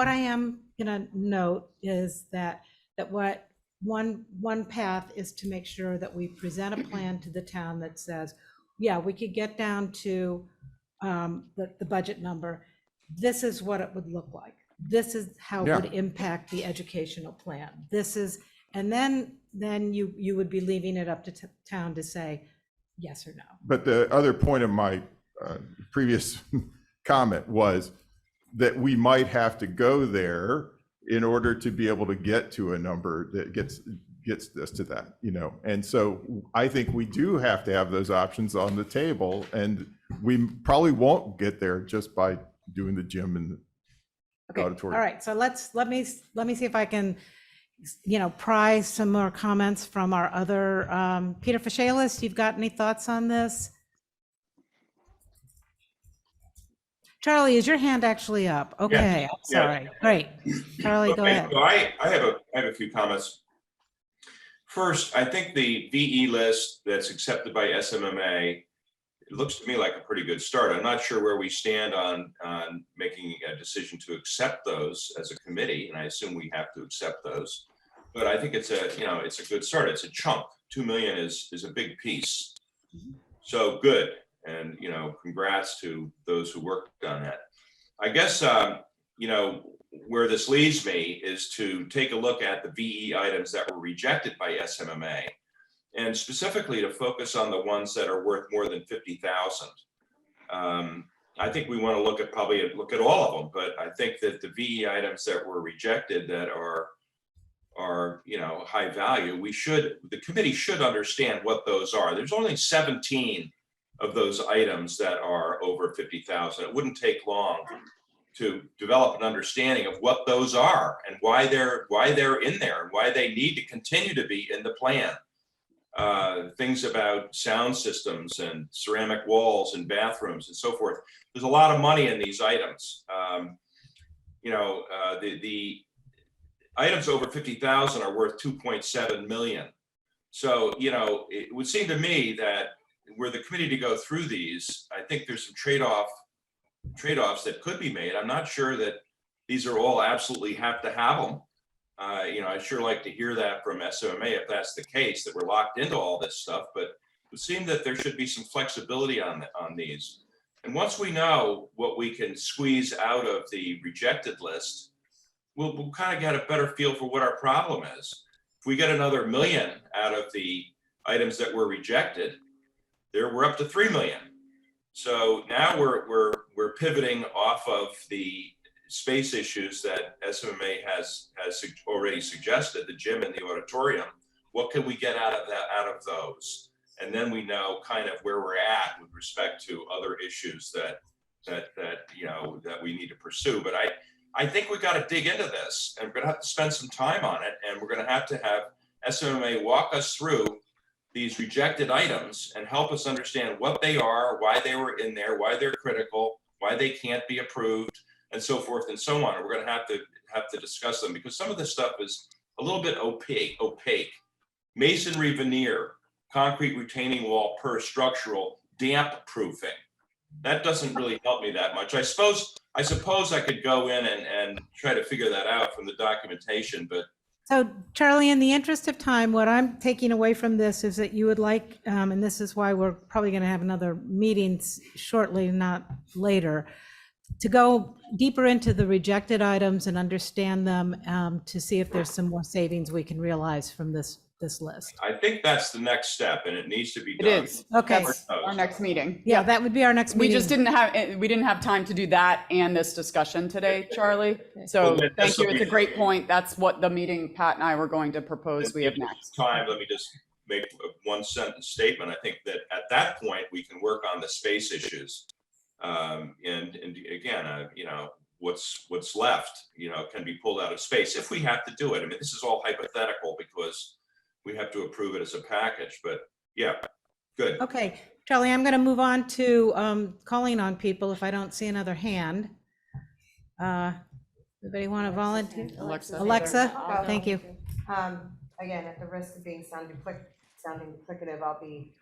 I am gonna note is that what one path is to make sure that we present a plan to the town that says, yeah, we could get down to the budget number. This is what it would look like. This is how it would impact the educational plan. This is, and then you would be leaving it up to town to say yes or no. But the other point of my previous comment was that we might have to go there in order to be able to get to a number that gets us to that, And so I think we do have to have those options on the table, and we probably won't get there just by doing the gym and the auditorium. All right, so let me see if I can, pry some more comments from our other, Peter Fashalis, you've got any thoughts on this? Charlie, is your hand actually up? Okay, I'm sorry. Great. Charlie, go ahead. So I have a few comments. First, I think the VE list that's accepted by SMMA, it looks to me like a pretty good start. I'm not sure where we stand on making a decision to accept those as a committee, and I assume we have to accept those. But I think it's a good start. It's a chunk. 2 million is a big piece. So good. And, congrats to those who worked on that. I guess, where this leads me is to take a look at the VE items that were rejected by SMMA, and specifically to focus on the ones that are worth more than 50,000. I think we want to look at all of them, but I think that the VE items that were rejected that are high value, the committee should understand what those are. There's only 17 of those items that are over 50,000. It wouldn't take long to develop an understanding of what those are and why they're in there and why they need to continue to be in the plan. Things about sound systems and ceramic walls and bathrooms and so forth. There's a lot of money in these items. The items over 50,000 are worth 2.7 million. So, it would seem to me that were the committee to go through these, I think there's some trade-offs that could be made. I'm not sure that these are all absolutely have to have them. I'd sure like to hear that from SMMA if that's the case, that we're locked into all this stuff, but it would seem that there should be some flexibility on these. And once we know what we can squeeze out of the rejected list, we'll kind of get a better feel for what our problem is. If we get another million out of the items that were rejected, we're up to 3 million. So now we're pivoting off of the space issues that SMMA has already suggested, the gym and the auditorium. What can we get out of those? And then we know kind of where we're at with respect to other issues that we need to pursue. But I think we got to dig into this, and we're going to have to spend some time on it, and we're going to have SMMA walk us through these rejected items and help us understand what they are, why they were in there, why they're critical, why they can't be approved, and so forth and so on. And we're going to have to discuss them, because some of this stuff is a little bit opaque. Masonry veneer, concrete retaining wall per structural, damp proofing. That doesn't really help me that much. I suppose I could go in and try to figure that out from the documentation, but So Charlie, in the interest of time, what I'm taking away from this is that you would like, and this is why we're probably going to have another meeting shortly, not later, to go deeper into the rejected items and understand them, to see if there's some more savings we can realize from this list. I think that's the next step, and it needs to be It done. is. Okay. That's our next meeting. Yeah, that would be our next meeting. We just didn't have time to do that and this discussion today, Charlie. So Well, then thank this'll you. It's be- a great point. That's what the meeting Pat and I were going to propose we have next. Time, let me just make a one sentence statement. I think that at that point, we can work on the space issues. And again, what's left, can be pulled out of space if we have to do it. I mean, this is all hypothetical because we have to approve it as a package, but yeah, good. Okay, Charlie, I'm going to move on to calling on people if I don't see another hand. Anybody want to volunteer? Alexa, thank you. Again, at the risk of being sounding duplicative, I'll be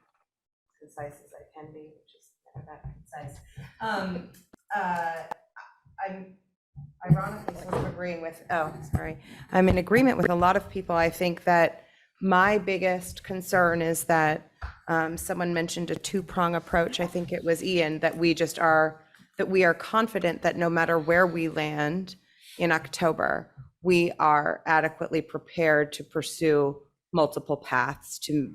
concise as I can be, which is never that concise. I'm ironically sort of agreeing with, I'm in agreement with a lot of people. I think that my biggest concern is that someone mentioned a two-prong approach. I think it was Ian, that we are confident that no matter where we land in October, we are adequately prepared to pursue multiple paths to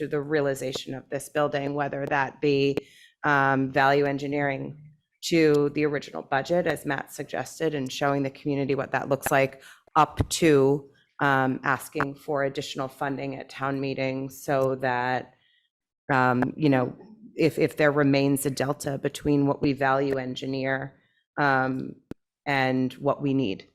the realization of this building, whether that be value engineering to the original budget, as Matt suggested, and showing the community what that looks like, up to asking for additional funding at town meetings so that, if there remains a delta between what we value engineer and what we need.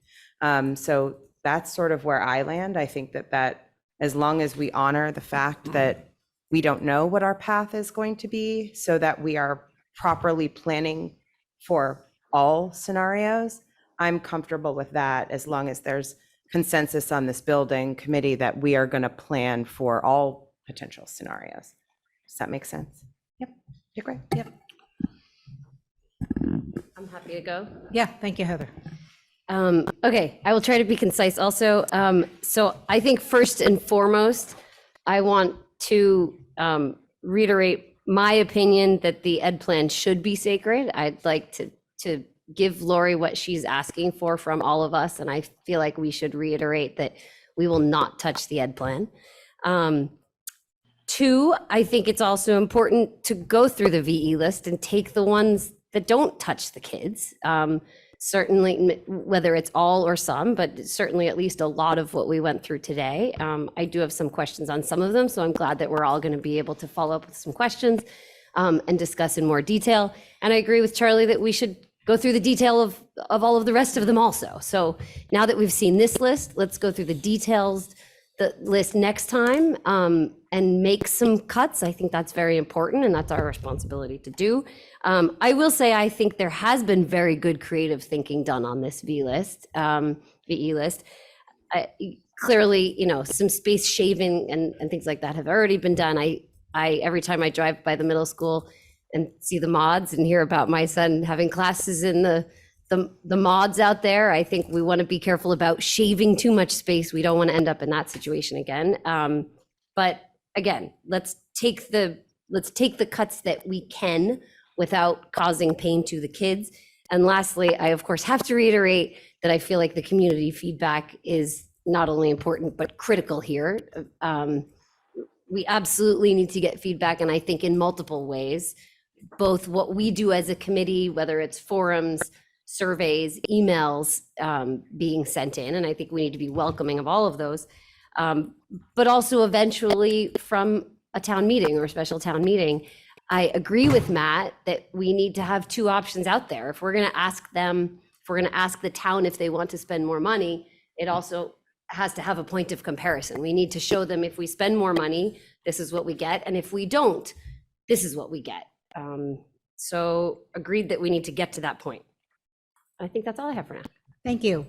So that's sort of where I land. I think that as long as we honor the fact that we don't know what our path is going to be, so that we are properly planning for all scenarios, I'm comfortable with that, as long as there's consensus on this building committee that we are going to plan for all potential scenarios. Does that make sense? Yep. Okay, great. Yep. I'm happy to go. Yeah, thank you, Heather. Okay, I will try to be concise also. So I think first and foremost, I want to reiterate my opinion that the ed plan should be sacred. I'd like to give Lori what she's asking for from all of us, and I feel like we should reiterate that we will not touch the ed plan. Two, I think it's also important to go through the VE list and take the ones that don't touch the kids. Certainly, whether it's all or some, but certainly at least a lot of what we went through today. I do have some questions on some of them, so I'm glad that we're all going to be able to follow up with some questions and discuss in more detail. And I agree with Charlie that we should go through the detail of all of the rest of them also. So now that we've seen this list, let's go through the list next time and make some cuts. I think that's very important, and that's our responsibility to do. I will say I think there has been very good creative thinking done on this VE list. Clearly, some space shaving and things like that have already been done. I every time I drive by the middle school and see the mods and hear about my son having classes in the mods out there, I think we want to be careful about shaving too much space. We don't want to end up in that situation again. But again, let's take the cuts that we can without causing pain to the kids. And lastly, I of course have to reiterate that I feel like the community feedback is not only important, but critical here. We absolutely need to get feedback, and I think in multiple ways. both what we do as a committee, whether it's forums, surveys, emails being sent in, and I think we need to be welcoming of all of those, but also eventually from a town meeting or a special town meeting. I agree with Matt that we need to have two options out there. If we're going to ask them, if we're going to ask the town if they want to spend more money, it also has to have a point of comparison. We need to show them if we spend more money, this is what we get, and if we don't, this is what we get. So agreed that we need to get to that point. I think that's all I have for now. Thank you.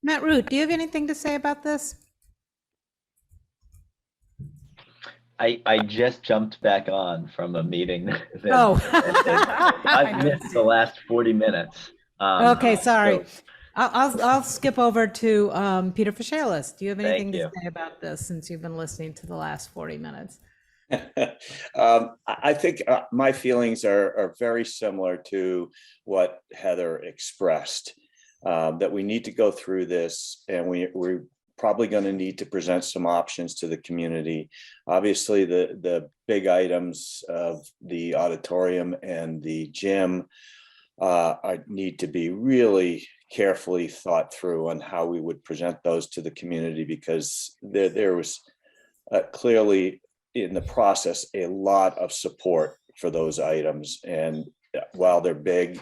Matt Root, do you have anything to say about this? I just jumped back on from a meeting. Oh. I've missed the last 40 minutes. Okay, sorry. So I'll skip over to Peter Fishalis. Do you have anything Thank to you. say about this since you've been listening to the last 40 minutes? I think my feelings are very similar to what Heather expressed, that we need to go through this, and we're probably going to need to present some options to the community. Obviously, the big items of the auditorium and the gym need to be really carefully thought through on how we would present those to the community, because there was clearly in the process a lot of support for those items. And while they're big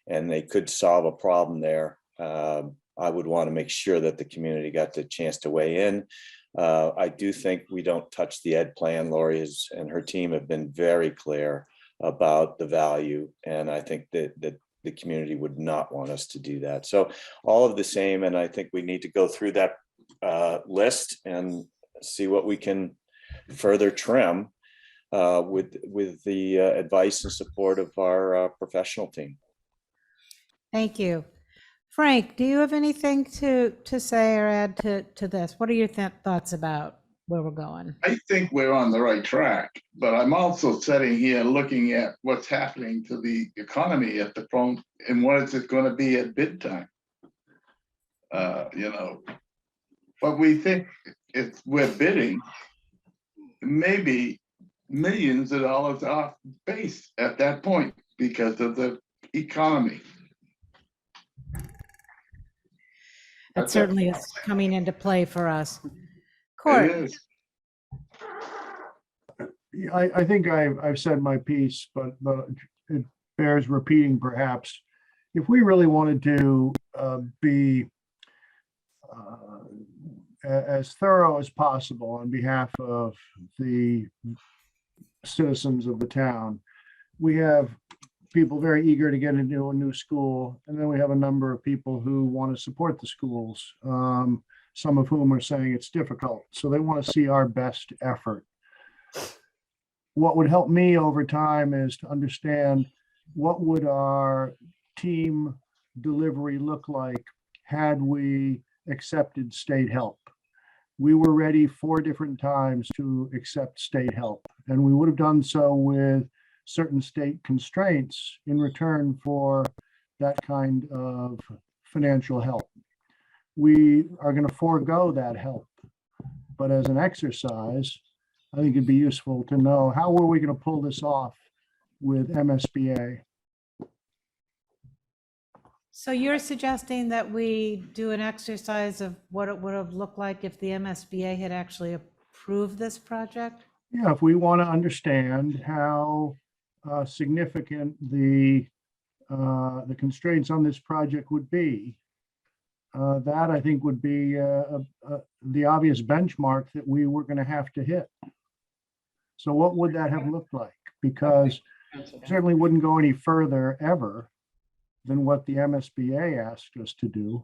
and they could solve a problem there, I would want to make sure that the community got the chance to weigh in. I do think we don't touch the ed plan. Lori and her team have been very clear about the value, and I think that the community would not want us to do that. So all of the same, and I think we need to go through that list and see what we can further trim with the advice and support of our professional team. Thank you. Frank, do you have anything to say or add to this? What are your thoughts about where we're going? I think we're on the right track, but I'm also sitting here looking at what's happening to the economy at the point and what is it going to be at bid time. What we think if we're bidding, maybe millions of dollars off base at that point because of the economy. That certainly is coming into play for us. It Court, is. I think I've said my piece, but it bears repeating perhaps. If we really wanted to be as thorough as possible on behalf of the citizens of the town, we have people very eager to get into a new school, and then we have a number of people who want to support the schools, some of whom are saying it's difficult, so they want to see our best effort. What would help me over time is to understand what would our team delivery look like had we accepted state help. We were ready 4 different times to accept state help, and we would have done so with certain state constraints in return for that kind of financial help. We are going to forego that help, but as an exercise, I think it'd be useful to know how were we going to pull this off with MSBA. so you're suggesting that we do an exercise of what it would have looked like if the MSBA had actually approved this project? Yeah, if we want to understand how significant the constraints on this project would be, that I think would be the obvious benchmark that we were going to have to hit. So what would that have looked like? Because certainly wouldn't go any further ever than what the MSBA asked us to do.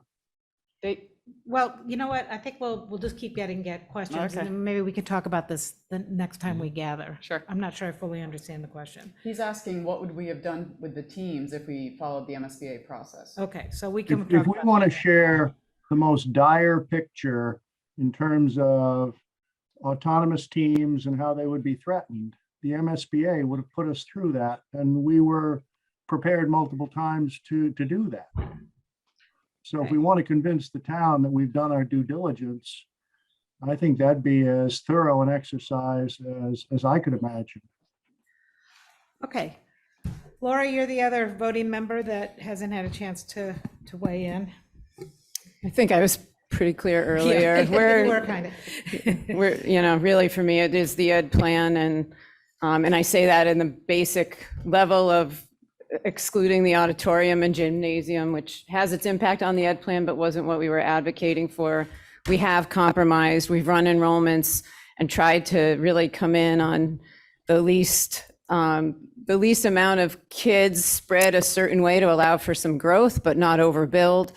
Well, you know what? I think we'll just keep get questions, Okay. and then maybe we can talk about this the next time we gather. Sure. I'm not sure I fully understand the question. He's asking what would we have done with the teams if we followed the MSBA process? Okay, so we can If talk we about want to share the most dire picture in terms of autonomous teams and how they would be threatened, the MSBA would have put us through that, and we were prepared multiple times to do that. So if we want to convince the town that we've done our due diligence, I think that'd be as thorough an exercise as I could imagine. Okay. Laura, you're the other voting member that hasn't had a chance to weigh in. I think I was pretty clear earlier. You were kind of. We're, you know, really for me, it is the ed plan, and I say that in the basic level of excluding the auditorium and gymnasium, which has its impact on the ed plan, but wasn't what we were advocating for. We have compromised, we've run enrollments and tried to really come in on the least amount of kids spread a certain way to allow for some growth, but not overbuild.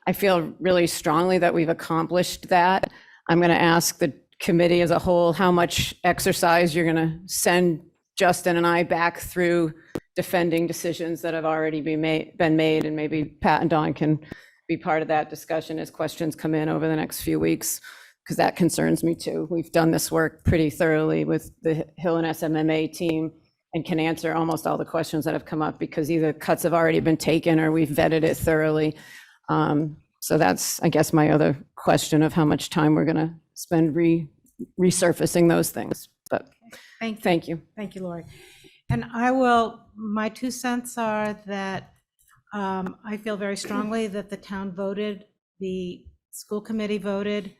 I feel really strongly that we've accomplished that. I'm going to ask the committee as a whole how much exercise you're going to send Justin and I back through defending decisions that have already been made, and maybe Pat and Dawn can be part of that discussion as questions come in over the next few weeks, because that concerns me too. We've done this work pretty thoroughly with the Hill and SMMA team and can answer almost all the questions that have come up because either cuts have already been taken or we've vetted it thoroughly. So that's, I guess, my other question of how much time we're going to spend resurfacing those things. But thank you. Thank you, Lori. And my 2 cents are that I feel very strongly that the town voted, the school committee voted,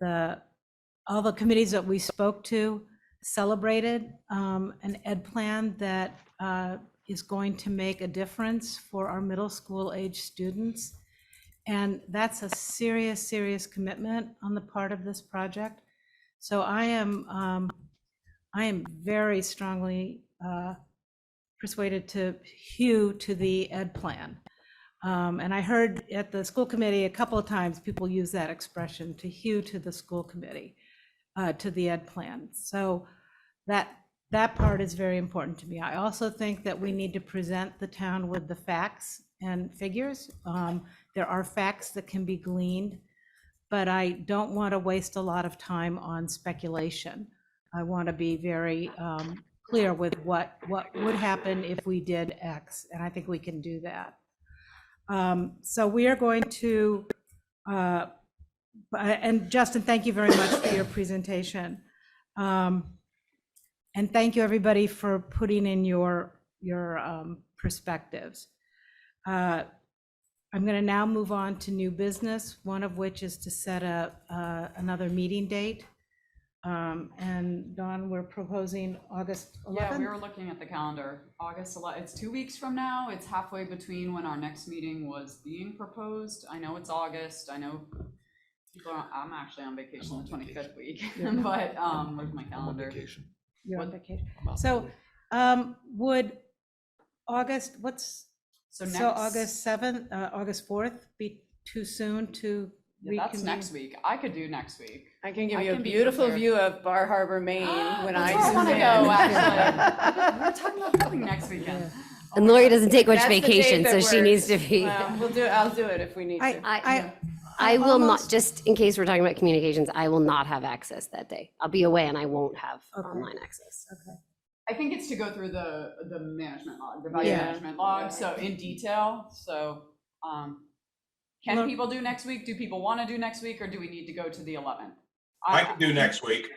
all the committees that we spoke to celebrated an ed plan that is going to make a difference for our middle school age students. And that's a serious, serious commitment on the part of this project. So I am very strongly persuaded to hew to the ed plan. And I heard at the school committee a couple of times people use that expression, to hew to the school committee, to the ed plan. So that part is very important to me. I also think that we need to present the town with the facts and figures. There are facts that can be gleaned, but I don't want to waste a lot of time on speculation. I want to be very clear with what would happen if we did X, and I think we can do that. So we are going to, and Justin, thank you very much for your presentation. And thank you, everybody, for putting in your perspectives. I'm going to now move on to new business, one of which is to set another meeting date. And Dawn, we're proposing August 11th? Yeah, we were looking at the calendar. August 11th, it's 2 weeks from now. It's halfway between when our next meeting was being proposed. I know it's August. I know I'm actually on vacation the 25th week, but where's my calendar? You're on vacation. So would August, so August 7th, August 4th be too soon to reconvene? That's next week. I could do next week. I can give you a beautiful view of Bar Harbor, Maine when I want to go, actually. We're talking about going next weekend. And Lori doesn't take much That's the date vacation, that so she needs works. to be. I'll do it if we need to. I will not, just in case we're talking about communications, I will not have access that day. I'll be away and I won't have online access. Okay. I think it's to go through the management log, the value management log, so in detail. So can people do next week? Do people want to do next week, or do we need to go to the 11th? I can do next week.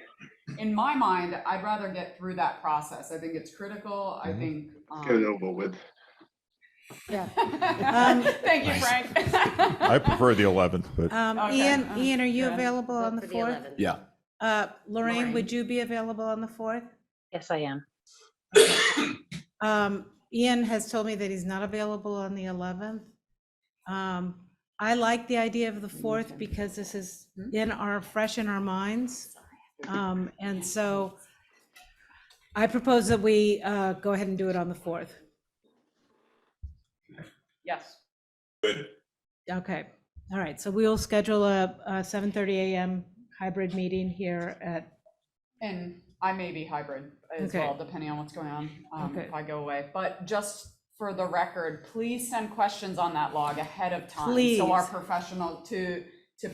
In my mind, I'd rather get through that process. I think it's critical. I think. Get it over with. Yeah. Thank you, Frank. I prefer the 11th, but Ian, are you available on the 4th? Yeah. Lorraine, would you be available on the 4th? Yes, I am. Ian has told me that he's not available on the 11th. I like the idea of the 4th because this is fresh in our minds. And so I propose that we go ahead and do it on the 4th. Yes. Good. Okay. All right. So we'll schedule a 7:30 a.m. hybrid meeting here at. And I may be hybrid as well, depending on what's going on if I go away. But just for the record, please send questions on that log ahead of time. Please. So our professional to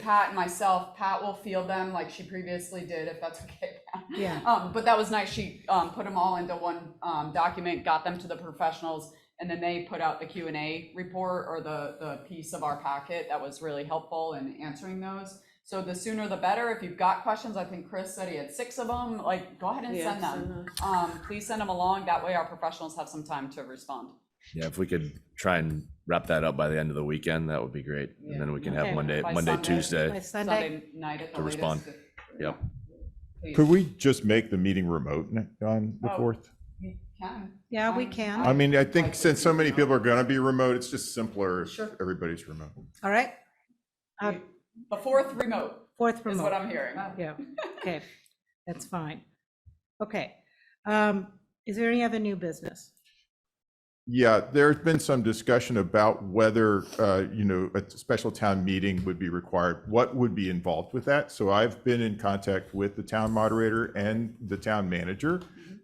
Pat and myself, Pat will field them like she previously did, if that's okay. Yeah. But that was nice. She put them all into one document, got them to the professionals, and then they put out the Q&A report or the piece of our packet that was really helpful in answering those. So the sooner the better. If you've got questions, I think Chris said he had 6 of them, like, go ahead and Yeah, send them. send Please send them along. That way our professionals have some time to respond. Yeah, if we could try and wrap that up by the end of the weekend, that would be great. And then we can have Okay. Monday, By Monday, Sunday. Tuesday By Sunday? Night at the to respond. latest. Yep. Please. Could we just make the meeting remote on the Oh. 4th? We can. Yeah, we can. I mean, I think since so many people are going to be remote, it's just simpler if Sure. everybody's remote. All right. The 4th remote 4th is remote. what I'm hearing. Yeah, okay, that's fine. Okay. Is there any other new business? Yeah, there's been some discussion about whether, a special town meeting would be required. What would be involved with that? So I've been in contact with the town moderator and the town manager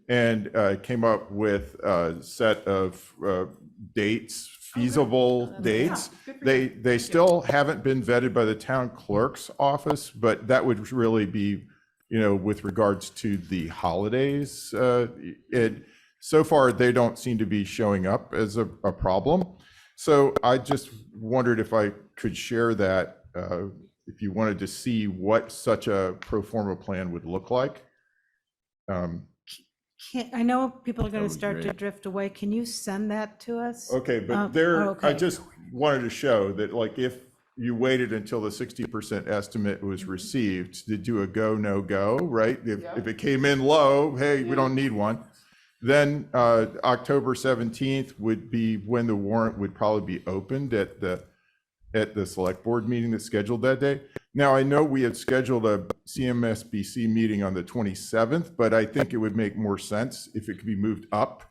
and came up with a set of dates, feasible dates. They still haven't been vetted by the town clerk's office, but that would really be, with regards to the holidays. So far, they don't seem to be showing up as a problem. So I just wondered if I could share that, if you wanted to see what such a pro forma plan would look like. I know people are going That to would be start to great. drift away. Can you send that to us? Okay, but Oh, I okay. just wanted to show that, like, if you waited until the 60% estimate was received to do a go, no go, right? If it came in low, hey, we don't need one. Then October 17th would be when the warrant would probably be opened at the select board meeting that's scheduled that day. Now, I know we had scheduled a CMSBC meeting on the 27th, but I think it would make more sense if it could be moved up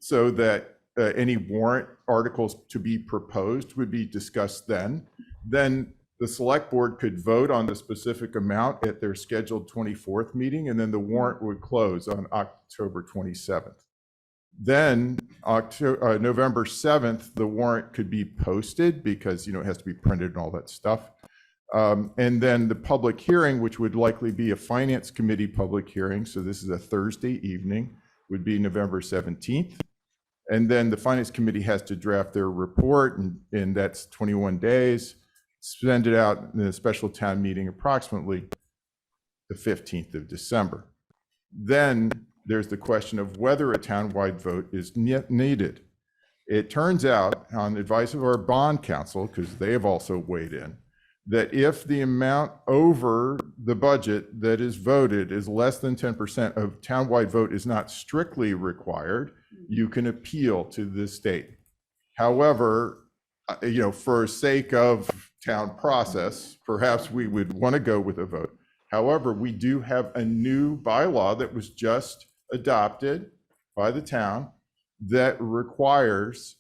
so that any warrant articles to be proposed would be discussed then. Then the select board could vote on the specific amount at their scheduled 24th meeting, and then the warrant would close on October 27th. Then November 7th, the warrant could be posted because, it has to be printed and all that stuff. And then the public hearing, which would likely be a finance committee public hearing, so this is a Thursday evening, would be November 17th. And then the finance committee has to draft their report, and that's 21 days. Send it out in a special town meeting approximately the 15th of December. Then there's the question of whether a townwide vote is needed. It turns out, on advice of our bond counsel, because they have also weighed in, that if the amount over the budget that is voted is less than 10% of townwide vote is not strictly required, you can appeal to the state. However, for sake of town process, perhaps we would want to go with a vote. However, we do have a new bylaw that was just adopted by the town that requires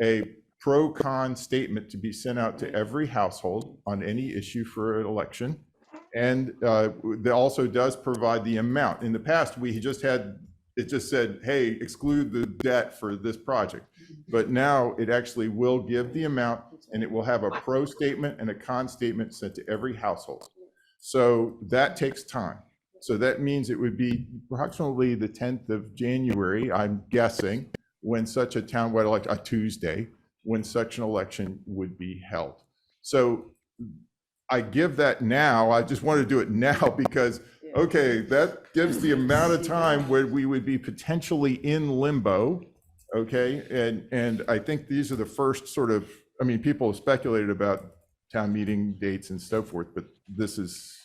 a pro-con statement to be sent out to every household on any issue for an election. And it also does provide the amount. In the past, it just said, hey, exclude the debt for this project. But now it actually will give the amount, and it will have a pro statement and a con statement sent to every household. So that takes time. So that means it would be approximately the 10th of January, I'm guessing, when such a townwide election, a Tuesday, when such an election would be held. So I give that now. I just want to do it now because, okay, that gives the amount of time where we would be potentially in limbo. Okay, and I think these are the first sort of, people have speculated about town meeting dates and so forth, but this is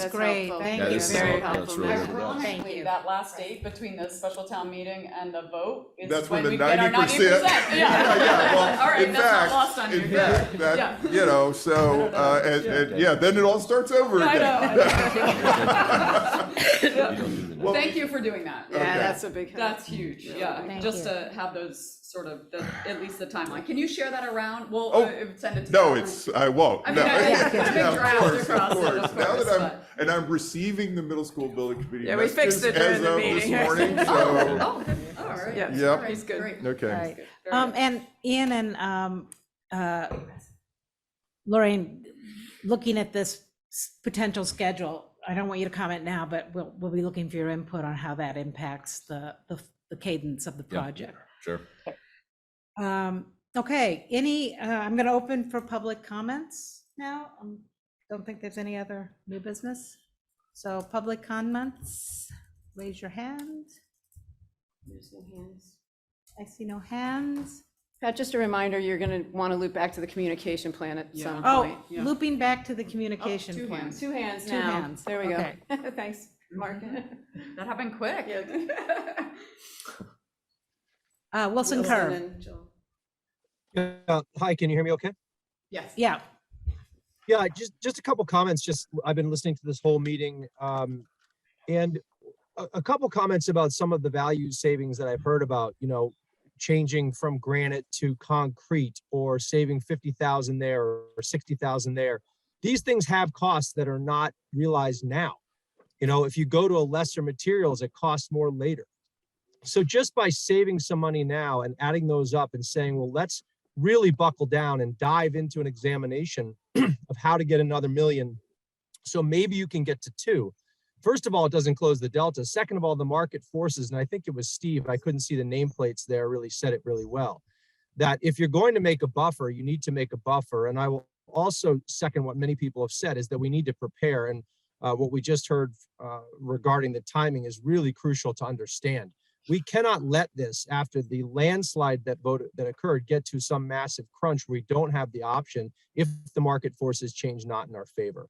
great. Thank you. Very helpful. That's really good. Ironically, that last date between the special town meeting and the vote is That's when when we the get our 90%. 90%. Yeah. Well, All right, in that's fact, not lost on you. in fact, that, Yeah. so, then it all starts over I again. know. Well, Thank you for doing that. Yeah, that's a big help. That's huge, yeah, Thank just you. to have those sort of, at least the timeline. Can you share that around? We'll send it to. No, the- I won't. I mean, No. it's a big Yeah, draft across it, of Now course, that I'm receiving the middle school building committee Yeah, we fixed it during as the of meeting. this morning, so, Oh, all right. Yeah. Yep. All right, He's good. great. okay. All right. Very good. And Ian and Lorraine, looking at this potential schedule, I don't want you to comment now, but we'll be looking for your input on how that impacts the cadence of the Yeah. project. Sure. Okay, I'm going to open for public comments now. don't think there's any other new business. So public comments, raise your hand. There's no hands. I see no hands. Pat, just a reminder, you're going to want to loop back to the communication plan at some Oh, point. looping back to the communication two plan. hands. Two hands Two now. hands. There we go. Okay. Thanks, Mark. That happened quick. Wilson Kerr. and Joel. Hi, can you hear me okay? Yes. Yeah. Yeah, just a couple comments. I've been listening to this whole meeting, and a couple comments about some of the value savings that I've heard about, changing from granite to concrete, or saving 50,000 there or 60,000 there. These things have costs that are not realized now. If you go to a lesser materials, it costs more later. So just by saving some money now and adding those up and saying, well, let's really buckle down and dive into an examination of how to get another million. So maybe you can get to 2. First of all, it doesn't close the delta. Second of all, the market forces, and I think it was Steve, I couldn't see the nameplates there, really said it really well, that if you're going to make a buffer, you need to make a buffer. And I will also second what many people have said, is that we need to prepare. And what we just heard regarding the timing is really crucial to understand. We cannot let this, after the landslide that occurred, get to some massive crunch where we don't have the option if the market forces change not in our favor.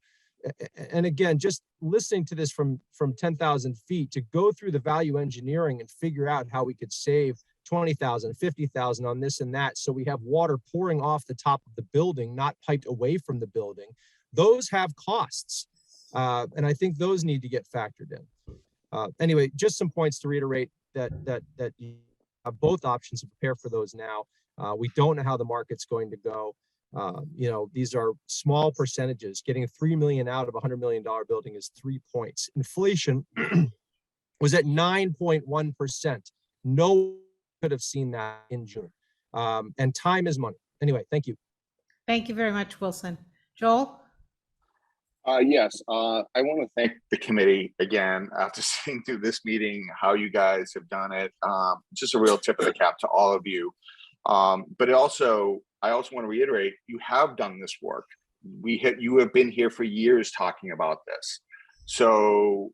And again, just listening to this from 10,000 feet, to go through the value engineering and figure out how we could save 20,000, 50,000 on this and that, so we have water pouring off the top of the building, not piped away from the building. Those have costs, and I think those need to get factored in. Anyway, just some points to reiterate that you have both options to prepare for those now. We don't know how the market's going to go. These are small percentages. Getting $3 million out of a $100 million building is 3 points. Inflation was at 9.1%. No one could have seen that in June. And time is money. Anyway, thank you. Thank you very much, Wilson. Joel? Yes, I want to thank the committee again after sitting through this meeting, how you guys have done it. Just a real tip of the cap to all of you. But I also want to reiterate, you have done this work. You have been here for years talking about this. So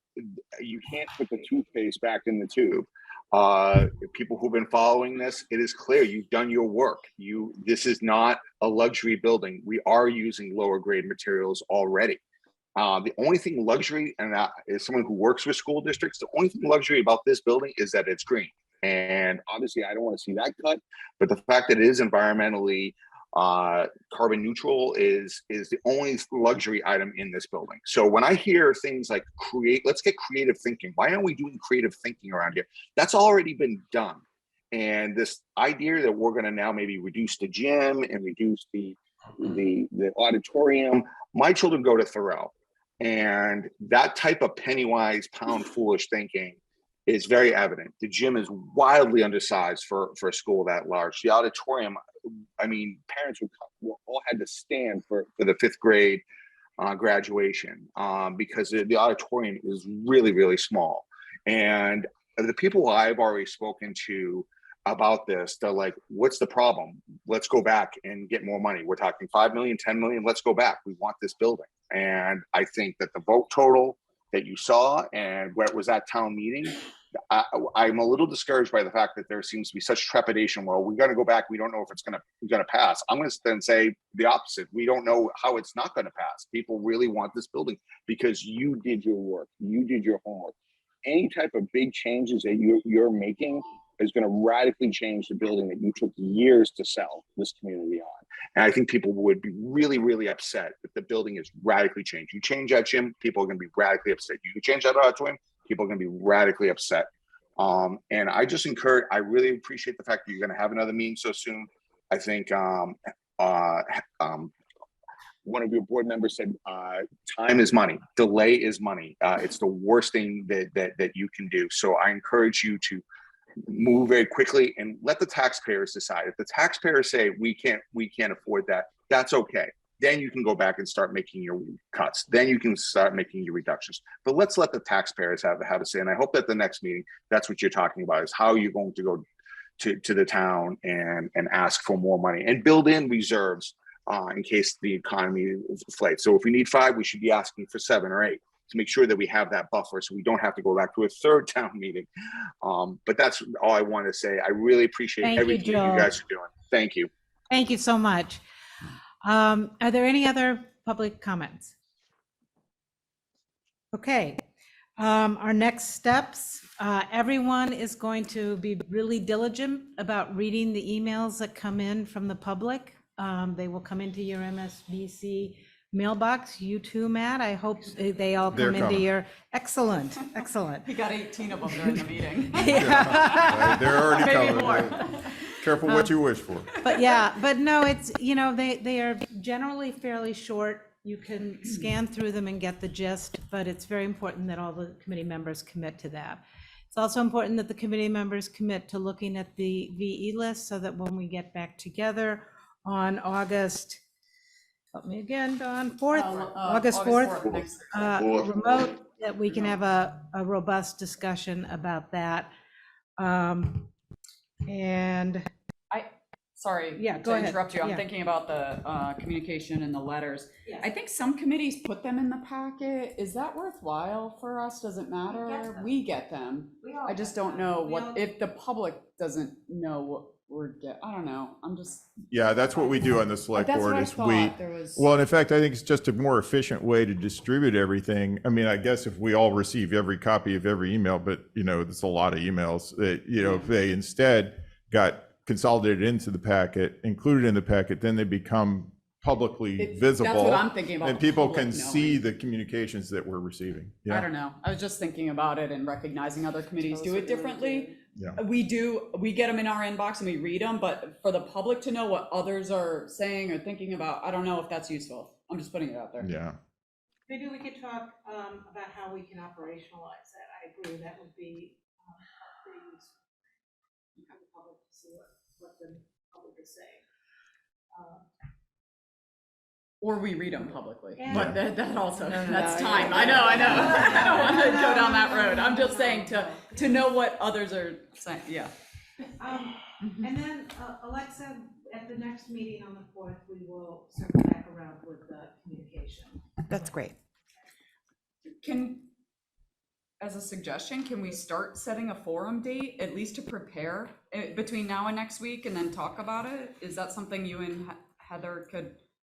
you can't put the toothpaste back in the tube. People who've been following this, it is clear you've done your work. This is not a luxury building. We are using lower grade materials already. The only thing luxury, and as someone who works with school districts, the only thing luxury about this building is that it's green. And obviously I don't want to see that cut, but the fact that it is environmentally carbon neutral is the only luxury item in this building. So when I hear things like let's get creative thinking. Why aren't we doing creative thinking around here? That's already been done. And this idea that we're going to now maybe reduce the gym and reduce the auditorium. My children go to Thoreau, and that type of penny wise, pound foolish thinking is very evident. The gym is wildly undersized for a school that large. The auditorium, I mean, parents all had to stand for the 5th grade graduation because the auditorium is really, really small. And the people I've already spoken to about this, they're like, what's the problem? Let's go back and get more money. We're talking 5 million, 10 million, let's go back. We want this building. And I think that the vote total that you saw and what was at town meeting, I'm a little discouraged by the fact that there seems to be such trepidation. Well, we got to go back. We don't know if it's going to pass. I'm going to then say the opposite. We don't know how it's not going to pass. People really want this building because you did your work. You did your homework. Any type of big changes that you're making is going to radically change the building that you took years to sell this community on. And I think people would be really, really upset if the building is radically changed. You change that gym, people are going to be radically upset. You change that auditorium, people are going to be radically upset. And I just I really appreciate the fact that you're going to have another meeting so soon. I think one of your board members said, time is money, delay is money. It's the worst thing that you can do. So I encourage you to move very quickly and let the taxpayers decide. If the taxpayers say we can't afford that, that's okay. Then you can go back and start making your cuts. Then you can start making your reductions. But let's let the taxpayers have a say. And I hope that the next meeting, that's what you're talking about, is how you're going to go to the town and ask for more money and build in reserves in case the economy inflates. So if we need 5, we should be asking for 7 or 8 to make sure that we have that buffer so we don't have to go back to a third town meeting. But that's all I want to say. I really appreciate Thank you, everything that you Joel. guys are doing. Thank you. Thank you so much. Are there any other public comments? Okay, our next steps, everyone is going to be really diligent about reading the emails that come in from the public. They will come into your MSBC mailbox. You too, Matt. I hope they all They're come into coming. your, excellent, excellent. He got 18 of them during the meeting. Yeah. They're already Maybe coming. more. Careful what you wish for. But yeah, but no, it's, you know, they are generally fairly short. You can scan through them and get the gist, but it's very important that all the committee members commit to that. It's also important that the committee members commit to looking at the VE list so that when we get back together on August, help me again, Dawn, 4th, August 4th, next- remote, that we can have a robust discussion about that. And Sorry Yeah, to go ahead. interrupt you. I'm Yeah. thinking about the communication and the letters. I think some committees put them in the packet. Is that worthwhile for us? Does it matter? We get them. I just don't know what, if the public doesn't know what we're I don't know. I'm just. Yeah, that's what we do on the select That's board what I is thought. There was. well, and in fact, I think it's just a more efficient way to distribute everything. I mean, I guess if we all receive every copy of every email, but you know, it's a lot of emails that, you know, if they instead got consolidated into the packet, included in the packet, then they become publicly visible. That's what I'm thinking about. And the people public can knowing. see the communications that we're receiving. I Yeah, don't know. I was just thinking about it and recognizing other committees do it differently. yeah. We get them in our inbox and we read them, but for the public to know what others are saying or thinking about, I don't know if that's useful. I'm just putting it out there. Yeah. maybe we could talk about how we can operationalize that. I agree, that would be pretty useful. For the public to see what the public is saying. Or we read them publicly, Yeah. but that also, No, no, that's no, time. yeah. I know. I don't want to go down that road. I'm just saying to know what others are saying, yeah. And then, Alexa, at the next meeting on the 4th, we will circle back around with the communication. That's great. As a suggestion, can we start setting a forum date, at least to prepare between now and next week and then talk about it? Is that something you and Heather could?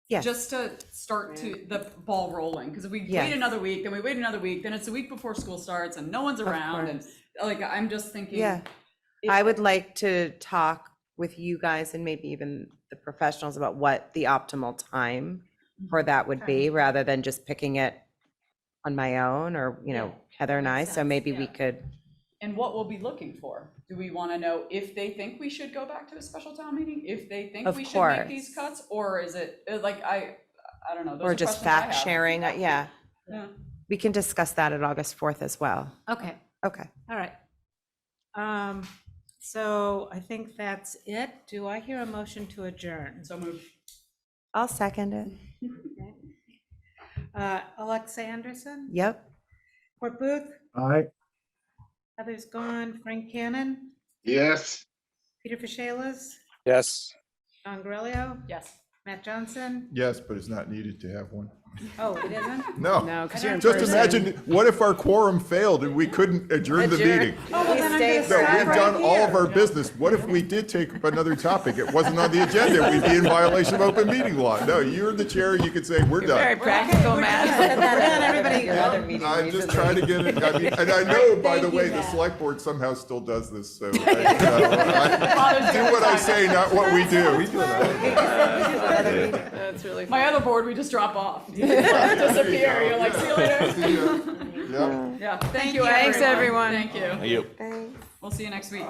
Yes. Just to start to the ball rolling, because if we Yes. wait another week, then we wait another week, then it's the week before school starts and no one's around, and like, I'm just thinking. Yeah. I would like to talk with you guys and maybe even the professionals about what the optimal time for that would be, rather than just picking it on my own, or, you know, Heather and I, so maybe we could. And what we'll be looking for? Do we want to know if they think we should go back to a special town meeting? If they think Of we should make course. these cuts? Or is it like, I don't know. Those Or are just questions I fact have. sharing, yeah. Yeah. We can discuss that at August 4th as well. Okay, Okay. all right. So I think that's it. Do I hear a motion to adjourn? So moved. I'll second it. Alexa Anderson? Yep. Court Booth? Aye. Heather's gone. Frank Cannon? Yes. Peter Fishalis? Yes. Don Grelio? Yes. Matt Johnson? Yes, but it's not needed to have one. Oh, it isn't? No. No, because you're in Just person. imagine, what if our quorum failed and we couldn't adjourn the Adjourn. meeting? Oh, well, then I'm stay gonna No, start we've right done all of here. our business. What if we did take up another topic? It wasn't on the agenda. We'd be in violation of open meeting law. No, you're the chair. You could say, we're Very done. practical, Set that in, everybody. Your other meeting I'm just recently. trying to get it, I mean, and I know, by the Thank you, way, the Matt. select board somehow still does this, so I do what I say, not what we do. That's really My other board, we just drop off. Disappear. You're like, see you later. Yeah. Yeah. Thank Thank you, you, everyone. Thanks, everyone. Thank you. Thank you. Thanks. We'll see you next week.